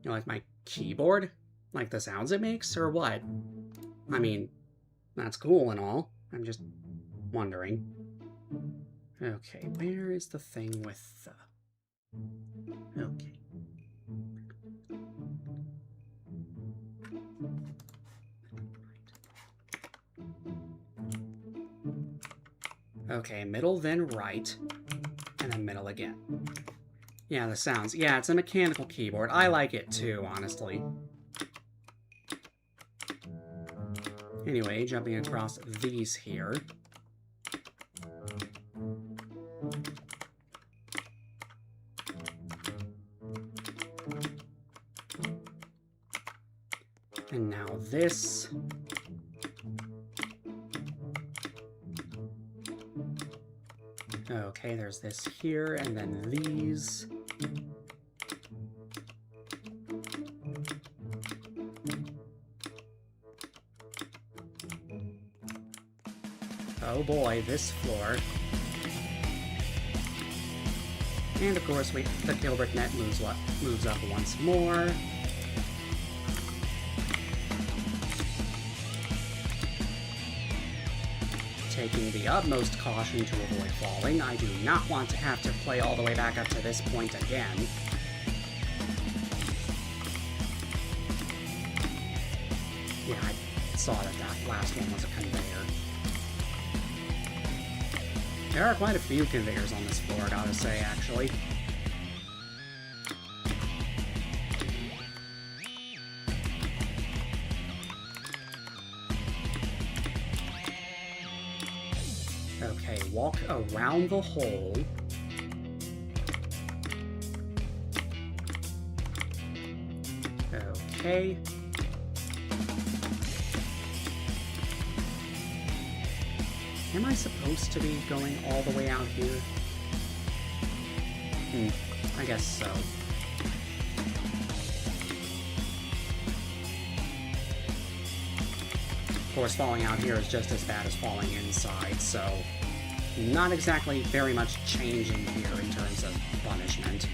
S1: You like my keyboard? Like the sounds it makes, or what? I mean, that's cool and all. I'm just wondering. Okay, where is the thing with the... Okay. Okay, middle, then right, and then middle again. Yeah, the sounds. Yeah, it's a mechanical keyboard. I like it too, honestly. Anyway, jumping across these here. And now this. Okay, there's this here, and then these. Oh boy, this floor. And of course, the Gilbert net moves up once more. Taking the utmost caution to avoid falling. I do not want to have to play all the way back up to this point again. Yeah, I saw that last one was a conveyor. There are quite a few conveyors on this floor, I gotta say, actually. Okay, walk around the hole. Okay. Am I supposed to be going all the way out here? I guess so. Of course, falling out here is just as bad as falling inside, so not exactly very much changing here in terms of punishment.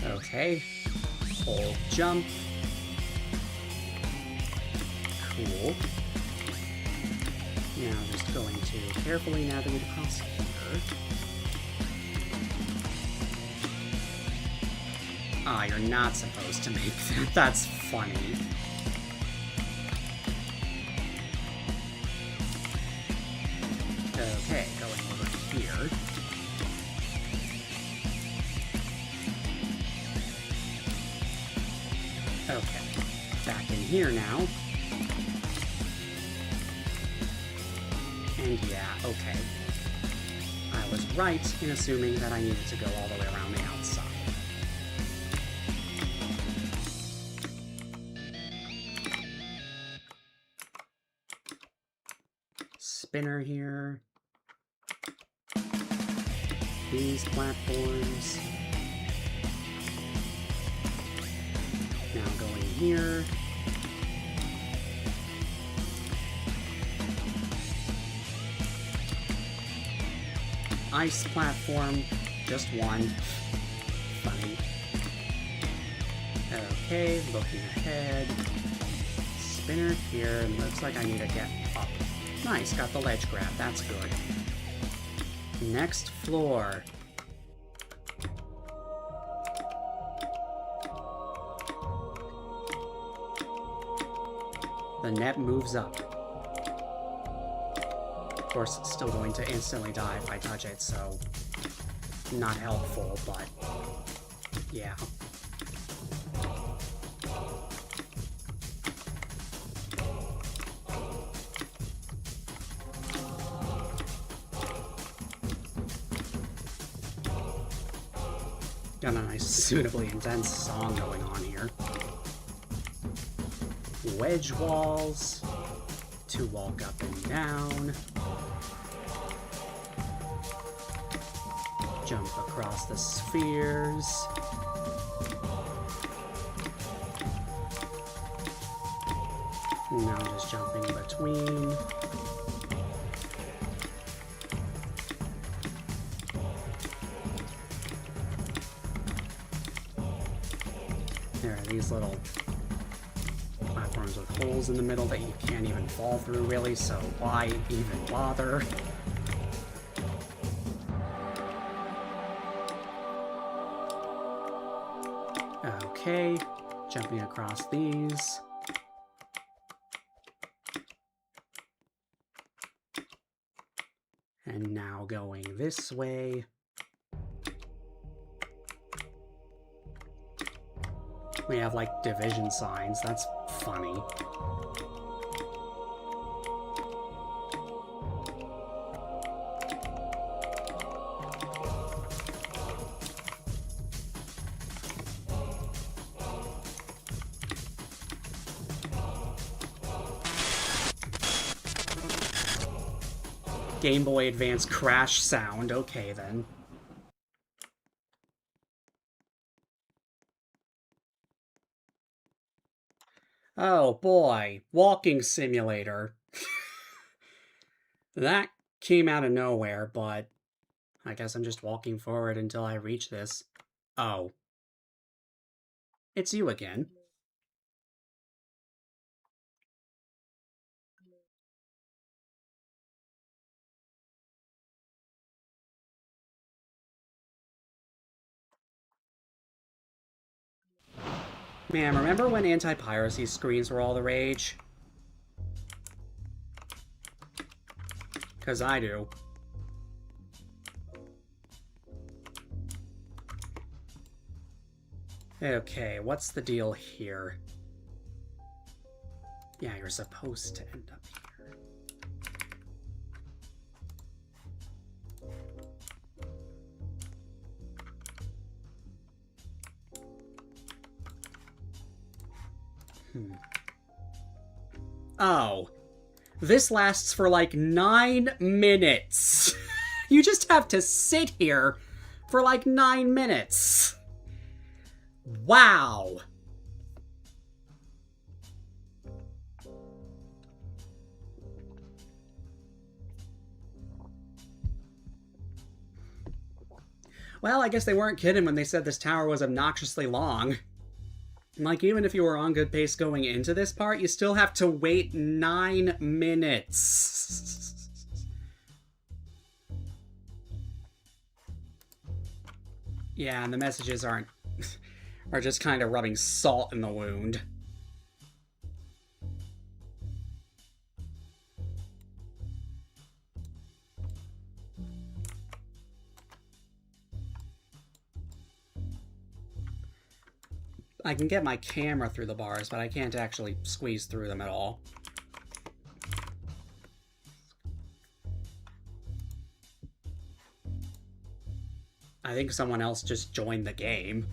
S1: Okay. Hold jump. Cool. Now just going to carefully navigate across here. Ah, you're not supposed to make that. That's funny. Okay, going over here. Okay, back in here now. And yeah, okay. I was right in assuming that I needed to go all the way around the outside. Spinner here. These platforms. Now going here. Ice platform, just one. Funny. Okay, looking ahead. Spinner here, and looks like I need to get up. Nice, got the ledge grab, that's good. Next floor. The net moves up. Of course, it's still going to instantly die if I touch it, so not helpful, but yeah. Got a nice, suitably intense song going on here. Wedge walls to walk up and down. Jump across the spheres. Now just jumping between. There are these little platforms with holes in the middle that you can't even fall through, really, so why even bother? Okay, Jumping across these. And now going this way. We have, like, division signs. That's funny. Game Boy Advance crash sound. Okay, then. Oh, boy. Walking simulator. That came out of nowhere, but I guess I'm just walking forward until I reach this. Oh. It's you again. Man, remember when anti-piracy screens were all the rage? Because I do. Okay, what's the deal here? Yeah, you're supposed to end up here. Oh. This lasts for like 9 minutes. You just have to sit here for like 9 minutes. Wow. Well, I guess they weren't kidding when they said this tower was obnoxiously long. Like, even if you were on good pace going into this part, you still have to wait 9 minutes. Yeah, and the messages are just kind of rubbing salt in the wound. I can get my camera through the bars, but I can't actually squeeze through them at all. I think someone else just joined the game.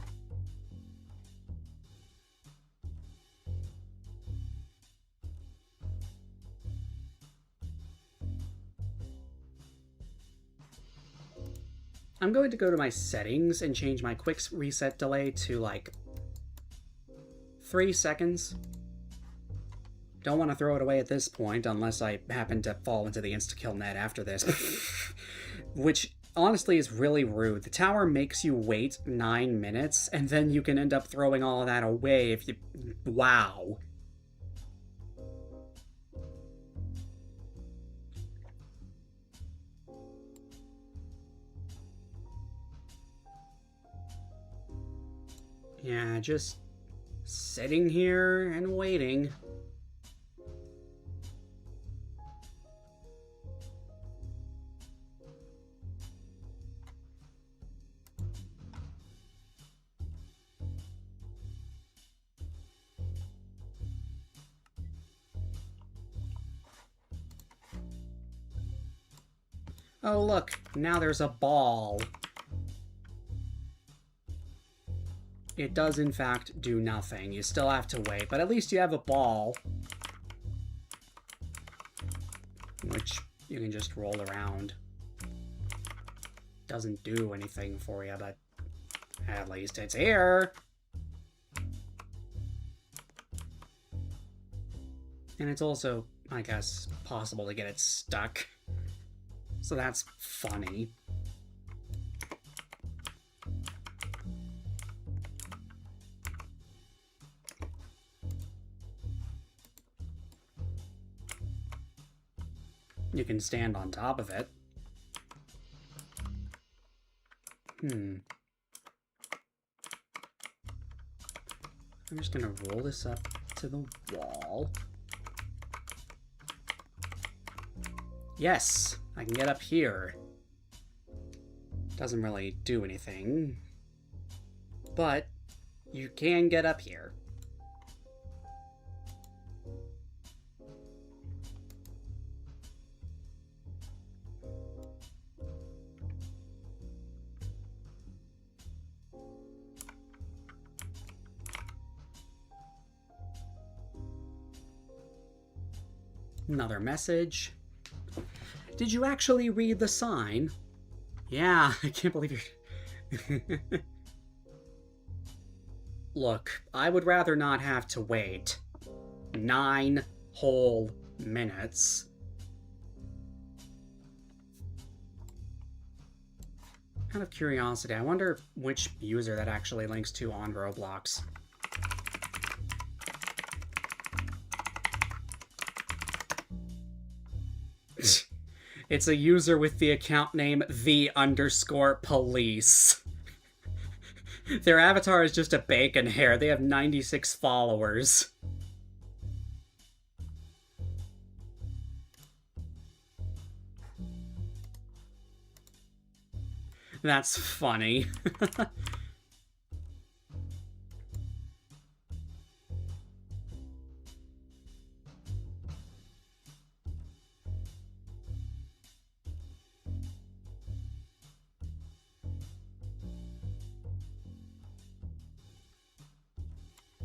S1: I'm going to go to my settings and change my quick reset delay to, like, 3 seconds. Don't want to throw it away at this point, unless I happen to fall into the insta-kill net after this. Which, honestly, is really rude. The tower makes you wait 9 minutes, and then you can end up throwing all of that away if you... Wow. Yeah, just sitting here and waiting. Oh, look, now there's a ball. It does, in fact, do nothing. You still have to wait, but at least you have a ball. Which you can just roll around. Doesn't do anything for you, but at least it's here. And it's also, I guess, possible to get it stuck. So that's funny. You can stand on top of it. I'm just gonna roll this up to the wall. Yes, I can get up here. Doesn't really do anything, but you can get up here. Another message. Did you actually read the sign? Yeah, I can't believe you're... Look, I would rather not have to wait 9 whole minutes. Out of curiosity, I wonder which user that actually links to on Roblox. It's a user with the account name _police. Their avatar is just a bacon hair. They have 96 followers. That's funny.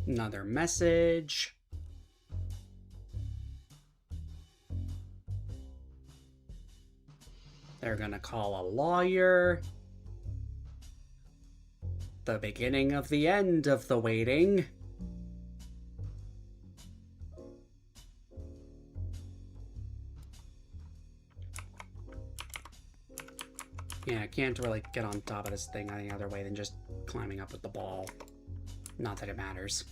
S1: Another message. They're gonna call a lawyer. The beginning of the end of the waiting. Yeah, I can't really get on top of this thing any other way than just climbing up with the ball. Not that it matters.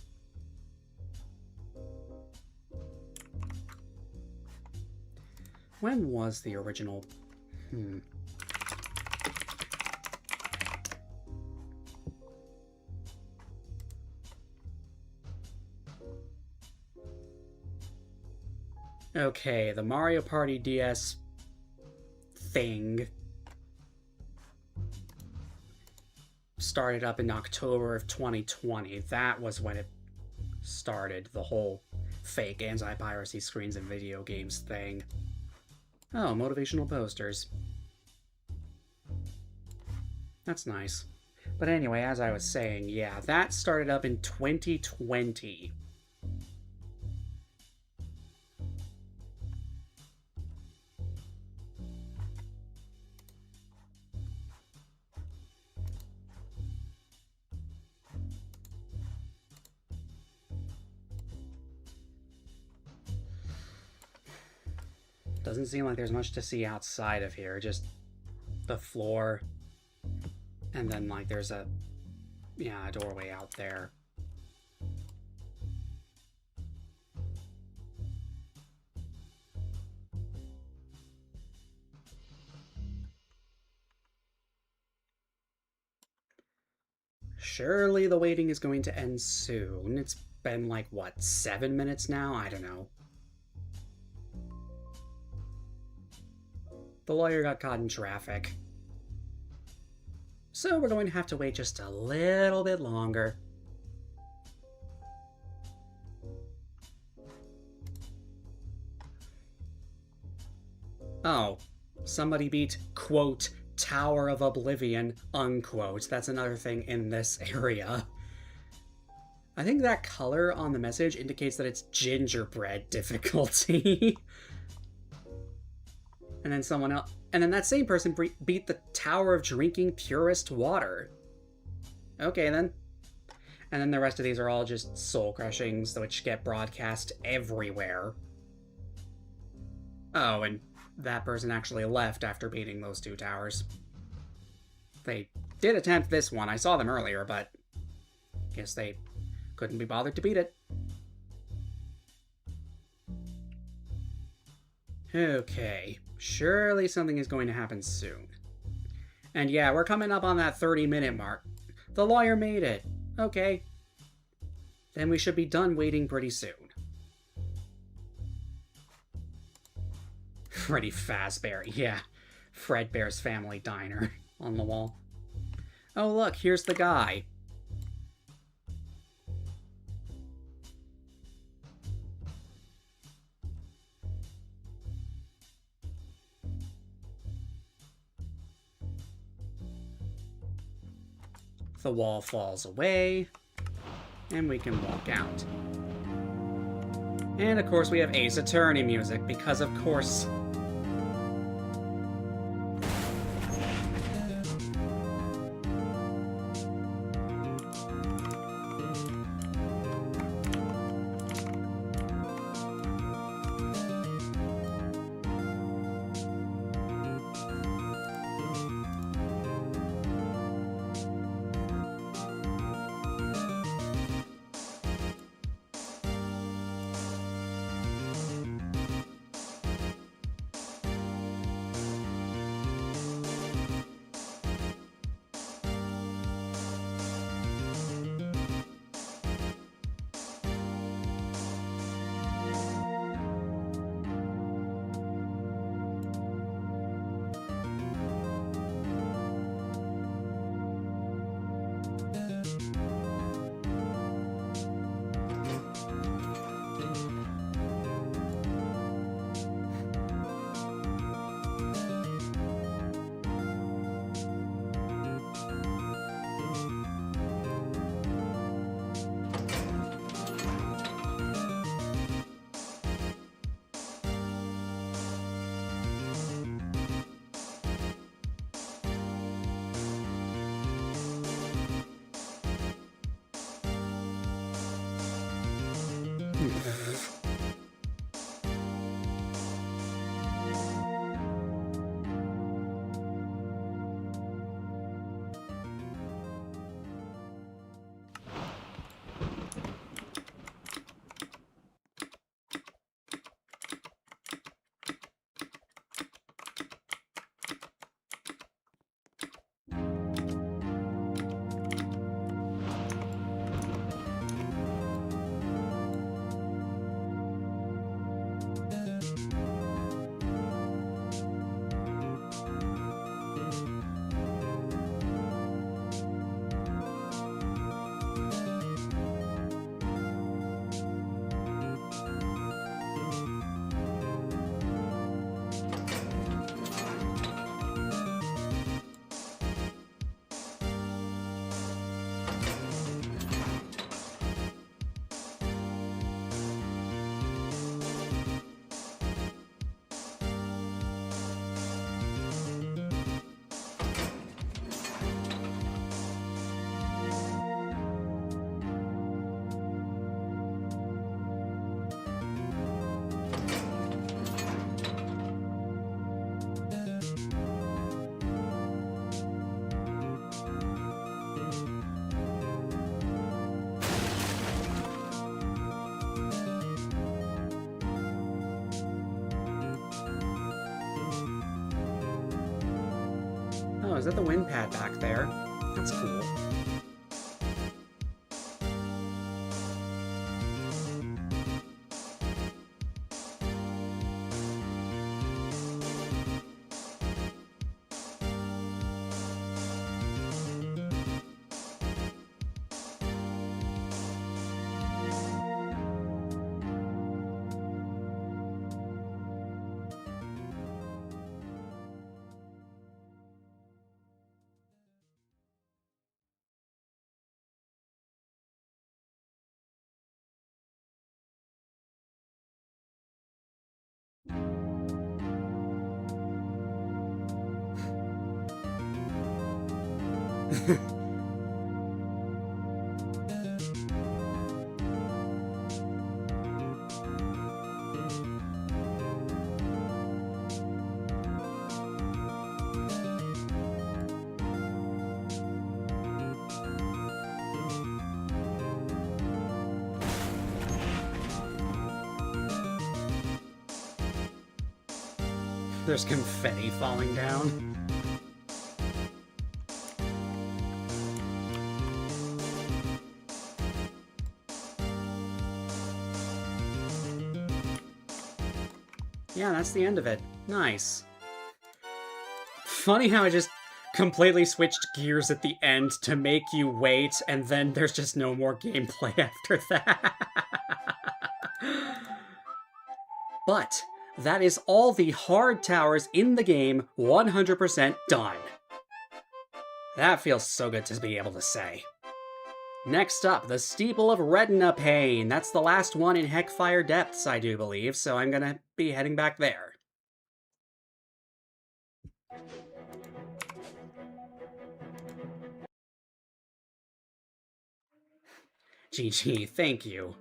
S1: When was the original? Okay, the Mario Party DS thing started up in October of 2020. That was when it started, the whole fake anti-piracy screens and video games thing. Oh, motivational posters. That's nice. But anyway, as I was saying, yeah, that started up in 2020. Doesn't seem like there's much to see outside of here, just the floor, and then like there's a doorway out there. Surely the waiting is going to end soon. It's been like, what, 7 minutes now? I don't know. The lawyer got caught in traffic. So we're going to have to wait just a little bit longer. Oh, somebody beat, quote, Tower of Oblivion, unquote. That's another thing in this area. I think that color on the message indicates that it's gingerbread difficulty. And then someone else, and then that same person beat the Tower of Drinking Purest Water. Okay, then. And then the rest of these are all just soul crushings, which get broadcast everywhere. Oh, and that person actually left after beating those 2 towers. They did attempt this one. I saw them earlier, but guess they couldn't be bothered to beat it. Okay, surely something is going to happen soon. And yeah, we're coming up on that 30-minute mark. The lawyer made it. Okay. then we should be done waiting pretty soon. Freddy Fazbear, yeah. Fredbear's Family Diner on the wall. Oh look, here's the guy. The wall falls away, and we can walk out. And of course we have Ace Attorney music, because of course. Oh, is that the wind pad back there? That's cool. There's confetti falling down. Yeah, that's the end of it. Nice. Funny how I just completely switched gears at the end to make you wait, and then there's just no more gameplay after that. But that is all the hard towers in the game 100% done. That feels so good to be able to say. Next up, the Steeple of Retina Pain. That's the last one in Heckfire Depths, I do believe, so I'm gonna be heading back there. GG, thank you.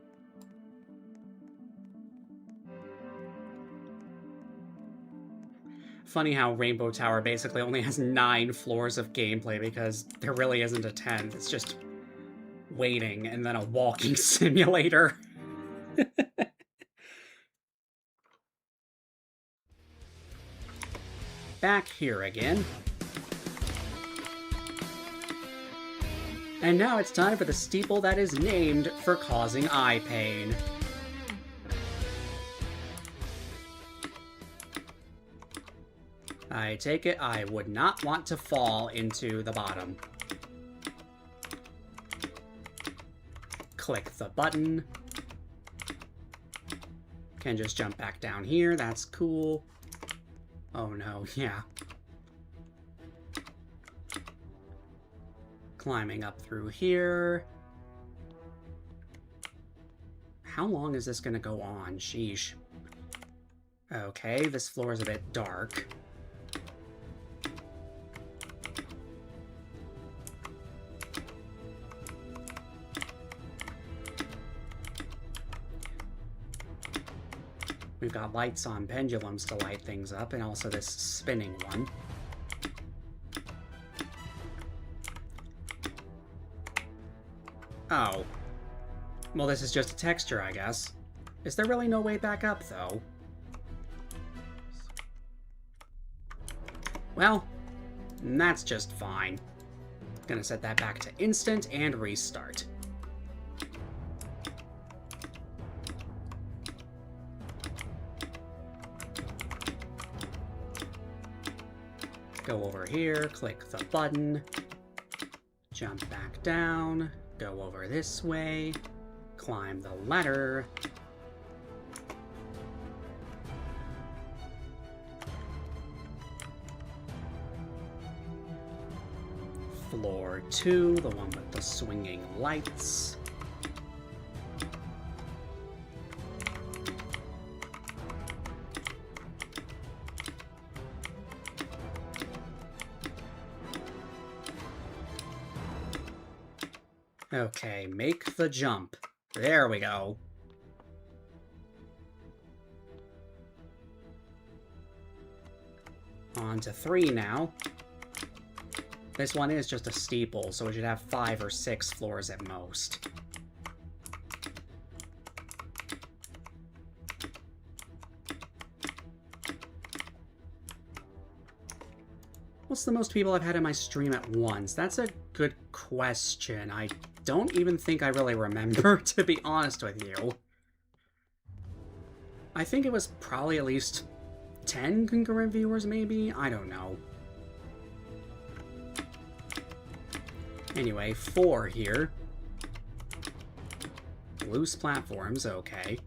S1: Funny how Rainbow Tower basically only has 9 floors of gameplay because there really isn't a 10th. It's just waiting and then a walking simulator. Back here again. And now it's time for the steeple that is named for causing eye pain. I take it I would not want to fall into the bottom. Click the button. Can just jump back down here, that's cool. Oh no, yeah. Climbing up through here. How long is this gonna go on? Sheesh. Okay, this floor is a bit dark. We've got lights on pendulums to light things up, and also this spinning one. Oh. Well, this is just a texture, I guess. Is there really no way back up, though? Well, that's just fine. Gonna set that back to instant and restart. Go over here, click the button, jump back down, go over this way, climb the ladder. Floor 2, the one with the swinging lights. Okay, make the jump. There we go. On to 3 now. This one is just a steeple, so it should have 5 or 6 floors at most. What's the most people I've had in my stream at once? That's a good question. I don't even think I really remember, to be honest with you. I think it was probably at least 10 concurrent viewers, maybe? I don't know. Anyway, 4 here. Loose platforms, okay.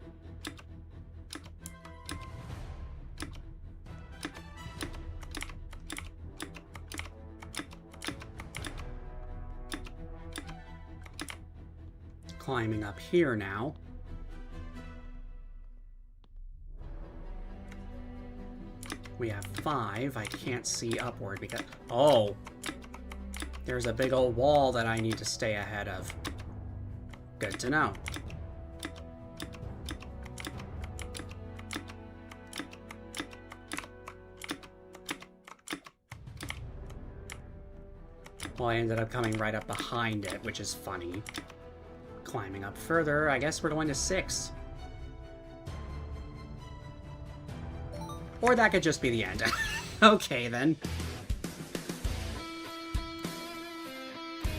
S1: Climbing up here now. We have 5. I can't see upward because... Oh! There's a big old wall that I need to stay ahead of. Good to know. Well, I ended up coming right up behind it, which is funny. Climbing up further, I guess we're going to 6. Or that could just be the end. Okay, then.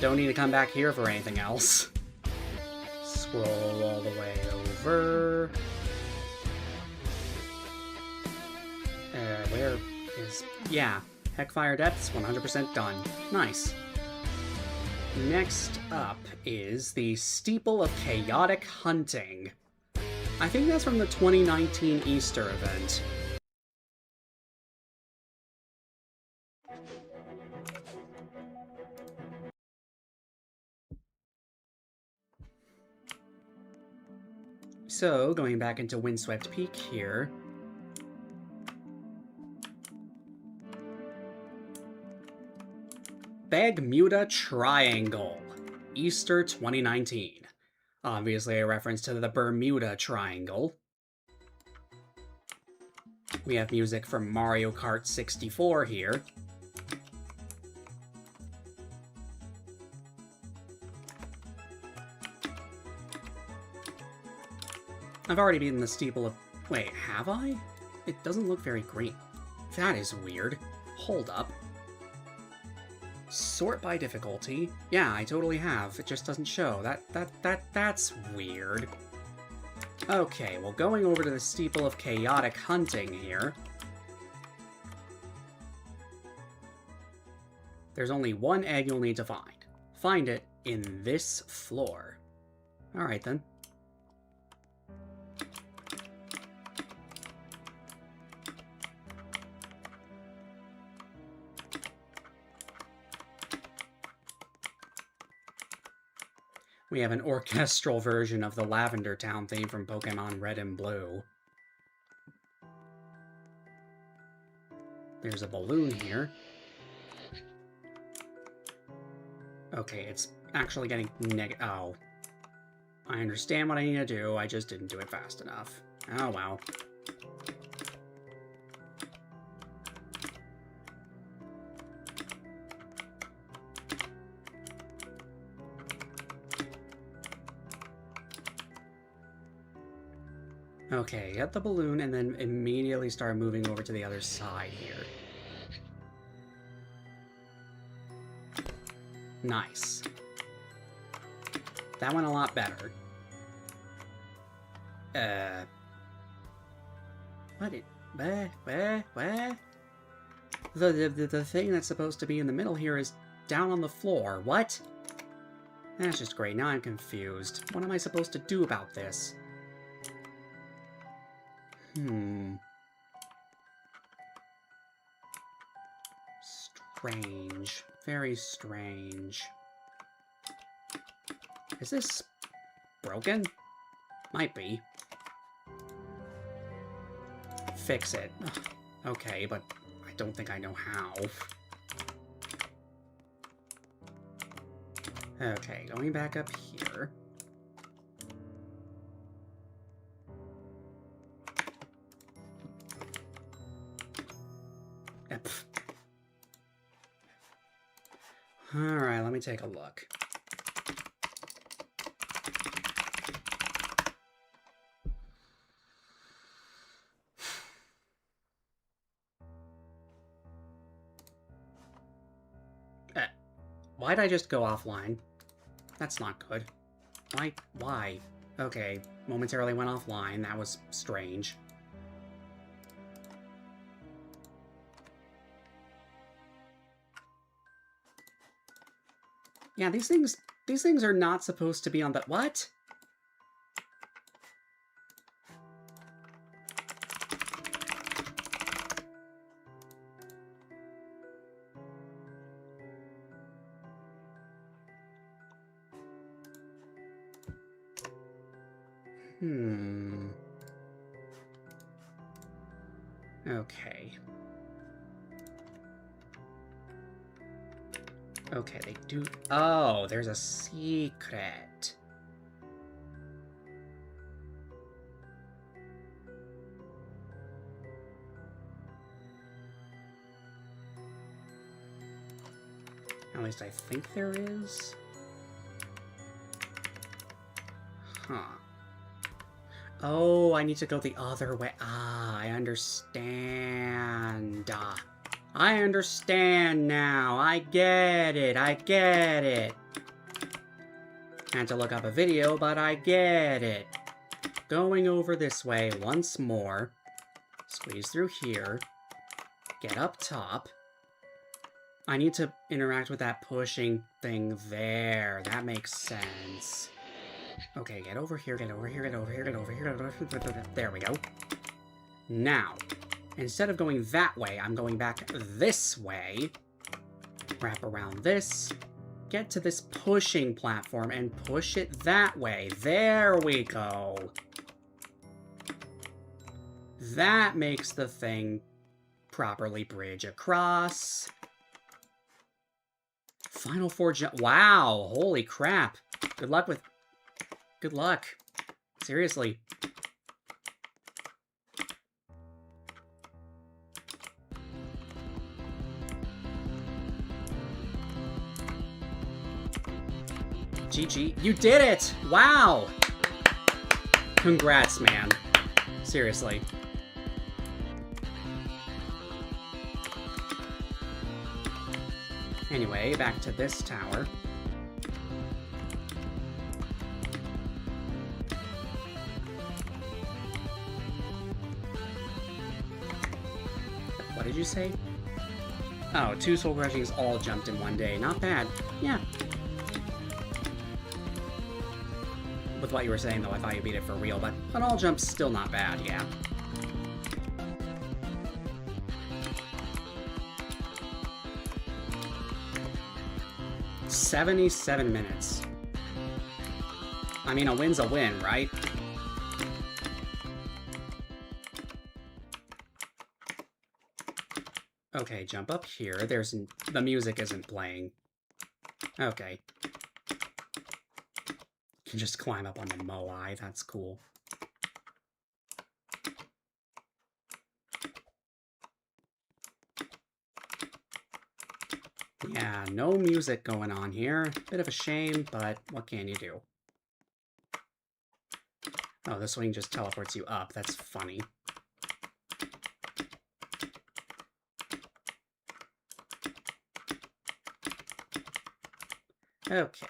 S1: Don't need to come back here for anything else. Scroll all the way over. Where is... Yeah, Heckfire Depths, 100% done. Nice. Next up is the Steeple of Chaotic Hunting. I think that's from the 2019 Easter event. So, going back into Windswept Peak here. Bermuda Triangle, Easter 2019. Obviously a reference to the Bermuda Triangle. We have music from Mario Kart 64 here. I've already beaten the Steeple of... Wait, have I? It doesn't look very green. That is weird. Hold up. Sort by difficulty. Yeah, I totally have. It just doesn't show. That's weird. Okay, well, going over to the Steeple of Chaotic Hunting here. There's only one egg you'll need to find. Find it in this floor. Alright then. We have an orchestral version of the Lavender Town theme from Pokemon Red and Blue. There's a balloon here. Okay, it's actually getting oh. I understand what I need to do, I just didn't do it fast enough. Oh well. Okay, get the balloon and then immediately start moving over to the other side here. Nice. That went a lot better. What? The thing that's supposed to be in the middle here is down on the floor. What? That's just great. Now I'm confused. What am I supposed to do about this? Strange. Very strange. Is this broken? Might be. Fix it. Okay, but I don't think I know how. Okay, going back up here. Alright, let me take a look. Why'd I just go offline? That's not good. Why? Okay, momentarily went offline. That was strange. Yeah, these things are not supposed to be on the... What? Okay. Okay, they do... Oh, there's a secret. At least I think there is. Huh. Oh, I need to go the other way. Ah, I understand. I understand now. I get it. I get it. Had to look up a video, but I get it. Going over this way once more. Squeeze through here. Get up top. I need to interact with that pushing thing there. That makes sense. Okay, get over here, get over here, get over here, get over here, get over here. There we go. Now, instead of going that way, I'm going back this way. Wrap around this. Get to this pushing platform and push it that way. There we go. That makes the thing properly bridge across. Final 4 jump. Wow, holy crap. Good luck with... Good luck. Seriously. GG. You did it! Wow! Congrats, man. Seriously. Anyway, back to this tower. What did you say? Oh, 2 soul crushings all jumped in one day. Not bad. Yeah. With what you were saying, though, I thought you beat it for real, but all jumps still not bad, yeah. "77 minutes. I mean, a win's a win, right? Okay, jump up here. The music isn't playing. Okay. You can just climb up on the Moai. That's cool. Yeah, no music going on here. Bit of a shame, but what can you do? Oh, this swing just teleports you up. That's funny. Okay.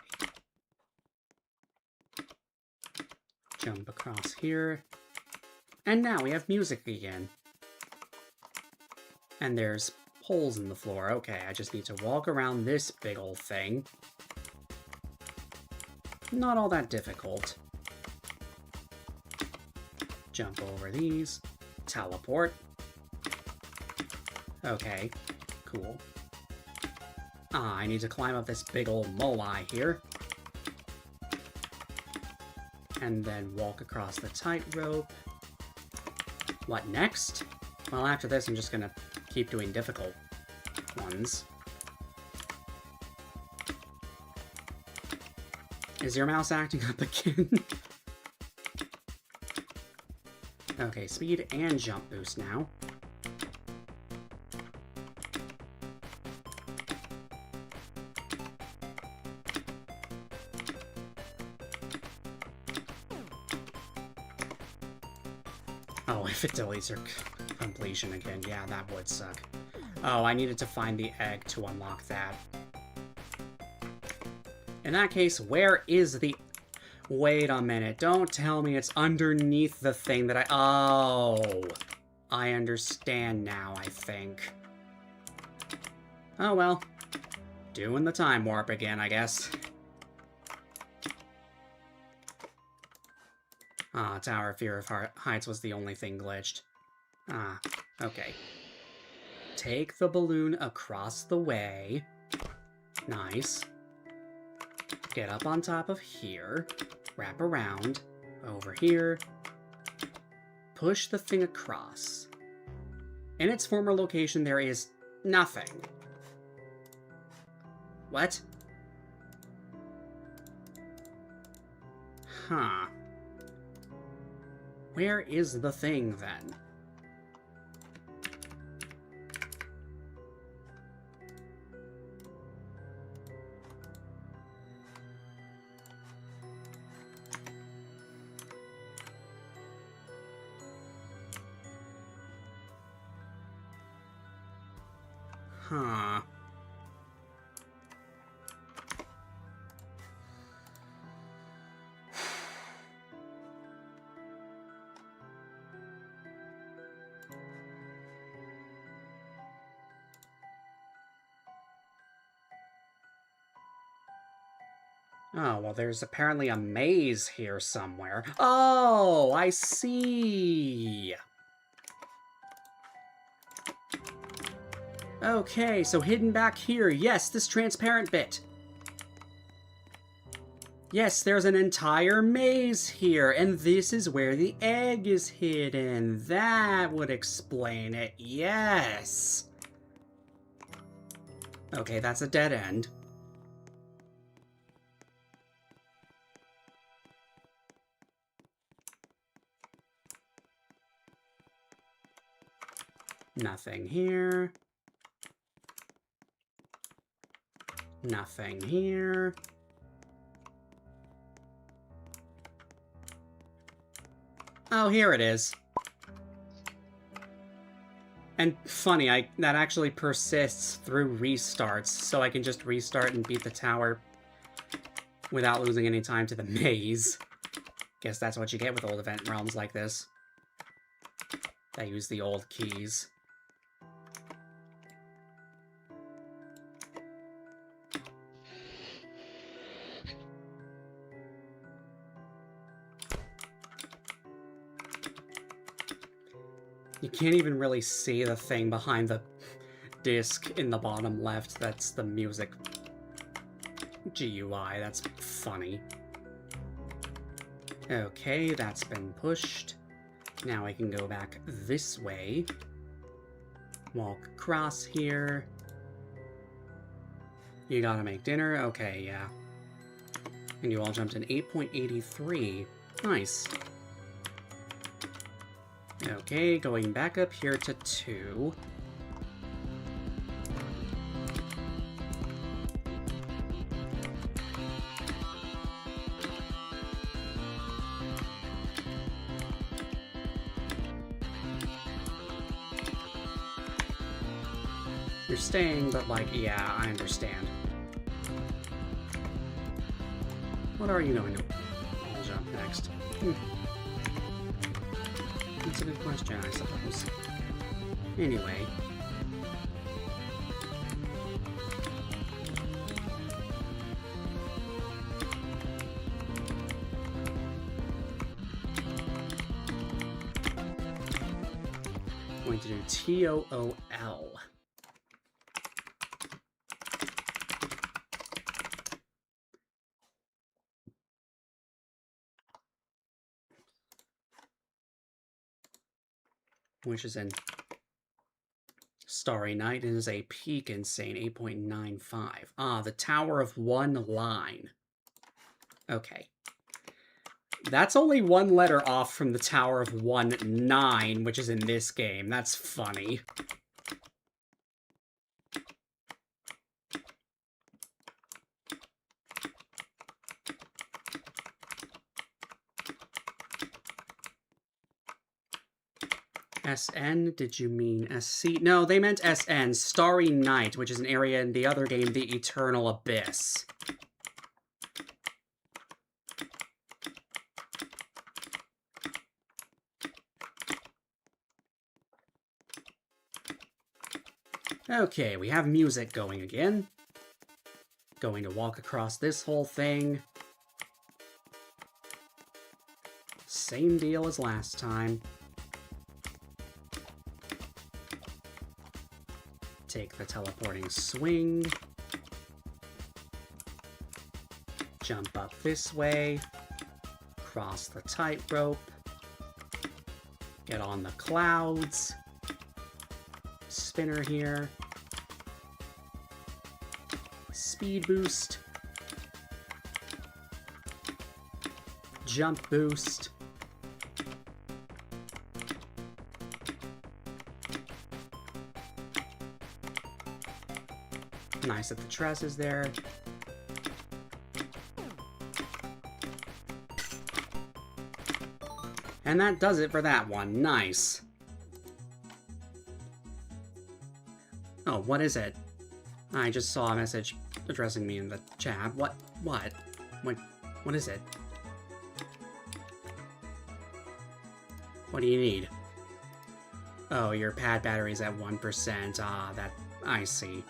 S1: Jump across here. And now we have music again. And there's holes in the floor. Okay, I just need to walk around this big old thing. Not all that difficult. Jump over these. Teleport. Okay, cool. Ah, I need to climb up this big old Moai here. And then walk across the tightrope. What next? Well, after this, I'm just gonna keep doing difficult ones. Is your mouse acting up again? Okay, speed and jump boost now. Oh, if it delays your completion again, yeah, that would suck. Oh, I needed to find the egg to unlock that. In that case, where is the... Wait a minute, don't tell me it's underneath the thing that I... Oh, I understand now, I think. Oh well, doing the time warp again, I guess. Ah, Tower of Fear of Heights was the only thing glitched. Ah, okay. Take the balloon across the way. Nice. Get up on top of here. Wrap around. Over here. Push the thing across. In its former location, there is nothing. What? Huh. Where is the thing, then? Huh. Oh, well, there's apparently a maze here somewhere. Oh, I see! Okay, so hidden back here. Yes, this transparent bit. Yes, there's an entire maze here, and this is where the egg is hidden. That would explain it. Yes! Okay, that's a dead end. Nothing here. Nothing here. Oh, here it is. And funny, that actually persists through restarts, so I can just restart and beat the tower without losing any time to the maze. Guess that's what you get with old event realms like this. They use the old keys. You can't even really see the thing behind the disc in the bottom left. That's the music GUI. That's funny. Okay, that's been pushed. Now I can go back this way. Walk across here. You gotta make dinner? Okay, yeah. And you all jumped in 8.83. Nice. Okay, going back up here to 2. You're staying, but like, yeah, I understand. What are you going to jump next? That's a good question, I suppose. Anyway. Going to do TOOL. Which is in Starry Night and is a peak insane 8.95. Ah, the Tower of One Line. Okay. That's only one letter off from the Tower of 1-9, which is in this game. That's funny. SN? Did you mean SC? No, they meant SN, Starry Night, which is an area in the other game, The Eternal Abyss. Okay, we have music going again. Going to walk across this whole thing. Same deal as last time. Take the teleporting swing. Jump up this way. Cross the tightrope. Get on the clouds. Spinner here. Speed boost. Jump boost. Nice that the tress is there. And that does it for that one. Nice. Oh, what is it? I just saw a message addressing me in the chat. What is it? What do you need? Oh, your pad battery's at 1%. Ah, that... I see.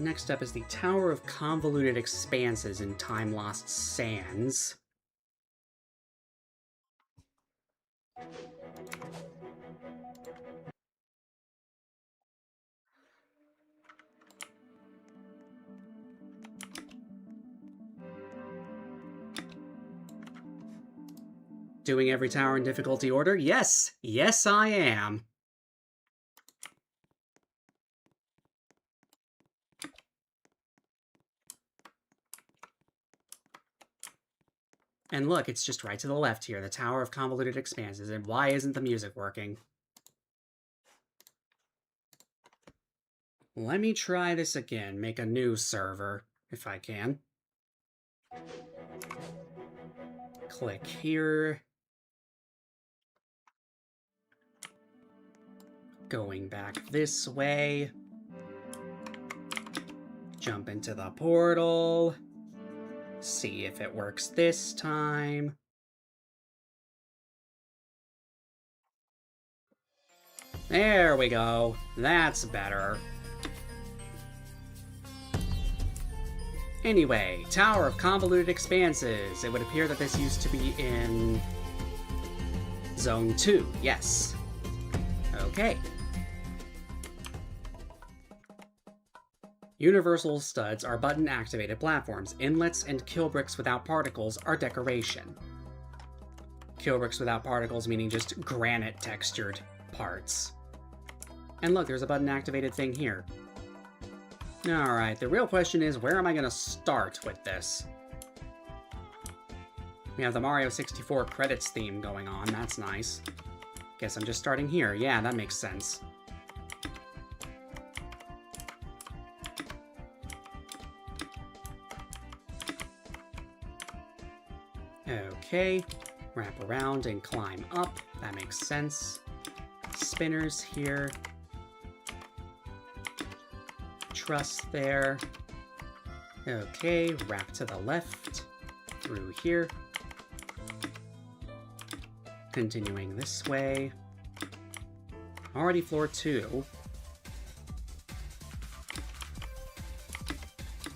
S1: Next up is the Tower of Convoluted Expanses in Time Lost Sands. Doing every tower in difficulty order? Yes! Yes, I am! And look, it's just right to the left here, the Tower of Convoluted Expanses, and why isn't the music working? Let me try this again, make a new server, if I can. Click here. Going back this way. Jump into the portal. See if it works this time. There we go. That's better. Anyway, Tower of Convoluted Expanses. It would appear that this used to be in Zone 2. Yes. Okay. Universal studs are button-activated platforms. Inlets and killbricks without particles are decoration. Killbricks without particles meaning just granite-textured parts. And look, there's a button-activated thing here. Alright, the real question is, where am I going to start with this? We have the Mario 64 credits theme going on, that's nice. Guess I'm just starting here. Yeah, that makes sense. Okay, wrap around and climb up. That makes sense. Spinners here. Truss there. Okay, wrap to the left. Through here. Continuing this way. Already floor 2.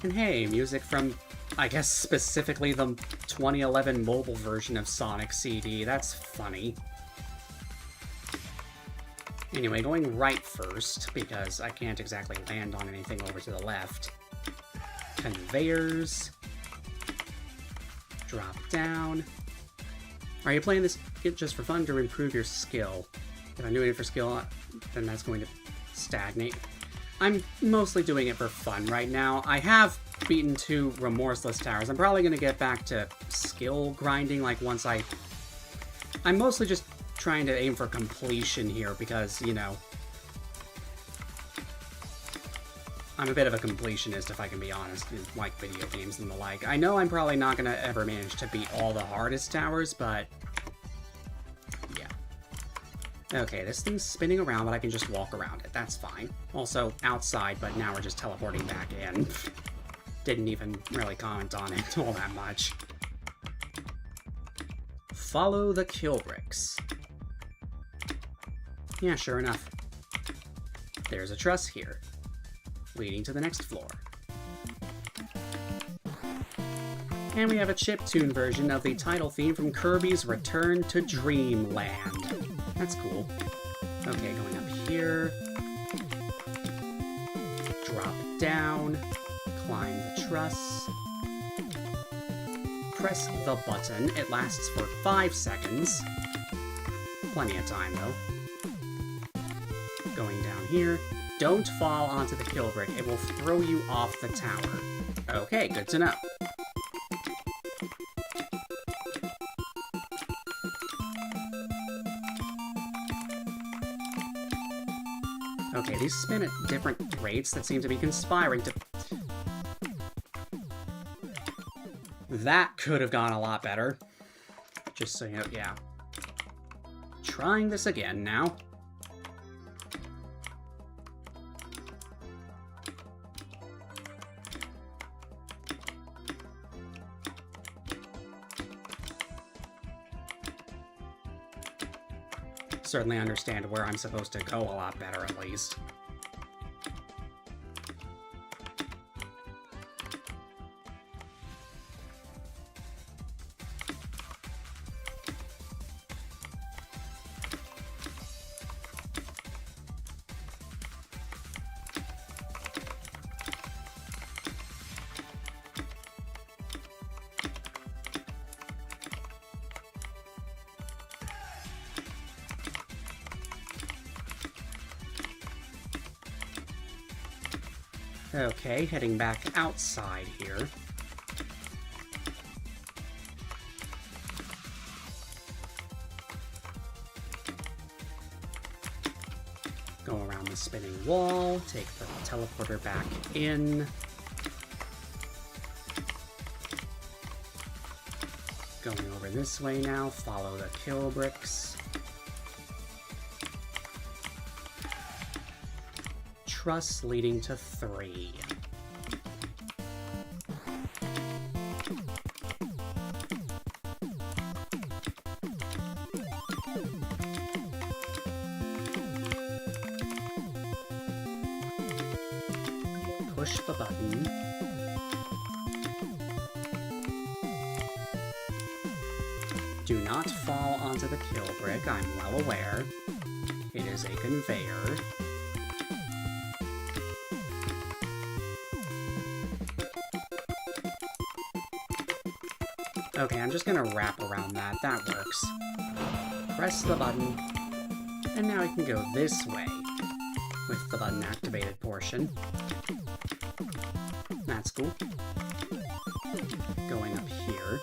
S1: And hey, music from, I guess, specifically the 2011 mobile version of Sonic CD. That's funny. Anyway, going right first, because I can't exactly land on anything over to the left. Conveyors. Drop down. Are you playing this just for fun to improve your skill? If I'm doing it for skill, then that's going to stagnate. I'm mostly doing it for fun right now. I have beaten 2 remorseless towers. I'm probably going to get back to skill grinding, like once I'm mostly just trying to aim for completion here because, you know, I'm a bit of a completionist, if I can be honest, in, like, video games and the like. I know I'm probably not going to ever manage to beat all the hardest towers, but yeah. Okay, this thing's spinning around, but I can just walk around it. That's fine. Also, outside, but now we're just teleporting back in. Didn't even really comment on it all that much. Follow the kill bricks. Yeah, sure enough. There's a truss here, leading to the next floor. And we have a chiptune version of the title theme from Kirby's Return to Dreamland. That's cool. Okay, going up here. Drop down. Climb the truss. Press the button. It lasts for 5 seconds. Plenty of time, though. Going down here. Don't fall onto the kill brick. It will throw you off the tower. Okay, good to know. Okay, these spin at different rates that seem to be conspiring to... That could have gone a lot better. Just so you know, yeah. Trying this again now. Certainly understand where I'm supposed to go a lot better, at least. Okay, heading back outside here. Go around the spinning wall, take the teleporter back in. Going over this way now, follow the kill bricks. Truss leading to 3. Push the button. Do not fall onto the kill brick, I'm well aware. It is a conveyor. Okay, I'm just gonna wrap around that. That works. Press the button. And now I can go this way with the button activated portion. That's cool. Going up here.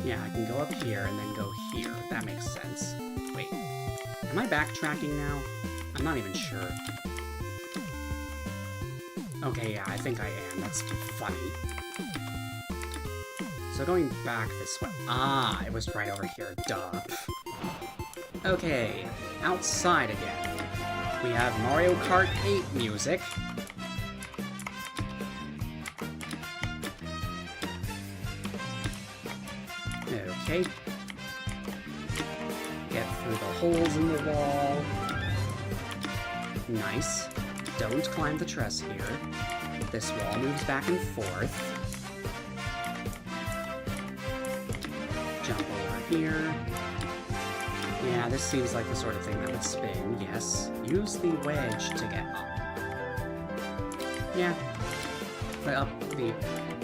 S1: Yeah, I can go up here and then go here. That makes sense. Wait, am I backtracking now? I'm not even sure. Okay, yeah, I think I am. That's funny. So going back this way... Ah, it was right over here. Duh. Okay, outside again. We have Mario Kart 8 music. Okay. Get through the holes in the wall. Nice. Don't climb the truss here. This wall moves back and forth. Jump over here. Yeah, this seems like the sort of thing that would spin, yes. Use the wedge to get up. Yeah. But up the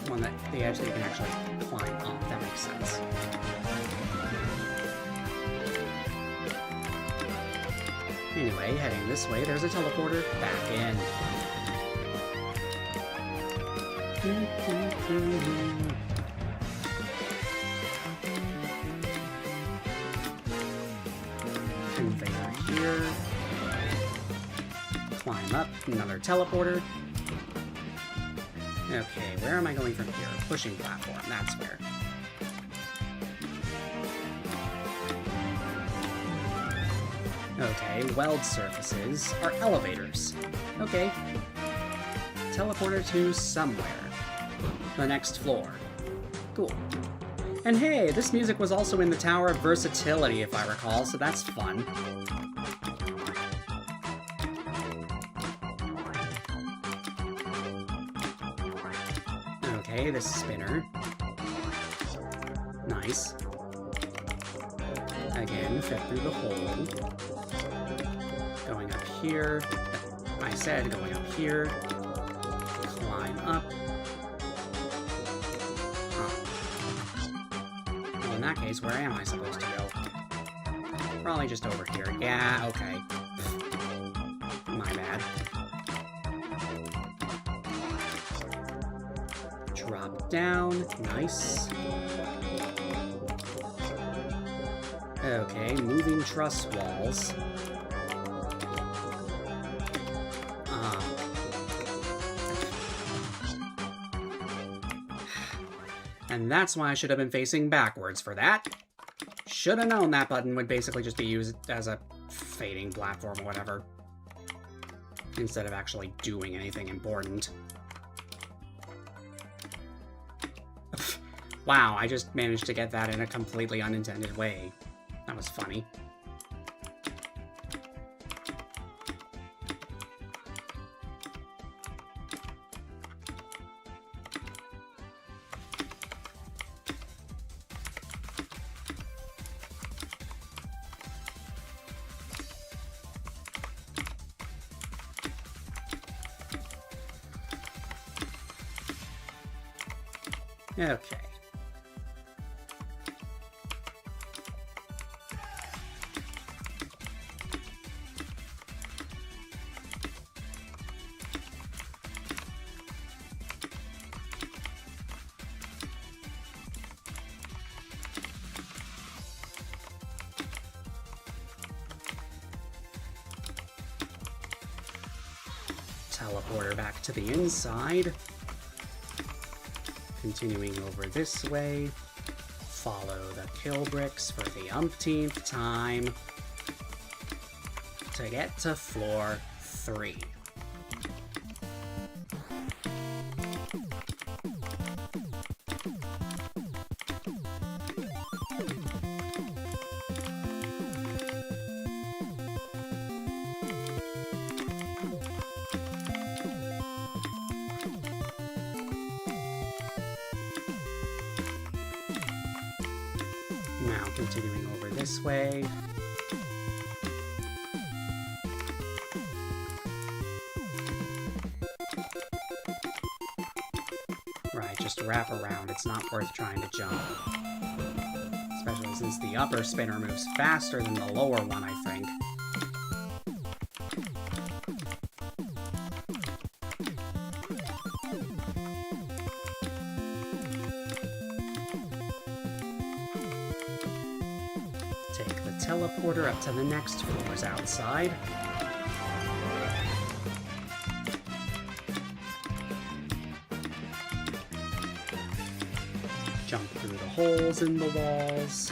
S1: one that the edge that you can actually climb up, that makes sense. Anyway, heading this way, there's a teleporter back in. Conveyor here. Climb up, another teleporter. Okay, where am I going from here? Pushing platform, that's where. Okay, weld surfaces are elevators. Okay. Teleporter to somewhere. The next floor. Cool. And hey, this music was also in the Tower of Versatility, if I recall, so that's fun. Okay, this spinner. Nice. Again, fit through the hole. Going up here. I said going up here. Climb up. Well, in that case, where am I supposed to go? Probably just over here. Yeah, okay. My bad. Drop down. Nice. Okay, moving truss walls. And that's why I should have been facing backwards for that. Should have known that button would basically just be used as a fading platform or whatever, instead of actually doing anything important. Wow, I just managed to get that in a completely unintended way. That was funny. Okay. teleporter back to the inside. Continuing over this way. Follow the kill bricks for the umpteenth time to get to floor 3. Now continuing over this way. Right, just wrap around. It's not worth trying to jump. Especially since the upper spinner moves faster than the lower one, I think. Take the teleporter up to the next floors outside. Jump through the holes in the walls.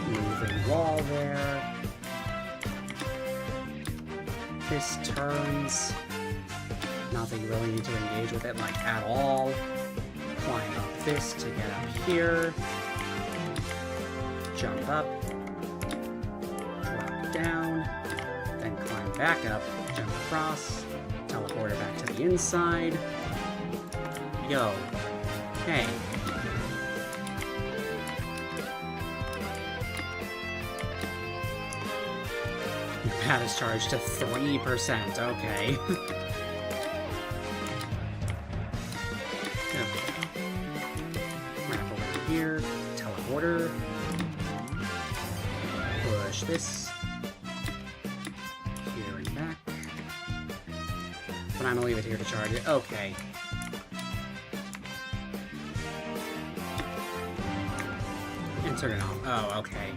S1: Moving wall there. This turns. Not that you really need to engage with it, like, at all. Climb up this to get up here. Jump up. Drop down. Then climb back up. Jump across. Teleporter back to the inside. Yo. Hey. Your pad is charged to 3%. Okay. Wrap over here. Teleporter. Push this. Here and back. But I'm gonna leave it here to charge it. Okay. And turn it on. Oh, okay.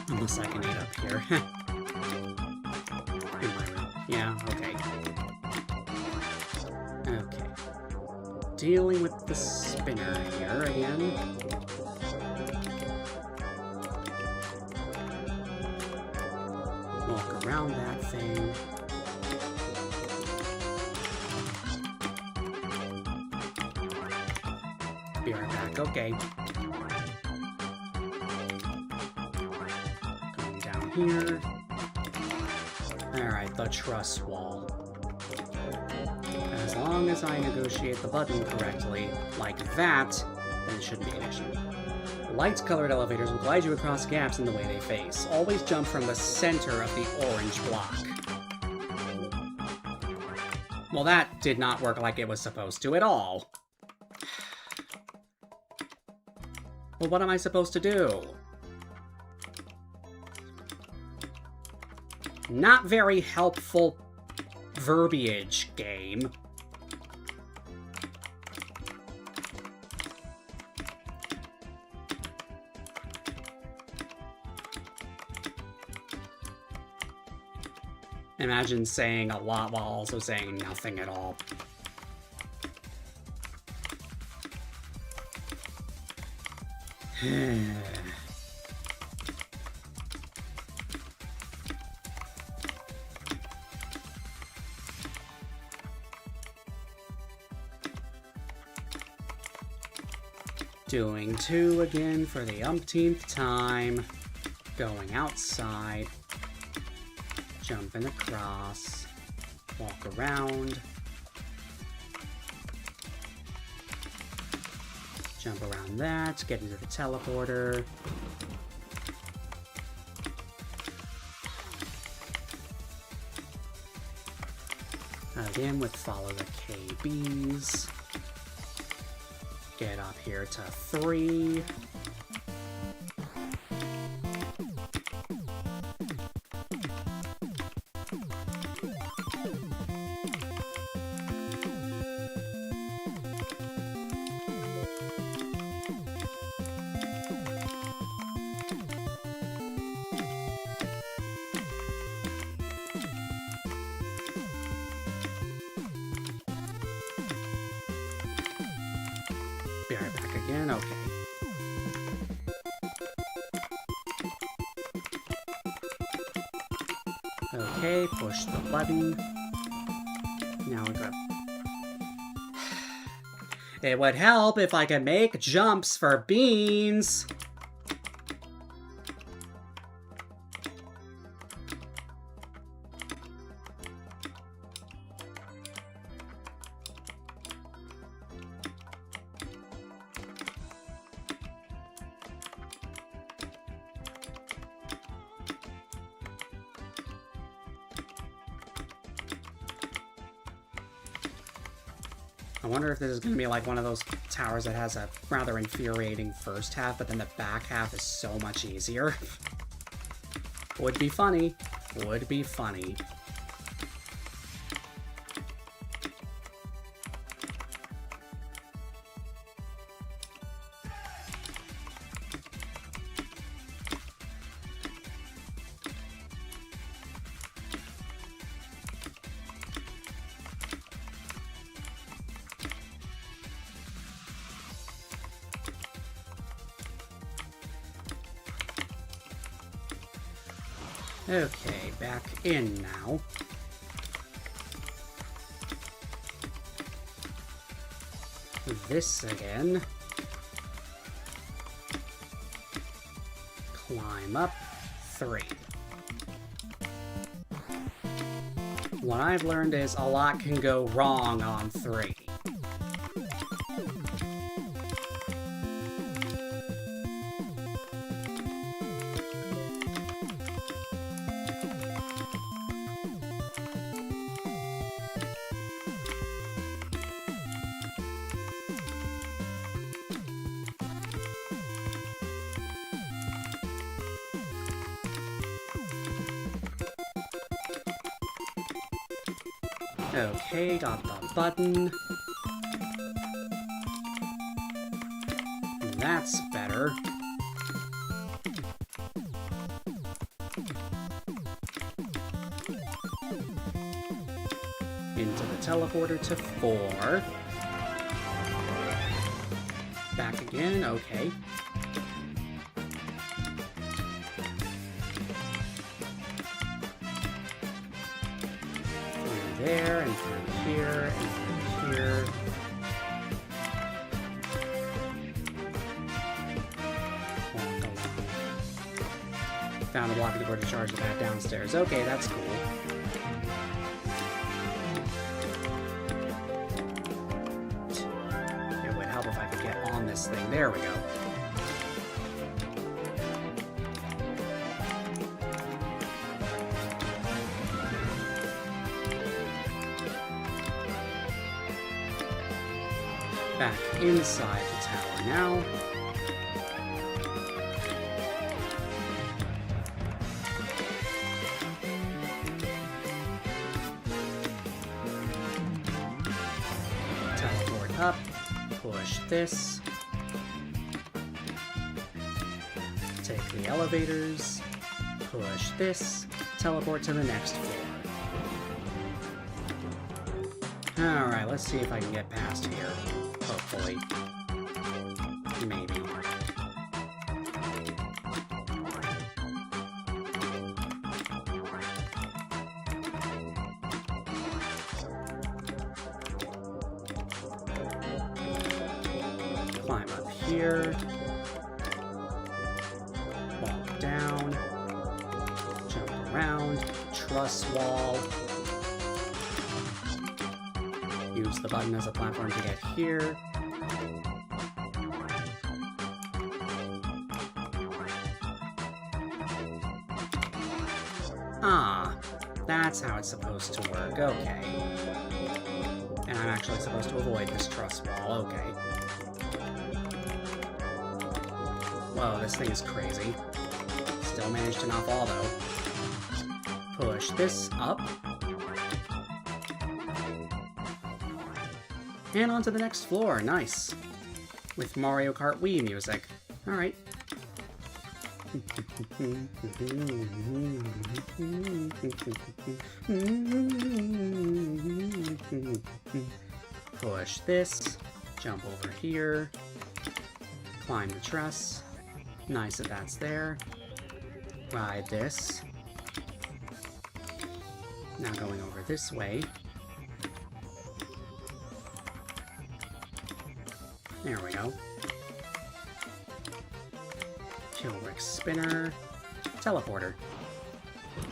S1: Unless I can eat up here. In my room. Yeah, okay. Okay. Dealing with the spinner here again. Walk around that thing. Be right back. Okay. Going down here. Alright, the truss wall. As long as I negotiate the button correctly, like that, then it shouldn't be an issue. Light-colored elevators will glide you across gaps in the way they face. Always jump from the center of the orange block. Well, that did not work like it was supposed to at all. Well, what am I supposed to do? Not very helpful verbiage, game. Imagine saying a lot while also saying nothing at all. Doing 2 again for the umpteenth time. Going outside. Jumping across. Walk around. Jump around that, get into the teleporter. Again with follow the KBs. Get up here to 3. again, okay. Okay, push the button. Now we go. It would help if I could make jumps for beans. I wonder if this is going to be like one of those towers that has a rather infuriating first half, but then the back half is so much easier. Would be funny. Would be funny. Okay, back in now. This again. Climb up. 3. What I've learned is a lot can go wrong on 3. Okay, got the button. That's better. Into the teleporter to 4. Back again, okay. There, and through here, and through here. Walk along. Found a block to go to charge the bat downstairs. Okay, that's cool. It would help if I could get on this thing. There we go. Back inside the tower now. Teleport up, push this. Take the elevators, push this, teleport to the next floor. Alright, let's see if I can get past here. Hopefully. Maybe. Climb up here. Walk down. Jump around. Truss wall. Use the button as a platform to get here. Ah, that's how it's supposed to work, okay. And I'm actually supposed to avoid this truss wall, okay. Whoa, this thing is crazy. Still managed to not fall, though. Push this up. And on to the next floor, nice. With Mario Kart Wii music. Alright. Push this, jump over here, Climb the truss. Nice that that's there. Ride this. Now going over this way. There we go. Kill Rick Spinner. Teleporter.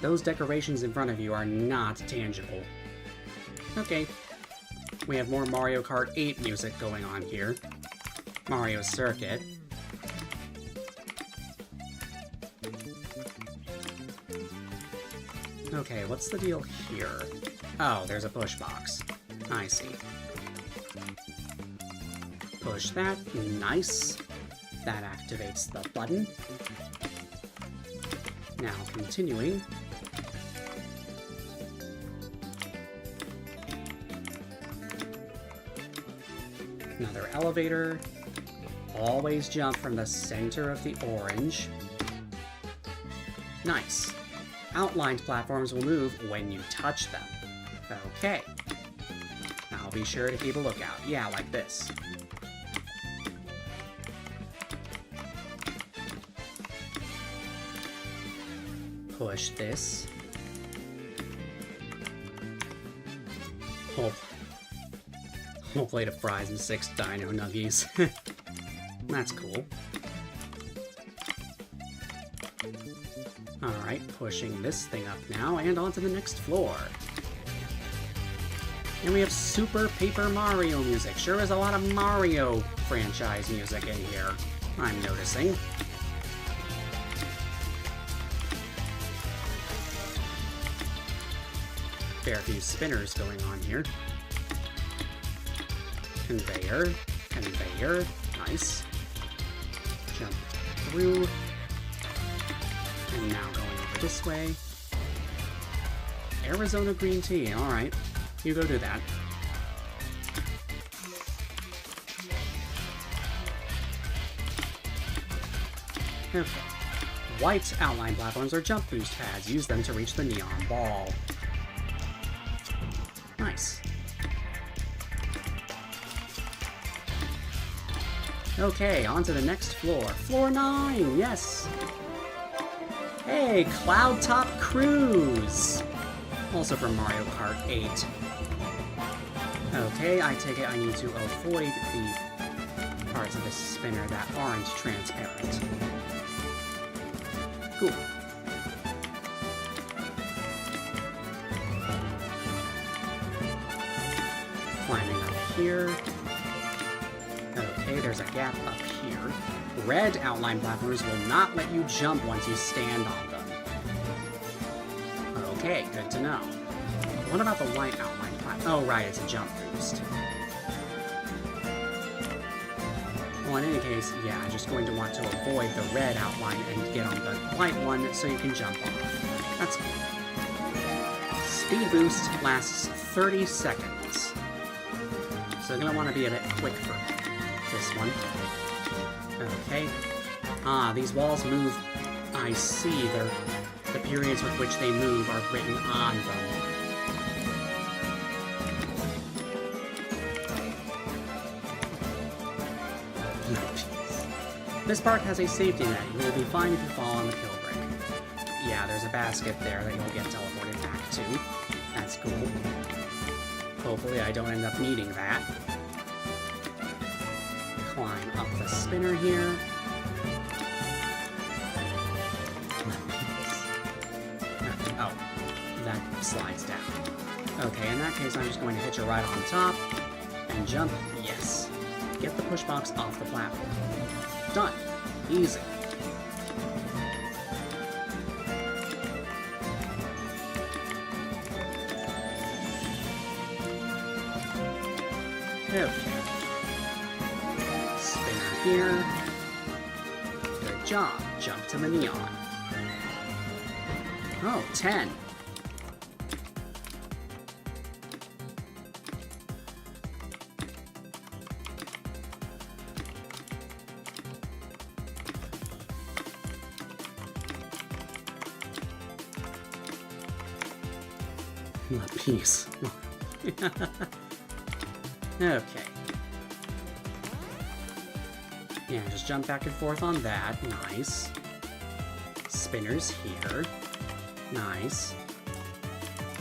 S1: Those decorations in front of you are not tangible. Okay. We have more Mario Kart 8 music going on here. Mario Circuit. Okay, what's the deal here? Oh, there's a push box. I see. Push that. Nice. That activates the button. Now, continuing. Another elevator. Always jump from the center of the orange. Nice. Outlined platforms will move when you touch them. Okay. I'll be sure to keep a lookout. Yeah, like this. Push this. Hopefully to fries and 6 dino nuggies. That's cool. Alright, pushing this thing up now, and on to the next floor. And we have Super Paper Mario music. Sure is a lot of Mario franchise music in here, I'm noticing. Fair few spinners going on here. Conveyor, conveyor, nice. Jump through. And now going over this way. Arizona green tea, alright. You go do that. Okay. White outline platforms are jump boost pads. Use them to reach the neon ball. Nice. Okay, on to the next floor. Floor 9, yes! Hey, Cloud Top Cruise! Also from Mario Kart 8. Okay, I take it I need to avoid the parts of the spinner that aren't transparent. Cool. Climbing up here. Okay, there's a gap up here. Red outline platforms will not let you jump once you stand on them. Okay, good to know. What about the white outline platform? Oh, right, it's a jump boost. Well, in any case, yeah, I'm just going to want to avoid the red outline and get on the white one so you can jump off. That's cool. Speed boost lasts 30 seconds. So you're going to want to be a bit quick for this one. Okay. Ah, these walls move. I see. The periods with which they move are written on them. This part has a safety net. You will be fine if you fall on the kill brick. Yeah, there's a basket there that you'll get teleported back to. That's cool. Hopefully I don't end up needing that. Climb up the spinner here. Oh, that slides down. Okay, in that case I'm just going to hitch a ride on top and jump. Yes. Get the push box off the platform. Done. Easy. Okay. Spinner here. Good job. Jump to the neon. Oh, 10. A piece. Okay. Yeah, just jump back and forth on that. Nice. Spinners here. Nice.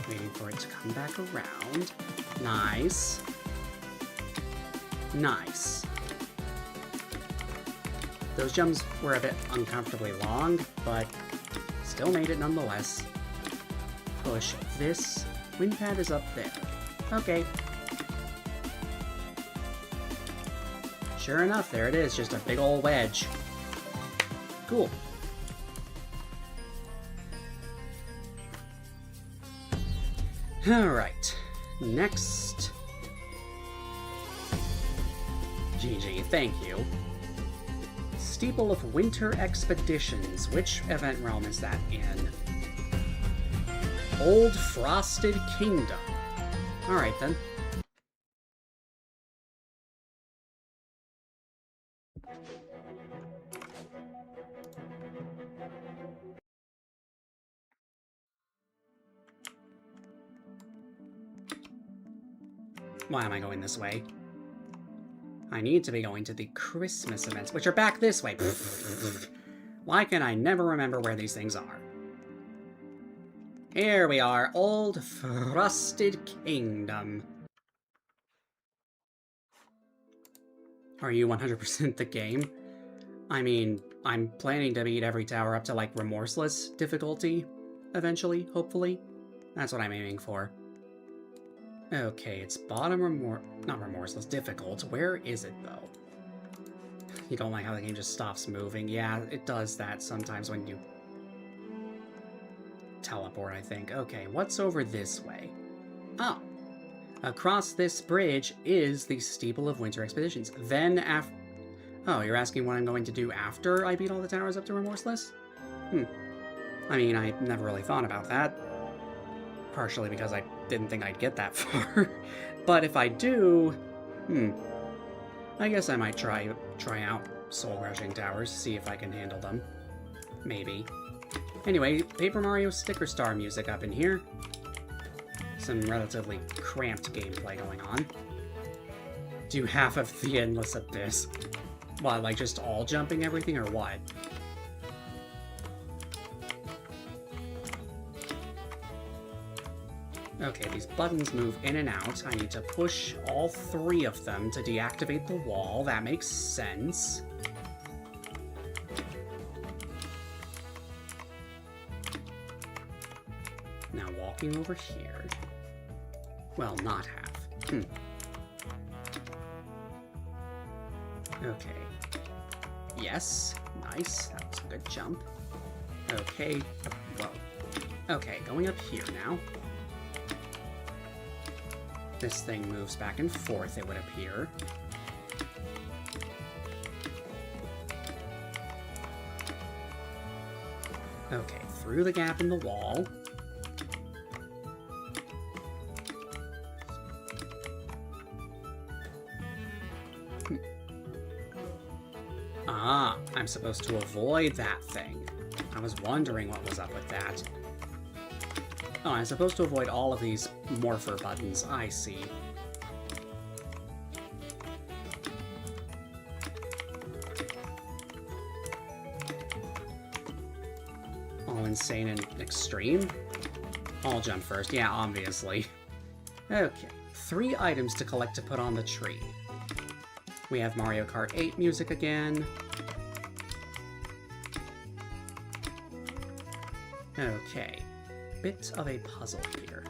S1: Waiting for it to come back around. Nice. Nice. Those jumps were a bit uncomfortably long, but still made it nonetheless. Push this. Wind pad is up there. Okay. Sure enough, there it is, just a big ol' wedge. Cool. Alright, next. GG, thank you. Steeple of Winter Expeditions. Which event realm is that in? Old Frosted Kingdom. Alright then. Why am I going this way? I need to be going to the Christmas events, which are back this way. Why can I never remember where these things are? Here we are, Old Frosted Kingdom. Are you 100% the game? I mean, I'm planning to beat every tower up to, like, Remorseless difficulty, eventually, hopefully. That's what I'm aiming for. Okay, it's bottom not Remorseless, difficult. Where is it, though? You don't like how the game just stops moving? Yeah, it does that sometimes when you teleport, I think. Okay, what's over this way? Oh. Across this bridge is the Steeple of Winter Expeditions. Then after... Oh, you're asking what I'm going to do after I beat all the towers up to Remorseless? I mean, I never really thought about that. Partially because I didn't think I'd get that far. But if I do... I guess I might try out soul-crushing towers, see if I can handle them. Maybe. Anyway, Paper Mario Sticker Star music up in here. Some relatively cramped gameplay going on. Do half of the Endless Abyss. What, like just all jumping everything, or what? Okay, these buttons move in and out. I need to push all three of them to deactivate the wall. That makes sense. Now walking over here. Well, not half. Okay. Yes. Nice. That was a good jump. Okay. Whoa. Okay, going up here now. This thing moves back and forth, it would appear. Okay, through the gap in the wall. Ah, I'm supposed to avoid that thing. I was wondering what was up with that. Oh, I'm supposed to avoid all of these morpher buttons. I see. All insane and extreme? I'll jump first. Yeah, obviously. Okay. 3 items to collect to put on the tree. We have Mario Kart 8 music again. Okay. Bit of a puzzle here.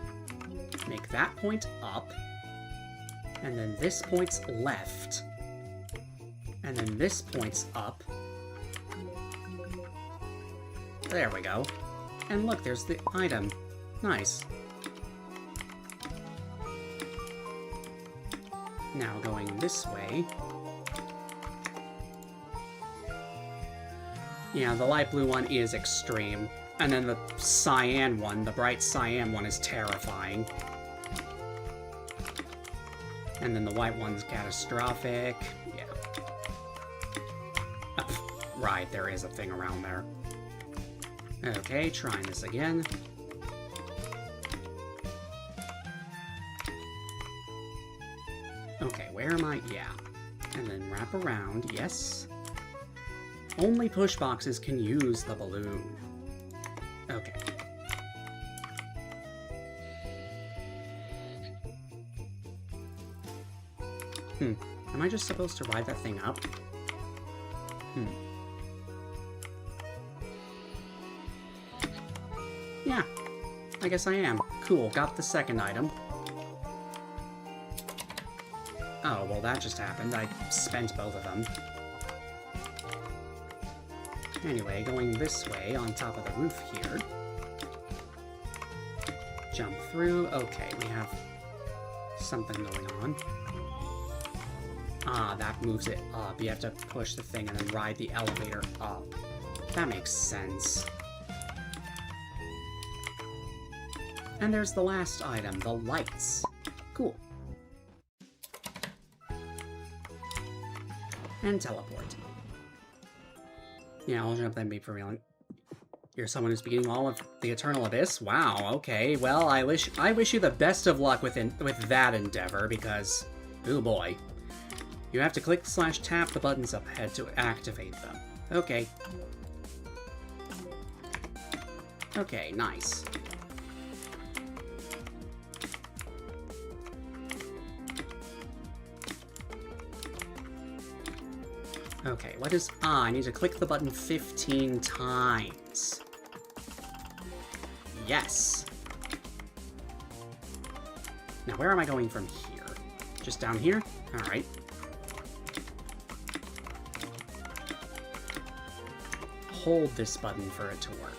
S1: Make that point up, and then this point's left, and then this point's up. There we go. And look, there's the item. Nice. Now going this way. Yeah, the light blue one is extreme. And then the cyan one, the bright cyan one, is terrifying. And then the white one's catastrophic. Yeah. Oh, right, there is a thing around there. Okay, trying this again. Okay, where am I? Yeah. And then wrap around, yes. Only push boxes can use the balloon. Okay. Am I just supposed to ride that thing up? Yeah, I guess I am. Cool, got the second item. Oh, well that just happened. I spent both of them. Anyway, going this way on top of the roof here. Jump through. Okay, we have something going on. Ah, that moves it up. You have to push the thing and then ride the elevator up. That makes sense. And there's the last item, the lights. Cool. And teleport. Yeah, I'll jump then be for real. You're someone who's beginning all of the Eternal Abyss? Wow, okay. Well, I wish you the best of luck with that endeavor, because, oh boy. You have to click/tap the buttons up ahead to activate them. Okay. Okay, nice. Okay, what is... Ah, I need to click the button 15 times. Yes! Now, where am I going from here? Just down here? Alright. Hold this button for it to work.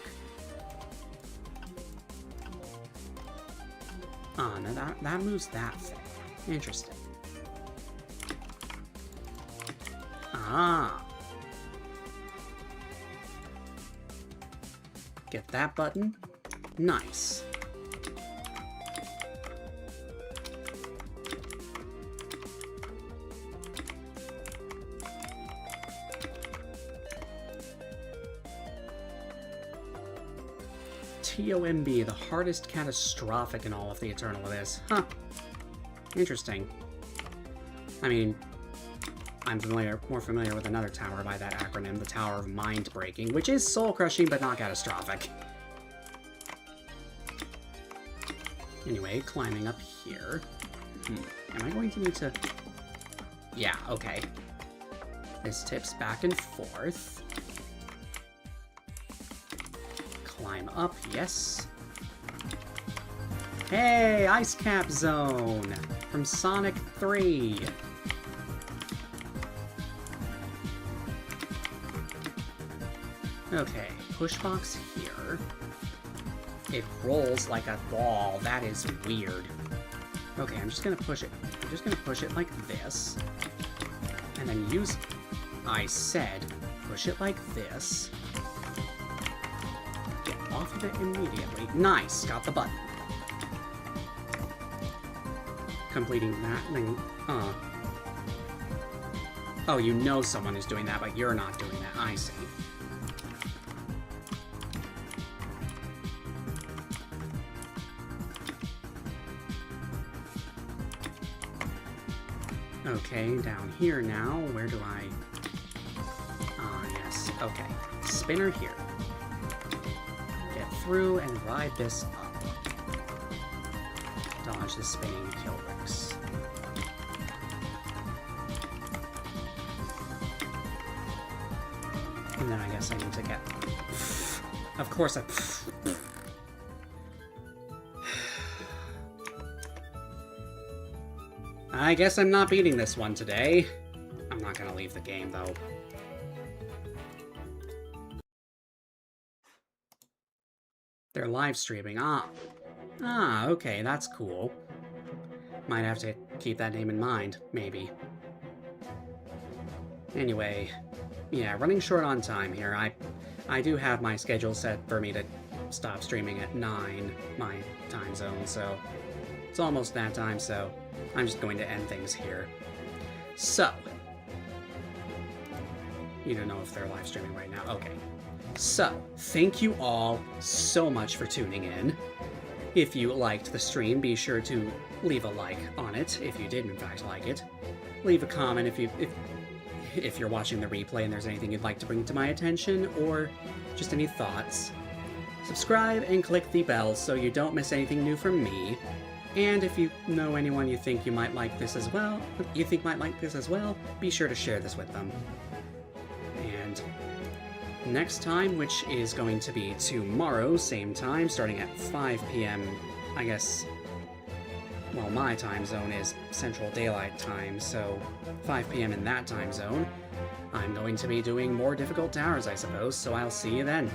S1: Ah, now that moves that thing. Interesting. Ah. Get that button. Nice. TOMB, the hardest catastrophic in all of the Eternal Abyss. Huh. Interesting. I mean, I'm more familiar with another tower by that acronym, the Tower of Mind Breaking, which is soul-crushing but not catastrophic. Anyway, climbing up here. Am I going to need to... Yeah, okay. This tips back and forth. Climb up, yes. Hey, Ice Cap Zone! From Sonic 3. Okay, push box here. It rolls like a ball. That is weird. Okay, I'm just gonna push it. I'm just gonna push it like this. And then use... I said, push it like this. Get off of it immediately. Nice! Got the button. Completing that thing. Oh, you know someone is doing that, but you're not doing that. I see. Okay, down here now. Where do I... Ah, yes. Okay. Spinner here. Get through and ride this up. Dodge the spinning kill bricks. And then I guess I need to get... Of course I... I guess I'm not beating this one today. I'm not gonna leave the game, though. They're live streaming. Ah, okay, that's cool. Might have to keep that name in mind, maybe. Anyway, yeah, running short on time here. I do have my schedule set for me to stop streaming at 9, my time zone, so it's almost that time, so I'm just going to end things here. So, you don't know if they're live streaming right now. Okay. So, thank you all so much for tuning in. If you liked the stream, be sure to leave a like on it, if you did in fact like it. Leave a comment if if you're watching the replay and there's anything you'd like to bring to my attention, or just any thoughts. Subscribe and click the bell so you don't miss anything new from me. And if you know anyone you think might like this as well, be sure to share this with them. And next time, which is going to be tomorrow, same time, starting at 5 p.m., I guess, well, my time zone is Central Daylight Time, so 5 p.m. in that time zone, I'm going to be doing more difficult towers, I suppose, so I'll see you then.